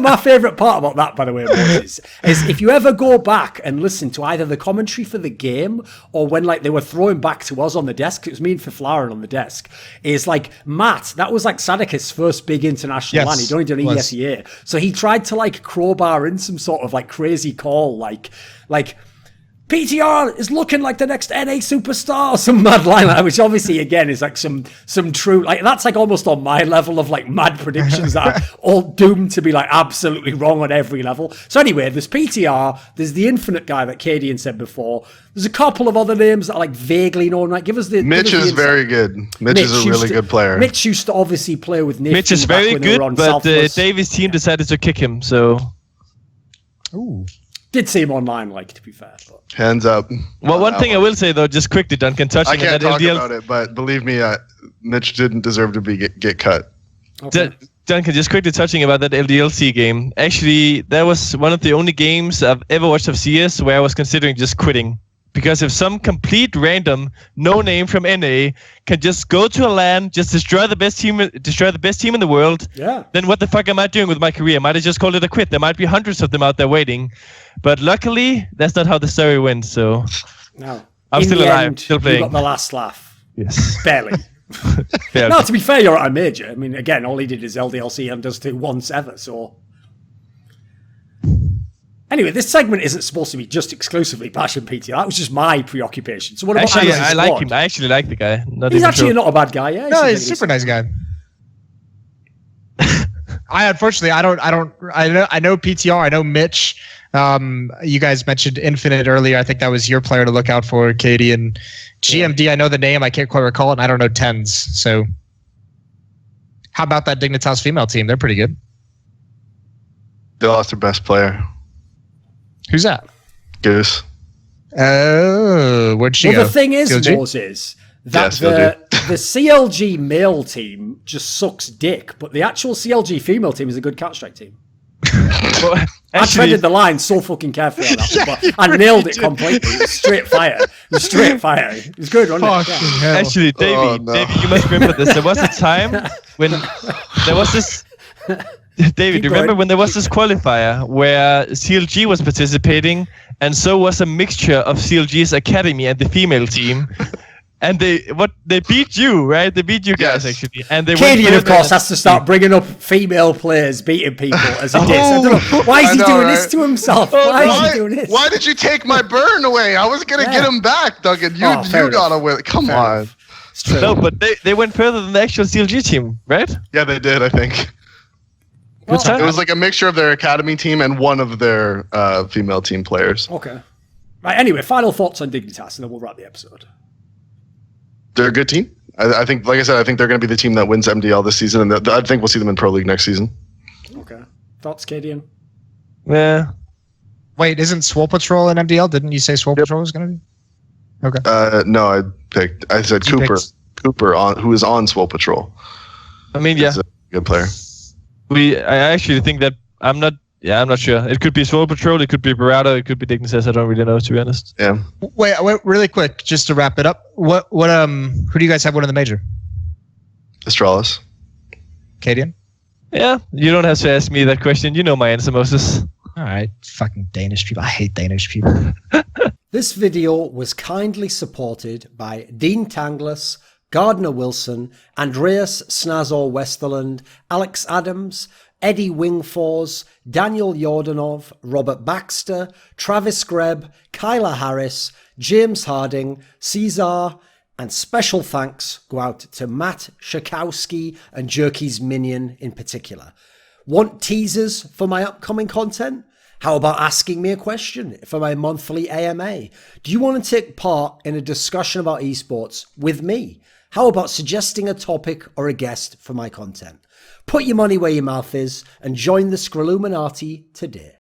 My favourite part about that, by the way, Moses, is if you ever go back and listen to either the commentary for the game or when they were throwing back to us on the desk, it was me and Fiflaren on the desk, is Matt, that was Sadikis' first big international land. He'd only done ESEA. So he tried to crowbar in some sort of crazy call, like PTR is looking like the next NA superstar or some mad line like that, which obviously again is some true, that's almost on my level of mad predictions that are all doomed to be absolutely wrong on every level. So anyway, there's PTR, there's the Infinite guy that cadiaN said before. There's a couple of other names that are vaguely known. Give us the Mitch is very good. Mitch is a really good player. Mitch used to obviously play with Nifty. Mitch is very good, but Davy's team decided to kick him. So, did see him online, to be fair. But. Hands up. Well, one thing I will say though, just quickly, Duncan, touching I can't talk about it, but believe me, Mitch didn't deserve to get cut. Okay. Duncan, just quickly touching about that LDLC game. Actually, that was one of the only games I've ever watched of CS where I was considering just quitting. Because if some complete random, no name from NA can just go to a LAN, just destroy the best team in the world, then what the fuck am I doing with my career? Might have just called it a quit. There might be hundreds of them out there waiting. But luckily, that's not how the story went. So I'm still alive, still playing. You got the last laugh. Yes. Barely. No, to be fair, you're at a major. I mean, again, all he did is LDLC and does 2 once ever, so... Anyway, this segment isn't supposed to be just exclusively bashing PTR. That was just my preoccupation. So what about actually, I like him. I actually like the guy. He's actually not a bad guy. Yeah, no, he's a super nice guy. I unfortunately, I know PTR. I know Mitch. You guys mentioned Infinite earlier. I think that was your player to look out for, Katie. And GMD, I know the name. I can't quite recall it. And I don't know TENS. So how about that Dignitas female team? They're pretty good. They lost their best player. Who's that? Goose. Oh, where'd she go? Well, the thing is, CLG? Moses, that the CLG male team just sucks dick, but the actual CLG female team is a good Counter-Strike team. Well, I treaded the line so fucking carefully on that one, but I nailed it completely. It was straight fire. It was good, wasn't it? Yeah. Actually, Davey, you must remember this. There was a time when there was this... David, remember when there was this qualifier where CLG was participating, and so was a mixture of CLG's academy and the female team, and they beat you, right? They beat you guys actually, and they. cadiaN, of course, has to start bringing up female players beating people as he did. I don't know why is he doing this to himself. Why is he doing this? Why did you take my burn away? I was gonna get him back, Duncan. You got away. Come on. No, but they went further than the actual CLG team, right? Yeah, they did. I think. Well, it was a mixture of their academy team and one of their female team players. Okay. Right. Anyway, final thoughts on Dignitas, and then we'll wrap the episode. They're a good team. I think, like I said, I think they're going to be the team that wins MDL this season, and I think we'll see them in Pro League next season. Okay. Thoughts, cadiaN? Yeah. Wait, isn't Swole Patrol in MDL? Didn't you say Swole Patrol was going to be? Okay. No, I said Cooper. Cooper who is on Swole Patrol. I mean, yeah. He's a good player. I actually think that I'm not sure. It could be Swole Patrol, it could be Barado, it could be Dignitas. I don't really know, to be honest. Yeah. Wait, really quick, just to wrap it up. Who do you guys have winning the major? Astralis. cadiaN? Yeah, you don't have to ask me that question. You know my answer, Moses. All right, fucking Danish people. I hate Danish people. This video was kindly supported by Dean Tanglis, Gardner Wilson, Andreas Snazore Westerlund, Alex Adams, Eddie Wingfors, Daniel Yordanov, Robert Baxter, Travis Greb, Kyla Harris, James Harding, Cesar, and special thanks go out to Matt Shakowski and Jerky's Minion in particular. Want teasers for my upcoming content? How about asking me a question for my monthly AMA? Do you want to take part in a discussion about esports with me? How about suggesting a topic or a guest for my content? Put your money where your mouth is and join the Scrilluminati today.